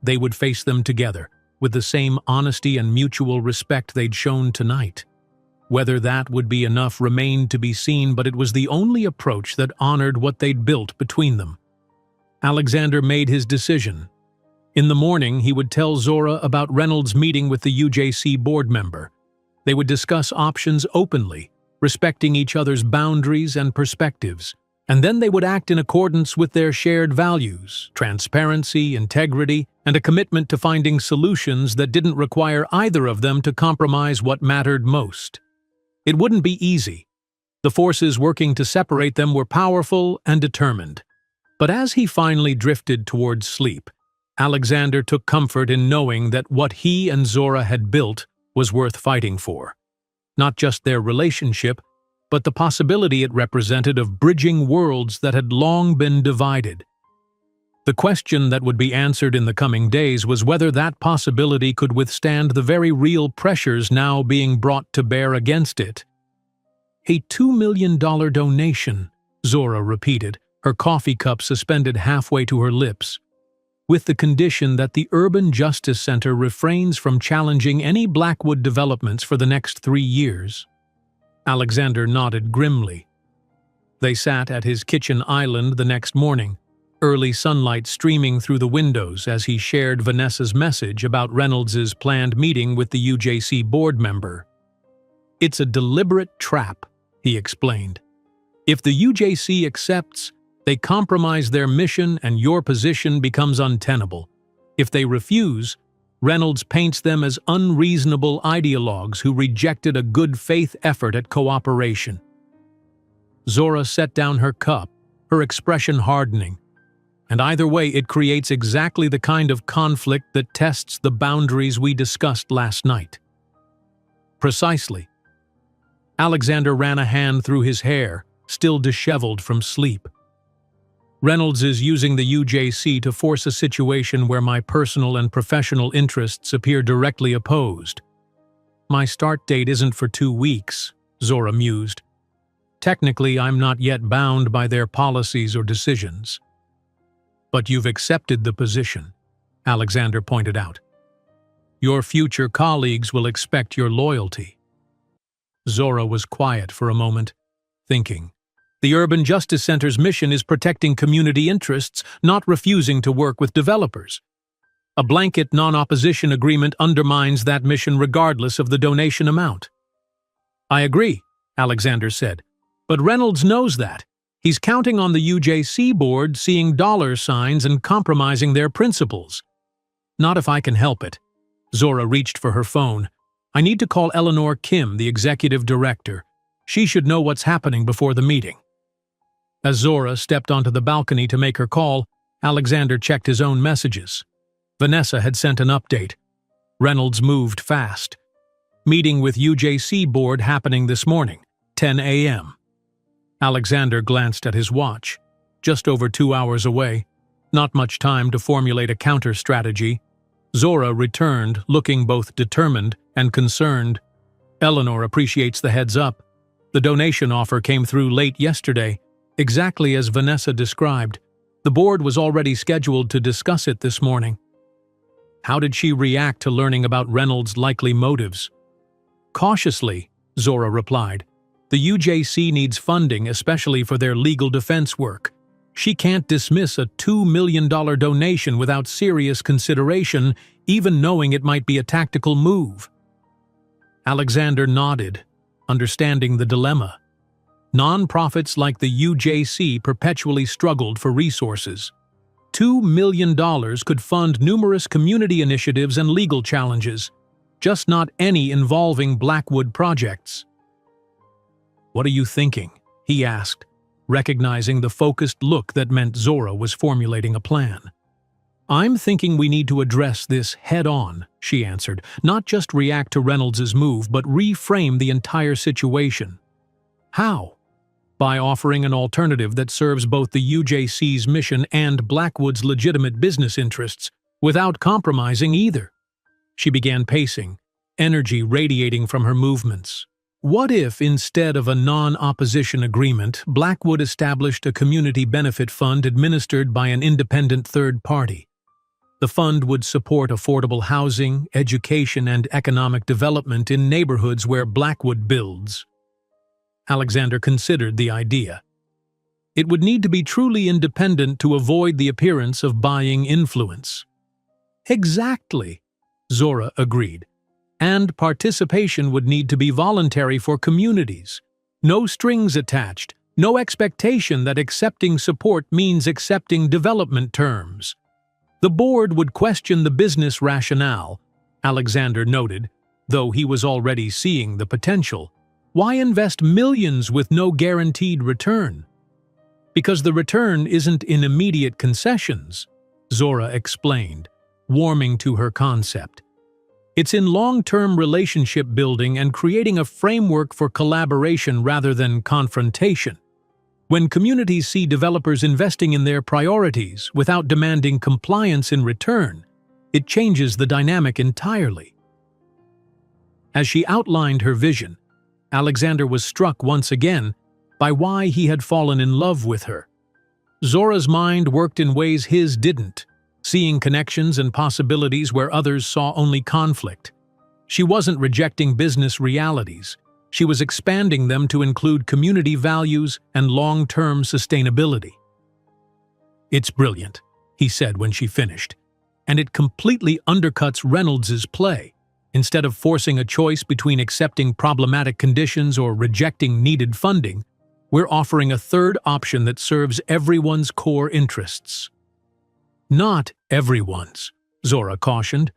they would face them together, with the same honesty and mutual respect they'd shown tonight. Whether that would be enough remained to be seen, but it was the only approach that honored what they'd built between them. Alexander made his decision. In the morning, he would tell Zora about Reynolds' meeting with the UJC board member. They would discuss options openly, respecting each other's boundaries and perspectives, and then they would act in accordance with their shared values, transparency, integrity, and a commitment to finding solutions that didn't require either of them to compromise what mattered most. It wouldn't be easy. The forces working to separate them were powerful and determined. But as he finally drifted towards sleep, Alexander took comfort in knowing that what he and Zora had built was worth fighting for. Not just their relationship, but the possibility it represented of bridging worlds that had long been divided. The question that would be answered in the coming days was whether that possibility could withstand the very real pressures now being brought to bear against it. "A $2 million donation," Zora repeated, her coffee cup suspended halfway to her lips, "with the condition that the Urban Justice Center refrains from challenging any Blackwood developments for the next 3 years. Alexander nodded grimly. They sat at his kitchen island the next morning, early sunlight streaming through the windows as he shared Vanessa's message about Reynolds's planned meeting with the UJC board member. "It's a deliberate trap," he explained. "If the UJC accepts, they compromise their mission and your position becomes untenable. If they refuse, Reynolds paints them as unreasonable ideologues who rejected a good faith effort at cooperation." Zora set down her cup, her expression hardening. "And either way, it creates exactly the kind of conflict that tests the boundaries we discussed last night." "Precisely." Alexander ran a hand through his hair, still disheveled from sleep. "Reynolds is using the UJC to force a situation where my personal and professional interests appear directly opposed. My start date isn't for 2 weeks, Zora mused. Technically, I'm not yet bound by their policies or decisions. But you've accepted the position, Alexander pointed out. Your future colleagues will expect your loyalty. Zora was quiet for a moment, thinking. The Urban Justice Center's mission is protecting community interests, not refusing to work with developers. A blanket non-opposition agreement undermines that mission regardless of the donation amount. I agree, Alexander said, but Reynolds knows that. He's counting on the UJC board seeing dollar signs and compromising their principles. Not if I can help it. Zora reached for her phone. I need to call Eleanor Kim, the executive director. She should know what's happening before the meeting. As Zora stepped onto the balcony to make her call, Alexander checked his own messages. Vanessa had sent an update. Reynolds moved fast. Meeting with UJC board happening this morning, 10 a.m. Alexander glanced at his watch. Just over 2 hours away. Not much time to formulate a counter-strategy. Zora returned, looking both determined and concerned. Eleanor appreciates the heads up. The donation offer came through late yesterday, exactly as Vanessa described. The board was already scheduled to discuss it this morning. How did she react to learning about Reynolds' likely motives? Cautiously, Zora replied. The UJC needs funding, especially for their legal defense work. She can't dismiss a $2 million donation without serious consideration, even knowing it might be a tactical move. Alexander nodded, understanding the dilemma. Non-profits like the UJC perpetually struggled for resources. $2 million could fund numerous community initiatives and legal challenges, just not any involving Blackwood projects. What are you thinking? He asked, recognizing the focused look that meant Zora was formulating a plan. I'm thinking we need to address this head-on, she answered, not just react to Reynolds' move, but reframe the entire situation. How? By offering an alternative that serves both the UJC's mission and Blackwood's legitimate business interests, without compromising either. She began pacing, energy radiating from her movements. What if, instead of a non-opposition agreement, Blackwood established a community benefit fund administered by an independent third party? The fund would support affordable housing, education, and economic development in neighborhoods where Blackwood builds. Alexander considered the idea. It would need to be truly independent to avoid the appearance of buying influence. Exactly, Zora agreed. And participation would need to be voluntary for communities. No strings attached, no expectation that accepting support means accepting development terms. The board would question the business rationale, Alexander noted, though he was already seeing the potential. Why invest millions with no guaranteed return? Because the return isn't in immediate concessions, Zora explained, warming to her concept. It's in long-term relationship building and creating a framework for collaboration rather than confrontation. When communities see developers investing in their priorities without demanding compliance in return, it changes the dynamic entirely. As she outlined her vision, Alexander was struck once again by why he had fallen in love with her. Zora's mind worked in ways his didn't, seeing connections and possibilities where others saw only conflict. She wasn't rejecting business realities. She was expanding them to include community values and long-term sustainability. It's brilliant, he said when she finished, and it completely undercuts Reynolds' play. Instead of forcing a choice between accepting problematic conditions or rejecting needed funding, we're offering a third option that serves everyone's core interests. Not everyone's, Zora cautioned.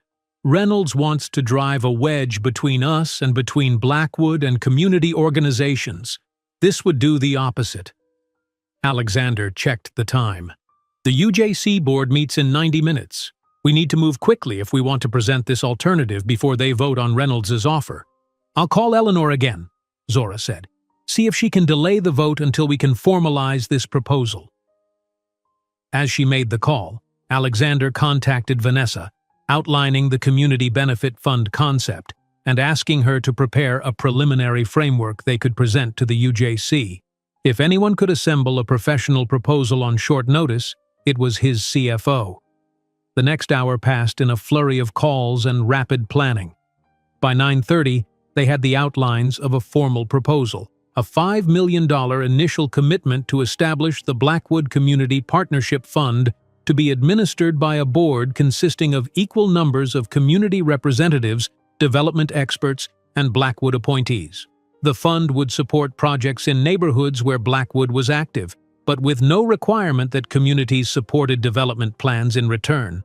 Reynolds wants to drive a wedge between us and between Blackwood and community organizations. This would do the opposite. Alexander checked the time. The UJC board meets in 90 minutes. We need to move quickly if we want to present this alternative before they vote on Reynolds' offer. I'll call Eleanor again, Zora said. See if she can delay the vote until we can formalize this proposal. As she made the call, Alexander contacted Vanessa, outlining the Community Benefit Fund concept and asking her to prepare a preliminary framework they could present to the UJC. If anyone could assemble a professional proposal on short notice, it was his CFO. The next hour passed in a flurry of calls and rapid planning. By 9:30, they had the outlines of a formal proposal, a $5 million initial commitment to establish the Blackwood Community Partnership Fund to be administered by a board consisting of equal numbers of community representatives, development experts, and Blackwood appointees. The fund would support projects in neighborhoods where Blackwood was active, but with no requirement that communities supported development plans in return.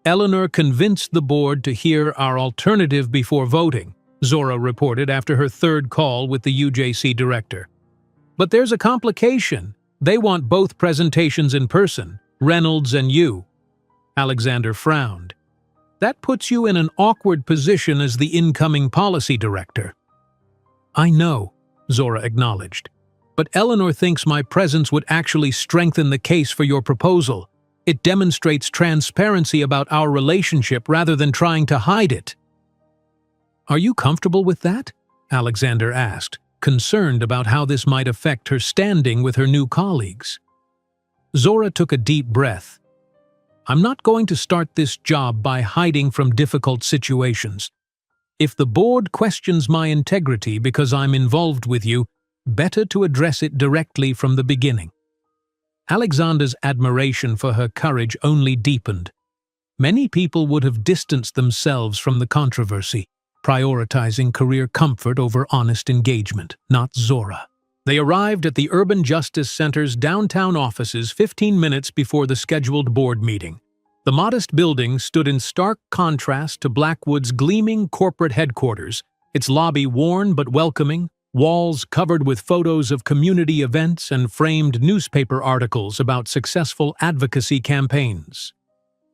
Eleanor convinced the board to hear our alternative before voting, Zora reported after her third call with the UJC director. But there's a complication. They want both presentations in person, Reynolds and you. Alexander frowned. That puts you in an awkward position as the incoming policy director. I know, Zora acknowledged. But Eleanor thinks my presence would actually strengthen the case for your proposal. It demonstrates transparency about our relationship rather than trying to hide it. Are you comfortable with that? Alexander asked, concerned about how this might affect her standing with her new colleagues. Zora took a deep breath. I'm not going to start this job by hiding from difficult situations. If the board questions my integrity because I'm involved with you, better to address it directly from the beginning. Alexander's admiration for her courage only deepened. Many people would have distanced themselves from the controversy, prioritizing career comfort over honest engagement, not Zora. They arrived at the Urban Justice Center's downtown offices 15 minutes before the scheduled board meeting. The modest building stood in stark contrast to Blackwood's gleaming corporate headquarters, its lobby worn but welcoming, walls covered with photos of community events and framed newspaper articles about successful advocacy campaigns.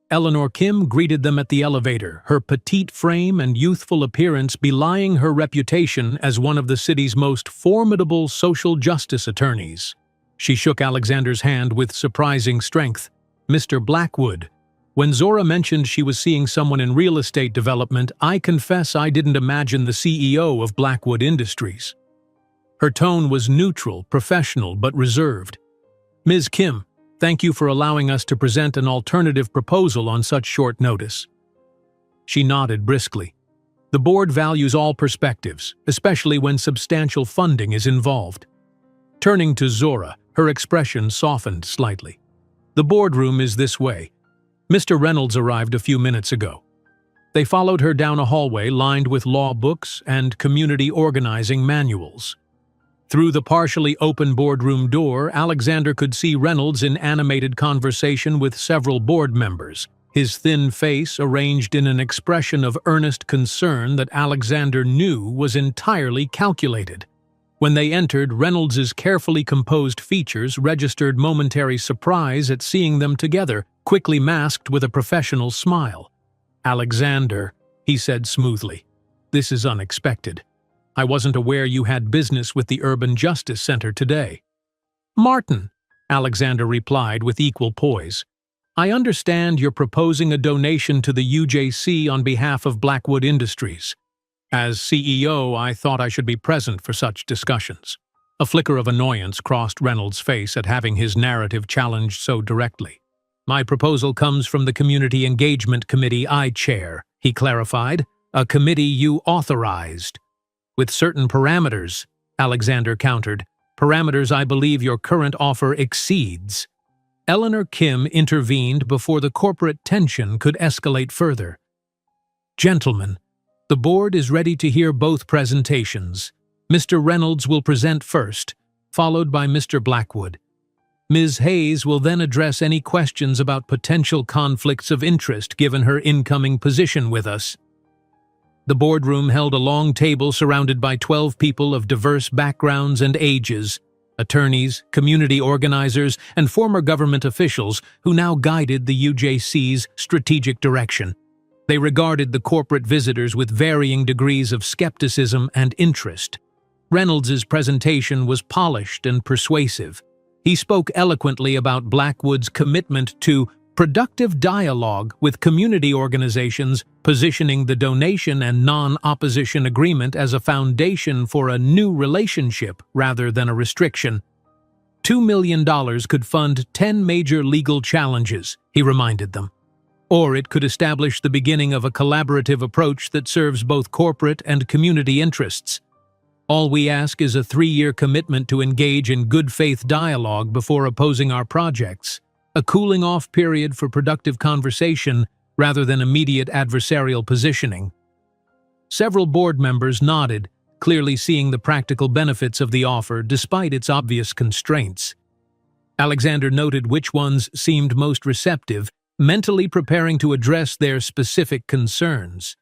Eleanor Kim greeted them at the elevator, her petite frame and youthful appearance belying her reputation as one of the city's most formidable social justice attorneys. She shook Alexander's hand with surprising strength. Mr. Blackwood. When Zora mentioned she was seeing someone in real estate development, I confess I didn't imagine the CEO of Blackwood Industries. Her tone was neutral, professional, but reserved. Ms. Kim, thank you for allowing us to present an alternative proposal on such short notice. She nodded briskly. The board values all perspectives, especially when substantial funding is involved. Turning to Zora, her expression softened slightly. The boardroom is this way. Mr. Reynolds arrived a few minutes ago. They followed her down a hallway lined with law books and community organizing manuals. Through the partially open boardroom door, Alexander could see Reynolds in animated conversation with several board members, his thin face arranged in an expression of earnest concern that Alexander knew was entirely calculated. When they entered, Reynolds's carefully composed features registered momentary surprise at seeing them together, quickly masked with a professional smile. Alexander, he said smoothly, this is unexpected. I wasn't aware you had business with the Urban Justice Center today. Martin, Alexander replied with equal poise. I understand you're proposing a donation to the UJC on behalf of Blackwood Industries. As CEO, I thought I should be present for such discussions. A flicker of annoyance crossed Reynolds' face at having his narrative challenged so directly. My proposal comes from the Community Engagement Committee I chair, he clarified, a committee you authorized. With certain parameters, Alexander countered, parameters I believe your current offer exceeds. Eleanor Kim intervened before the corporate tension could escalate further. Gentlemen, the board is ready to hear both presentations. Mr. Reynolds will present first, followed by Mr. Blackwood. Ms. Hayes will then address any questions about potential conflicts of interest given her incoming position with us. The boardroom held a long table surrounded by 12 people of diverse backgrounds and ages, attorneys, community organizers, and former government officials who now guided the UJC's strategic direction. They regarded the corporate visitors with varying degrees of skepticism and interest. Reynolds's presentation was polished and persuasive. He spoke eloquently about Blackwood's commitment to productive dialogue with community organizations, positioning the donation and non-opposition agreement as a foundation for a new relationship rather than a restriction. $2 million could fund 10 major legal challenges, he reminded them. Or it could establish the beginning of a collaborative approach that serves both corporate and community interests. All we ask is a 3-year commitment to engage in good faith dialogue before opposing our projects, a cooling-off period for productive conversation rather than immediate adversarial positioning. Several board members nodded, clearly seeing the practical benefits of the offer despite its obvious constraints. Alexander noted which ones seemed most receptive, mentally preparing to address their specific concerns.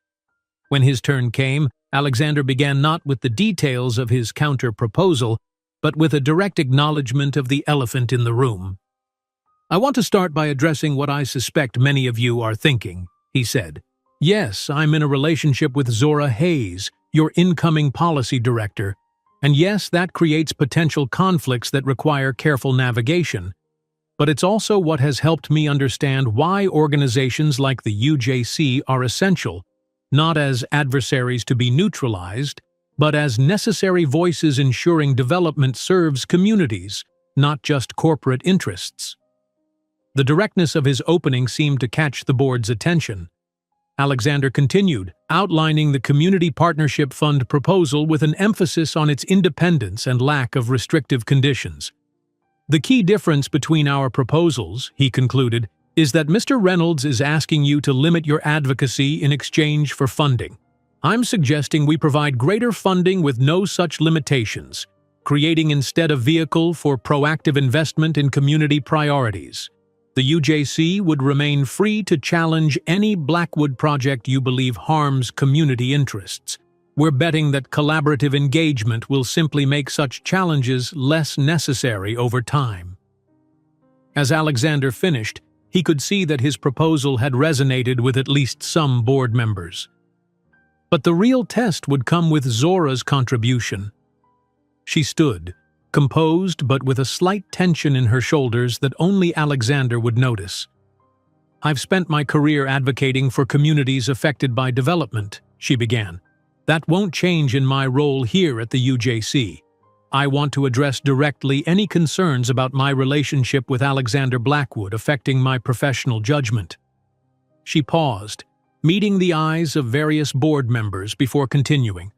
When his turn came, Alexander began not with the details of his counter-proposal, but with a direct acknowledgement of the elephant in the room. "I want to start by addressing what I suspect many of you are thinking," he said. "Yes, I'm in a relationship with Zora Hayes, your incoming policy director, and yes, that creates potential conflicts that require careful navigation. But it's also what has helped me understand why organizations like the UJC are essential, not as adversaries to be neutralized, but as necessary voices ensuring development serves communities, not just corporate interests." The directness of his opening seemed to catch the board's attention. Alexander continued, outlining the Community Partnership Fund proposal with an emphasis on its independence and lack of restrictive conditions. "The key difference between our proposals," he concluded, "is that Mr. Reynolds is asking you to limit your advocacy in exchange for funding. I'm suggesting we provide greater funding with no such limitations, creating instead a vehicle for proactive investment in community priorities. The UJC would remain free to challenge any Blackwood project you believe harms community interests. We're betting that collaborative engagement will simply make such challenges less necessary over time." As Alexander finished, he could see that his proposal had resonated with at least some board members. But the real test would come with Zora's contribution. She stood, composed but with a slight tension in her shoulders that only Alexander would notice. "I've spent my career advocating for communities affected by development," she began. "That won't change in my role here at the UJC. I want to address directly any concerns about my relationship with Alexander Blackwood affecting my professional judgment." She paused, meeting the eyes of various board members before continuing.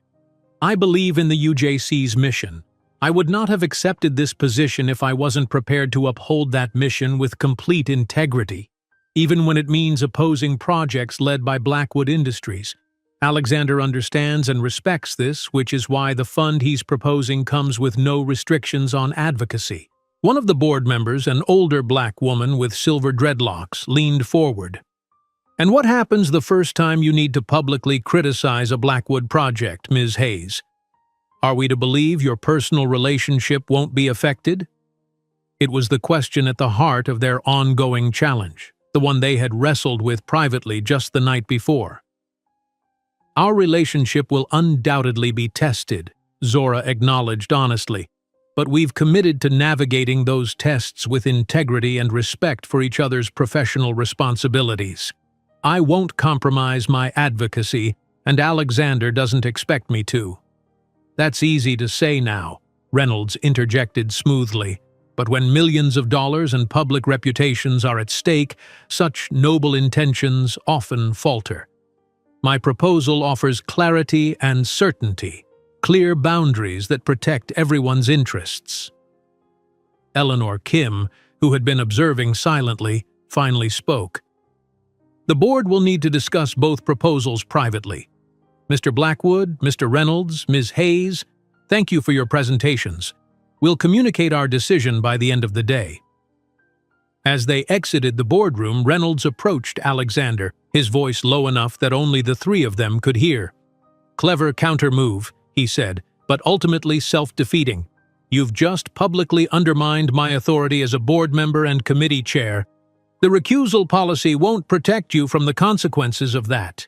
"I believe in the UJC's mission. I would not have accepted this position if I wasn't prepared to uphold that mission with complete integrity, even when it means opposing projects led by Blackwood Industries. Alexander understands and respects this, which is why the fund he's proposing comes with no restrictions on advocacy." One of the board members, an older black woman with silver dreadlocks, leaned forward. "And what happens the first time you need to publicly criticize a Blackwood project, Ms. Hayes? Are we to believe your personal relationship won't be affected?" It was the question at the heart of their ongoing challenge, the one they had wrestled with privately just the night before. "Our relationship will undoubtedly be tested," Zora acknowledged honestly, "but we've committed to navigating those tests with integrity and respect for each other's professional responsibilities. I won't compromise my advocacy, and Alexander doesn't expect me to." "That's easy to say now," Reynolds interjected smoothly, "but when millions of dollars and public reputations are at stake, such noble intentions often falter. My proposal offers clarity and certainty, clear boundaries that protect everyone's interests." Eleanor Kim, who had been observing silently, finally spoke. "The board will need to discuss both proposals privately. Mr. Blackwood, Mr. Reynolds, Ms. Hayes, thank you for your presentations. We'll communicate our decision by the end of the day." As they exited the boardroom, Reynolds approached Alexander, his voice low enough that only the three of them could hear. "Clever counter-move," he said, "but ultimately self-defeating. You've just publicly undermined my authority as a board member and committee chair. The recusal policy won't protect you from the consequences of that."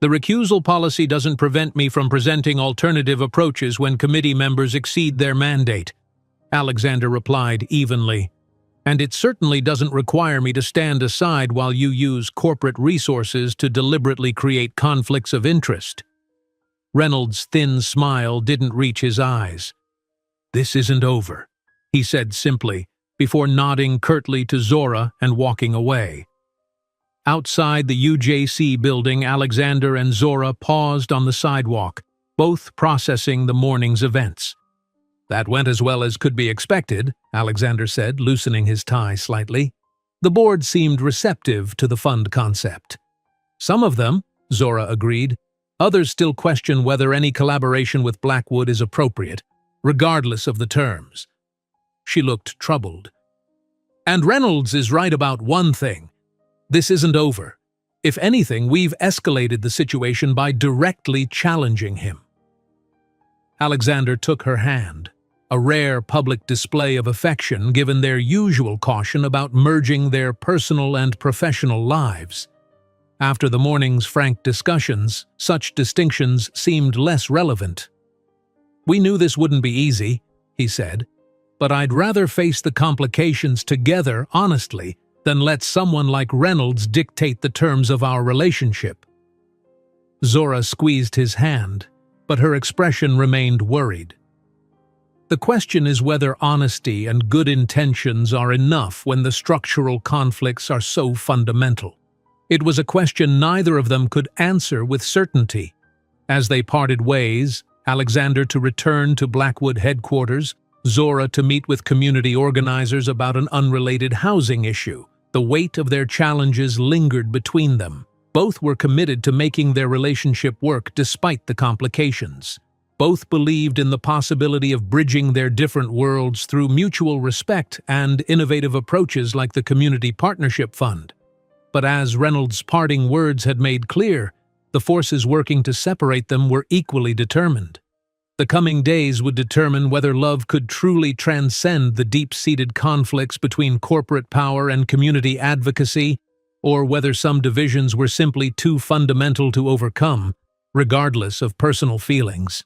"The recusal policy doesn't prevent me from presenting alternative approaches when committee members exceed their mandate," Alexander replied evenly. And it certainly doesn't require me to stand aside while you use corporate resources to deliberately create conflicts of interest. Reynolds' thin smile didn't reach his eyes. "This isn't over," he said simply, before nodding curtly to Zora and walking away. Outside the UJC building, Alexander and Zora paused on the sidewalk, both processing the morning's events. "That went as well as could be expected," Alexander said, loosening his tie slightly. The board seemed receptive to the fund concept. "Some of them," Zora agreed. "Others still question whether any collaboration with Blackwood is appropriate, regardless of the terms." She looked troubled. "And Reynolds is right about one thing. This isn't over. If anything, we've escalated the situation by directly challenging him." Alexander took her hand, a rare public display of affection given their usual caution about merging their personal and professional lives. After the morning's frank discussions, such distinctions seemed less relevant. "We knew this wouldn't be easy," he said, "but I'd rather face the complications together honestly than let someone like Reynolds dictate the terms of our relationship." Zora squeezed his hand, but her expression remained worried. "The question is whether honesty and good intentions are enough when the structural conflicts are so fundamental." It was a question neither of them could answer with certainty. As they parted ways, Alexander to return to Blackwood headquarters, Zora to meet with community organizers about an unrelated housing issue, the weight of their challenges lingered between them. Both were committed to making their relationship work despite the complications. Both believed in the possibility of bridging their different worlds through mutual respect and innovative approaches like the Community Partnership Fund. But as Reynolds' parting words had made clear, the forces working to separate them were equally determined. The coming days would determine whether love could truly transcend the deep-seated conflicts between corporate power and community advocacy, or whether some divisions were simply too fundamental to overcome, regardless of personal feelings.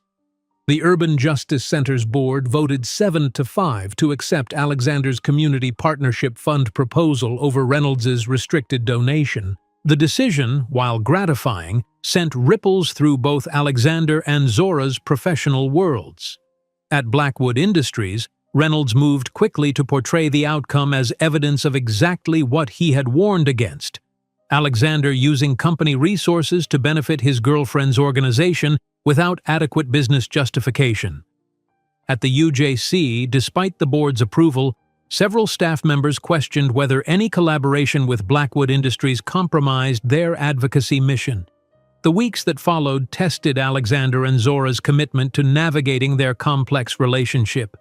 The Urban Justice Center's board voted 7-5 to accept Alexander's Community Partnership Fund proposal over Reynolds's restricted donation. The decision, while gratifying, sent ripples through both Alexander and Zora's professional worlds. At Blackwood Industries, Reynolds moved quickly to portray the outcome as evidence of exactly what he had warned against: Alexander using company resources to benefit his girlfriend's organization without adequate business justification. At the UJC, despite the board's approval, several staff members questioned whether any collaboration with Blackwood Industries compromised their advocacy mission. The weeks that followed tested Alexander and Zora's commitment to navigating their complex relationship.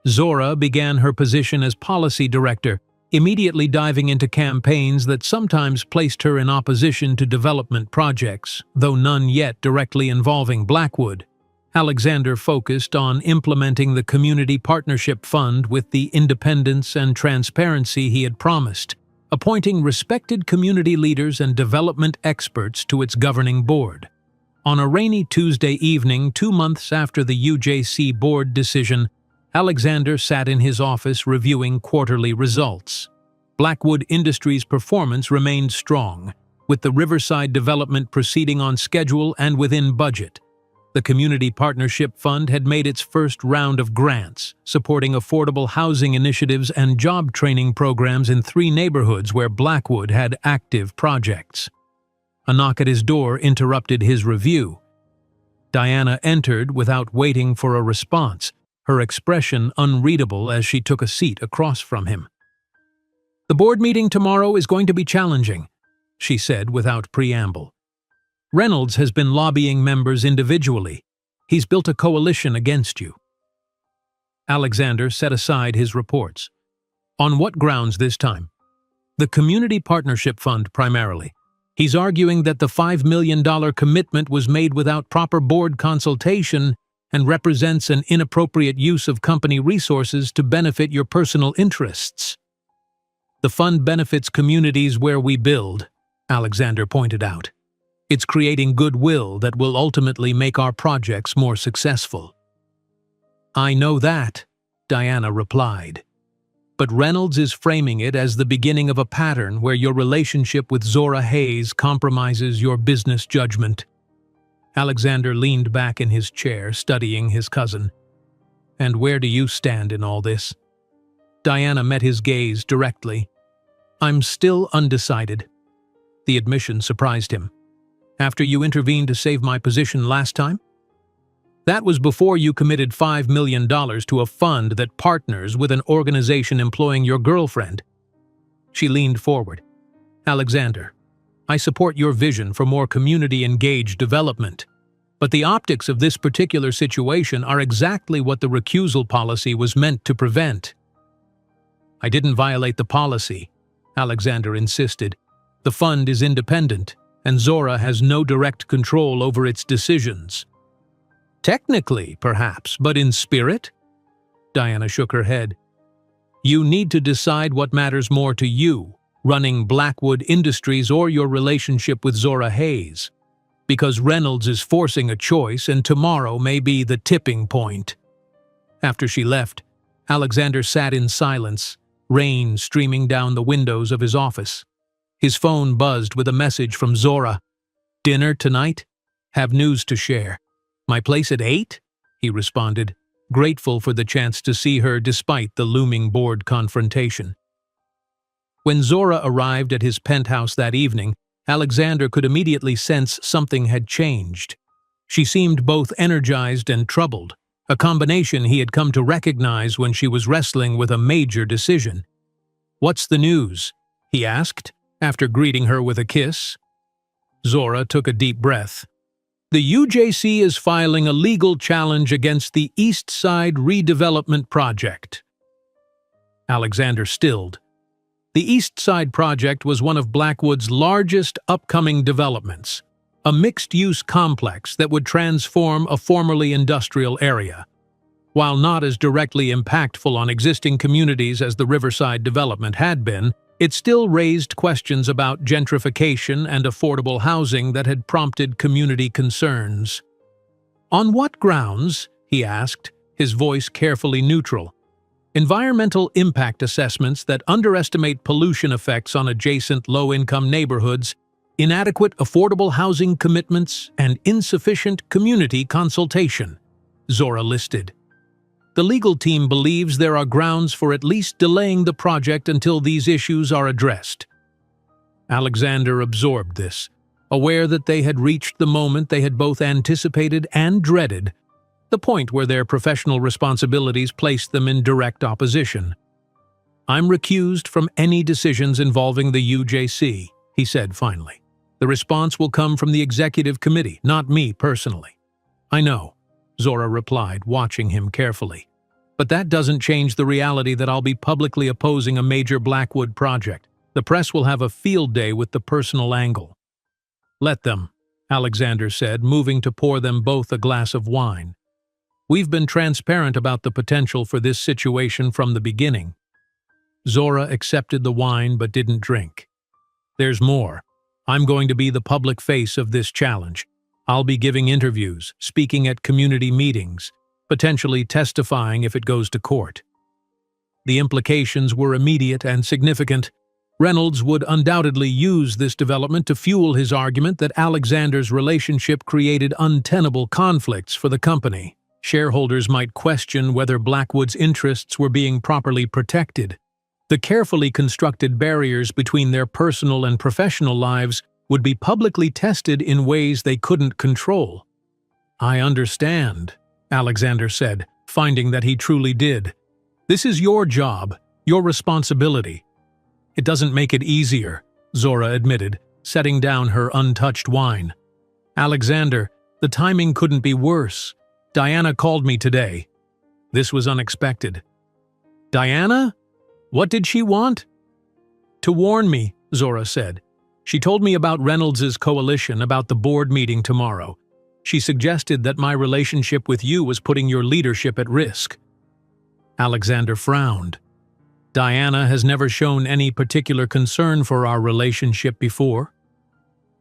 Zora began her position as policy director, immediately diving into campaigns that sometimes placed her in opposition to development projects, though none yet directly involving Blackwood. Alexander focused on implementing the Community Partnership Fund with the independence and transparency he had promised, appointing respected community leaders and development experts to its governing board. On a rainy Tuesday evening, 2 months after the UJC board decision, Alexander sat in his office reviewing quarterly results. Blackwood Industries' performance remained strong, with the Riverside development proceeding on schedule and within budget. The Community Partnership Fund had made its first round of grants, supporting affordable housing initiatives and job training programs in 3 neighborhoods where Blackwood had active projects. A knock at his door interrupted his review. Diana entered without waiting for a response, her expression unreadable as she took a seat across from him. "The board meeting tomorrow is going to be challenging," she said without preamble. "Reynolds has been lobbying members individually. He's built a coalition against you." Alexander set aside his reports. "On what grounds this time?" "The Community Partnership Fund, primarily. He's arguing that the $5 million commitment was made without proper board consultation and represents an inappropriate use of company resources to benefit your personal interests." "The fund benefits communities where we build," Alexander pointed out. "It's creating goodwill that will ultimately make our projects more successful." "I know that," Diana replied. but Reynolds is framing it as the beginning of a pattern where your relationship with Zora Hayes compromises your business judgment. Alexander leaned back in his chair, studying his cousin. And where do you stand in all this? Diana met his gaze directly. I'm still undecided. The admission surprised him. After you intervened to save my position last time? That was before you committed $5 million to a fund that partners with an organization employing your girlfriend. She leaned forward. Alexander, I support your vision for more community-engaged development, but the optics of this particular situation are exactly what the recusal policy was meant to prevent. I didn't violate the policy, Alexander insisted. The fund is independent, and Zora has no direct control over its decisions. Technically, perhaps, but in spirit? Diana shook her head. You need to decide what matters more to you, running Blackwood Industries or your relationship with Zora Hayes. Because Reynolds is forcing a choice, and tomorrow may be the tipping point. After she left, Alexander sat in silence, rain streaming down the windows of his office. His phone buzzed with a message from Zora. Dinner tonight? Have news to share. My place at 8? He responded, grateful for the chance to see her despite the looming board confrontation. When Zora arrived at his penthouse that evening, Alexander could immediately sense something had changed. She seemed both energized and troubled, a combination he had come to recognize when she was wrestling with a major decision. What's the news? He asked, after greeting her with a kiss. Zora took a deep breath. The UJC is filing a legal challenge against the East Side redevelopment project. Alexander stilled. The East Side project was one of Blackwood's largest upcoming developments, a mixed-use complex that would transform a formerly industrial area. While not as directly impactful on existing communities as the Riverside development had been, it still raised questions about gentrification and affordable housing that had prompted community concerns. On what grounds? He asked, his voice carefully neutral. Environmental impact assessments that underestimate pollution effects on adjacent low-income neighborhoods, inadequate affordable housing commitments, and insufficient community consultation, Zora listed. The legal team believes there are grounds for at least delaying the project until these issues are addressed. Alexander absorbed this, aware that they had reached the moment they had both anticipated and dreaded, the point where their professional responsibilities placed them in direct opposition. I'm recused from any decisions involving the UJC, he said finally. The response will come from the executive committee, not me personally. I know, Zora replied, watching him carefully. But that doesn't change the reality that I'll be publicly opposing a major Blackwood project. The press will have a field day with the personal angle. Let them, Alexander said, moving to pour them both a glass of wine. We've been transparent about the potential for this situation from the beginning. Zora accepted the wine but didn't drink. There's more. I'm going to be the public face of this challenge. I'll be giving interviews, speaking at community meetings, potentially testifying if it goes to court. The implications were immediate and significant. Reynolds would undoubtedly use this development to fuel his argument that Alexander's relationship created untenable conflicts for the company. Shareholders might question whether Blackwood's interests were being properly protected. The carefully constructed barriers between their personal and professional lives would be publicly tested in ways they couldn't control. I understand, Alexander said, finding that he truly did. This is your job, your responsibility. It doesn't make it easier, Zora admitted, setting down her untouched wine. Alexander, the timing couldn't be worse. Diana called me today. This was unexpected. Diana? What did she want? To warn me, Zora said. She told me about Reynolds's coalition, about the board meeting tomorrow. She suggested that my relationship with you was putting your leadership at risk. Alexander frowned. Diana has never shown any particular concern for our relationship before.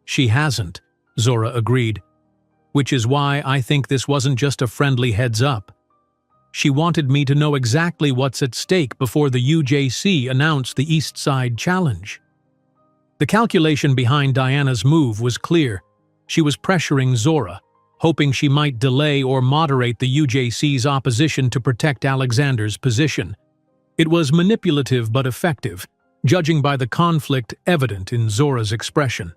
She hasn't, Zora agreed, which is why I think this wasn't just a friendly heads-up. She wanted me to know exactly what's at stake before the UJC announced the East Side Challenge. The calculation behind Diana's move was clear. She was pressuring Zora, hoping she might delay or moderate the UJC's opposition to protect Alexander's position. It was manipulative but effective, judging by the conflict evident in Zora's expression.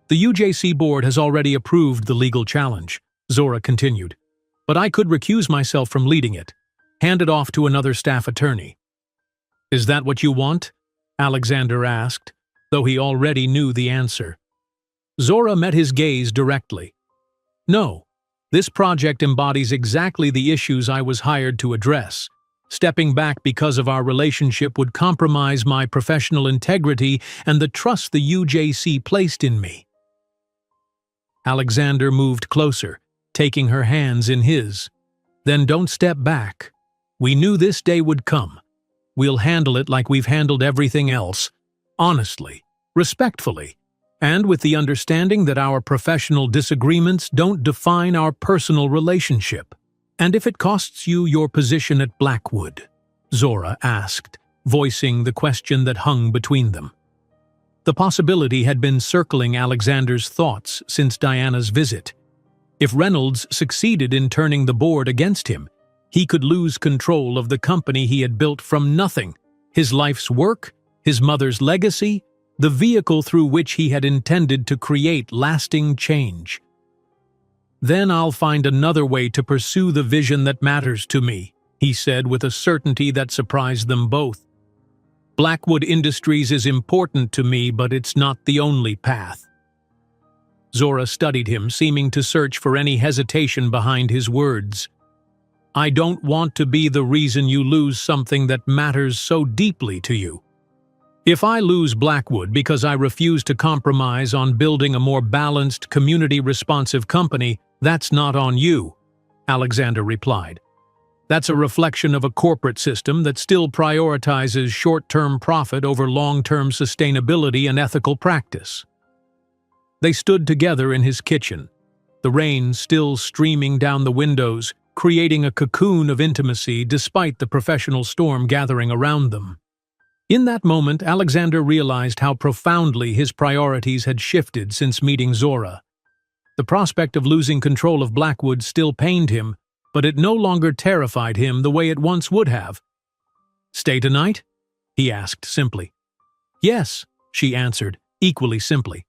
The UJC board has already approved the legal challenge, Zora continued, but I could recuse myself from leading it, hand it off to another staff attorney. Is that what you want? Alexander asked, though he already knew the answer. Zora met his gaze directly. No, this project embodies exactly the issues I was hired to address. Stepping back because of our relationship would compromise my professional integrity and the trust the UJC placed in me. Alexander moved closer, taking her hands in his. Then don't step back. We knew this day would come. We'll handle it like we've handled everything else, honestly, respectfully, and with the understanding that our professional disagreements don't define our personal relationship. And if it costs you your position at Blackwood? Zora asked, voicing the question that hung between them. The possibility had been circling Alexander's thoughts since Diana's visit. If Reynolds succeeded in turning the board against him, he could lose control of the company he had built from nothing, his life's work, his mother's legacy, the vehicle through which he had intended to create lasting change. Then I'll find another way to pursue the vision that matters to me, he said with a certainty that surprised them both. Blackwood Industries is important to me, but it's not the only path. Zora studied him, seeming to search for any hesitation behind his words. I don't want to be the reason you lose something that matters so deeply to you. If I lose Blackwood because I refuse to compromise on building a more balanced, community-responsive company, that's not on you, Alexander replied. That's a reflection of a corporate system that still prioritizes short-term profit over long-term sustainability and ethical practice. They stood together in his kitchen, the rain still streaming down the windows, creating a cocoon of intimacy despite the professional storm gathering around them. In that moment, Alexander realized how profoundly his priorities had shifted since meeting Zora. The prospect of losing control of Blackwood still pained him, but it no longer terrified him the way it once would have. Stay tonight? He asked simply. Yes, she answered, equally simply.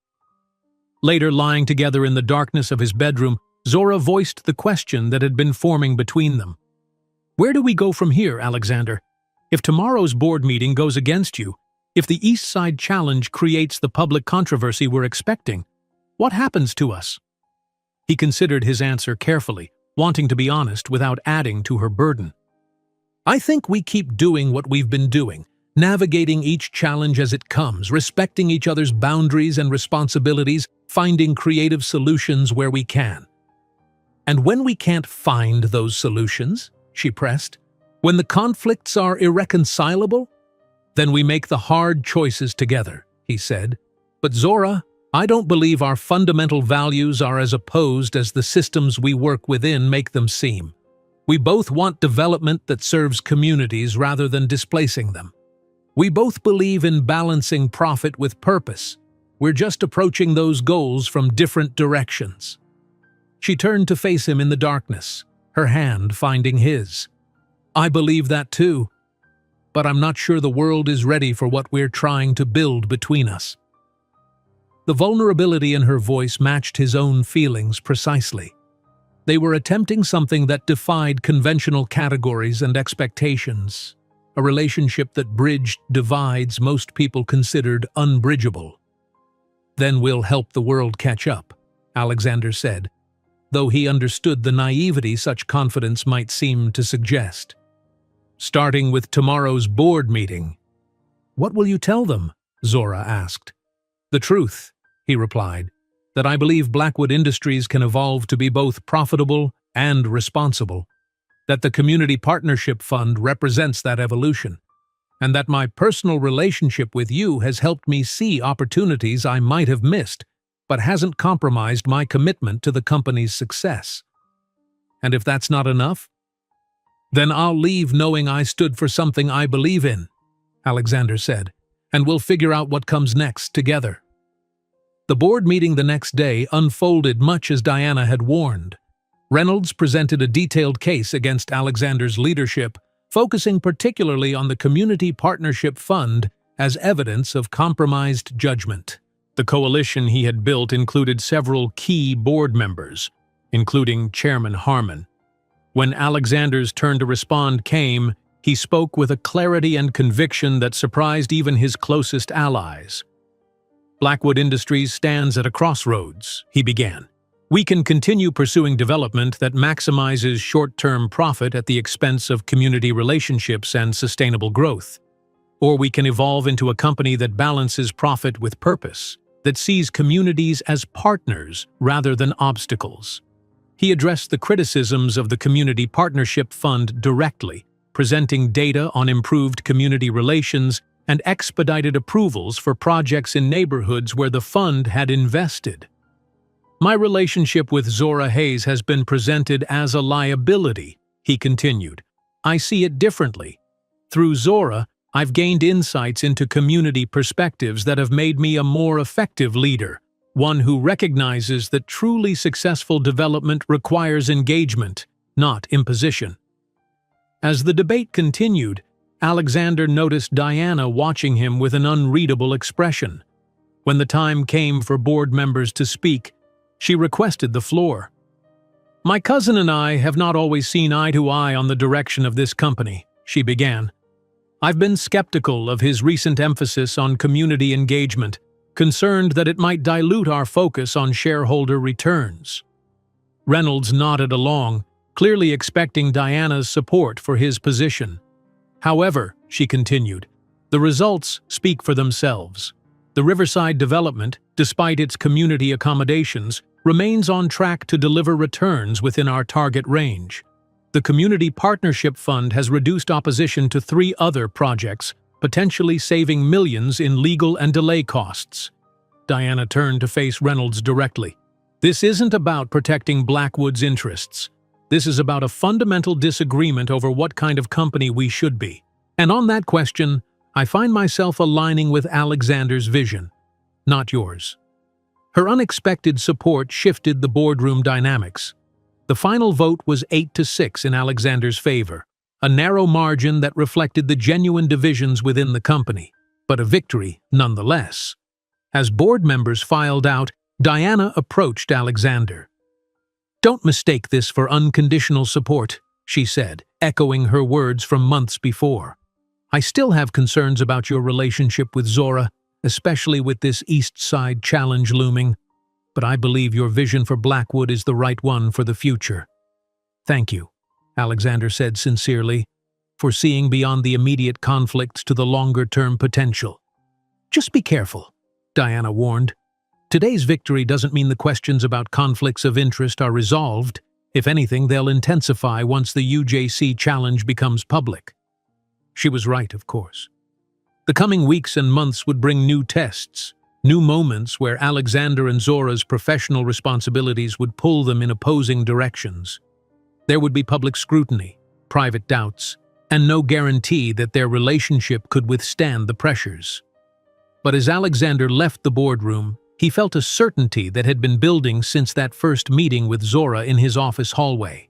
Later, lying together in the darkness of his bedroom, Zora voiced the question that had been forming between them. Where do we go from here, Alexander? If tomorrow's board meeting goes against you, if the East Side Challenge creates the public controversy we're expecting, what happens to us? He considered his answer carefully, wanting to be honest without adding to her burden. I think we keep doing what we've been doing, navigating each challenge as it comes, respecting each other's boundaries and responsibilities, finding creative solutions where we can. And when we can't find those solutions, she pressed, when the conflicts are irreconcilable, then we make the hard choices together, he said. But Zora, I don't believe our fundamental values are as opposed as the systems we work within make them seem. We both want development that serves communities rather than displacing them. We both believe in balancing profit with purpose. We're just approaching those goals from different directions. She turned to face him in the darkness, her hand finding his. I believe that too, but I'm not sure the world is ready for what we're trying to build between us. The vulnerability in her voice matched his own feelings precisely. They were attempting something that defied conventional categories and expectations, a relationship that bridged divides most people considered unbridgeable. Then we'll help the world catch up, Alexander said, though he understood the naivety such confidence might seem to suggest. Starting with tomorrow's board meeting. What will you tell them? Zora asked. The truth, he replied, that I believe Blackwood Industries can evolve to be both profitable and responsible, that the Community Partnership Fund represents that evolution, and that my personal relationship with you has helped me see opportunities I might have missed, but hasn't compromised my commitment to the company's success. And if that's not enough, "Then I'll leave knowing I stood for something I believe in," Alexander said, "and we'll figure out what comes next together." The board meeting the next day unfolded much as Diana had warned. Reynolds presented a detailed case against Alexander's leadership, focusing particularly on the Community Partnership Fund as evidence of compromised judgment. The coalition he had built included several key board members, including Chairman Harmon. When Alexander's turn to respond came, he spoke with a clarity and conviction that surprised even his closest allies. "Blackwood Industries stands at a crossroads," he began. "We can continue pursuing development that maximizes short-term profit at the expense of community relationships and sustainable growth. Or we can evolve into a company that balances profit with purpose, that sees communities as partners rather than obstacles." He addressed the criticisms of the Community Partnership Fund directly, presenting data on improved community relations and expedited approvals for projects in neighborhoods where the fund had invested. "My relationship with Zora Hayes has been presented as a liability," he continued. "I see it differently. Through Zora, I've gained insights into community perspectives that have made me a more effective leader, one who recognizes that truly successful development requires engagement, not imposition." As the debate continued, Alexander noticed Diana watching him with an unreadable expression. When the time came for board members to speak, she requested the floor. "My cousin and I have not always seen eye to eye on the direction of this company," she began. "I've been skeptical of his recent emphasis on community engagement, concerned that it might dilute our focus on shareholder returns." Reynolds nodded along, clearly expecting Diana's support for his position. "However," she continued, "the results speak for themselves. The Riverside development, despite its community accommodations, remains on track to deliver returns within our target range. The Community Partnership Fund has reduced opposition to 3 other projects, potentially saving millions in legal and delay costs." Diana turned to face Reynolds directly. "This isn't about protecting Blackwood's interests. This is about a fundamental disagreement over what kind of company we should be. And on that question, I find myself aligning with Alexander's vision, not yours." Her unexpected support shifted the boardroom dynamics. The final vote was 8-6 in Alexander's favor, a narrow margin that reflected the genuine divisions within the company, but a victory nonetheless. As board members filed out, Diana approached Alexander. "Don't mistake this for unconditional support," she said, echoing her words from months before. "I still have concerns about your relationship with Zora, especially with this East Side challenge looming, but I believe your vision for Blackwood is the right one for the future." "Thank you," Alexander said sincerely, "for seeing beyond the immediate conflicts to the longer-term potential." "Just be careful," Diana warned. "Today's victory doesn't mean the questions about conflicts of interest are resolved. If anything, they'll intensify once the UJC challenge becomes public." She was right, of course. The coming weeks and months would bring new tests, new moments where Alexander and Zora's professional responsibilities would pull them in opposing directions. There would be public scrutiny, private doubts, and no guarantee that their relationship could withstand the pressures. But as Alexander left the boardroom, he felt a certainty that had been building since that first meeting with Zora in his office hallway.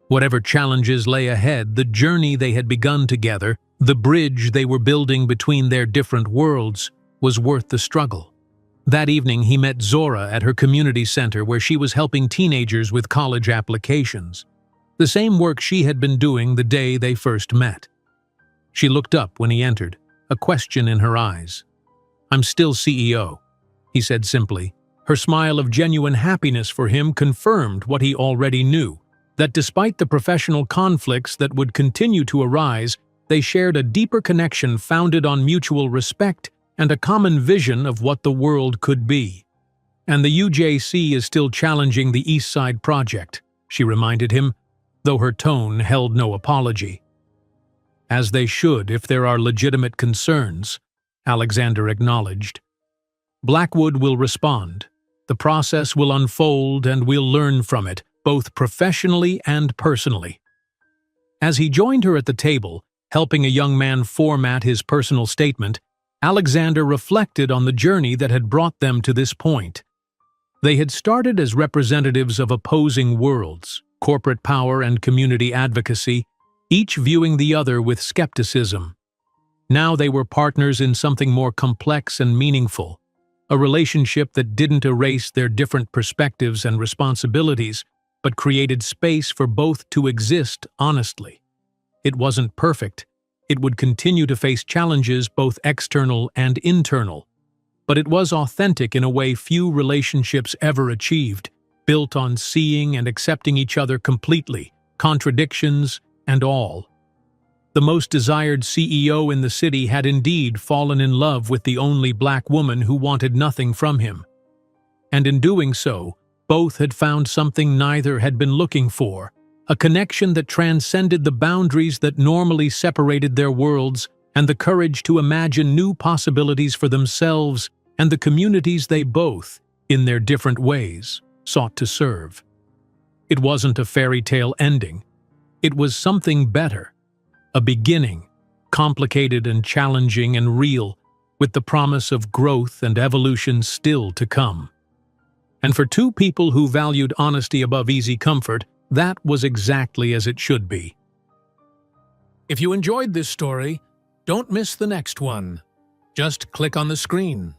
Whatever challenges lay ahead, the journey they had begun together, the bridge they were building between their different worlds, was worth the struggle. That evening he met Zora at her community center where she was helping teenagers with college applications. The same work she had been doing the day they first met. She looked up when he entered, a question in her eyes. "I'm still CEO," he said simply. Her smile of genuine happiness for him confirmed what he already knew, that despite the professional conflicts that would continue to arise, they shared a deeper connection founded on mutual respect and a common vision of what the world could be. "And the UJC is still challenging the East Side project," she reminded him, though her tone held no apology. "As they should if there are legitimate concerns," Alexander acknowledged. "Blackwood will respond. The process will unfold and we'll learn from it, both professionally and personally." As he joined her at the table, helping a young man format his personal statement, Alexander reflected on the journey that had brought them to this point. They had started as representatives of opposing worlds, corporate power and community advocacy, each viewing the other with skepticism. Now they were partners in something more complex and meaningful, a relationship that didn't erase their different perspectives and responsibilities, but created space for both to exist honestly. It wasn't perfect. It would continue to face challenges, both external and internal. But it was authentic in a way few relationships ever achieved, built on seeing and accepting each other completely, contradictions and all. The most desired CEO in the city had indeed fallen in love with the only black woman who wanted nothing from him. And in doing so, both had found something neither had been looking for, a connection that transcended the boundaries that normally separated their worlds, and the courage to imagine new possibilities for themselves and the communities they both, in their different ways, sought to serve. It wasn't a fairy tale ending. It was something better. A beginning, complicated and challenging and real, with the promise of growth and evolution still to come. And for two people who valued honesty above easy comfort, that was exactly as it should be. If you enjoyed this story, don't miss the next one. Just click on the screen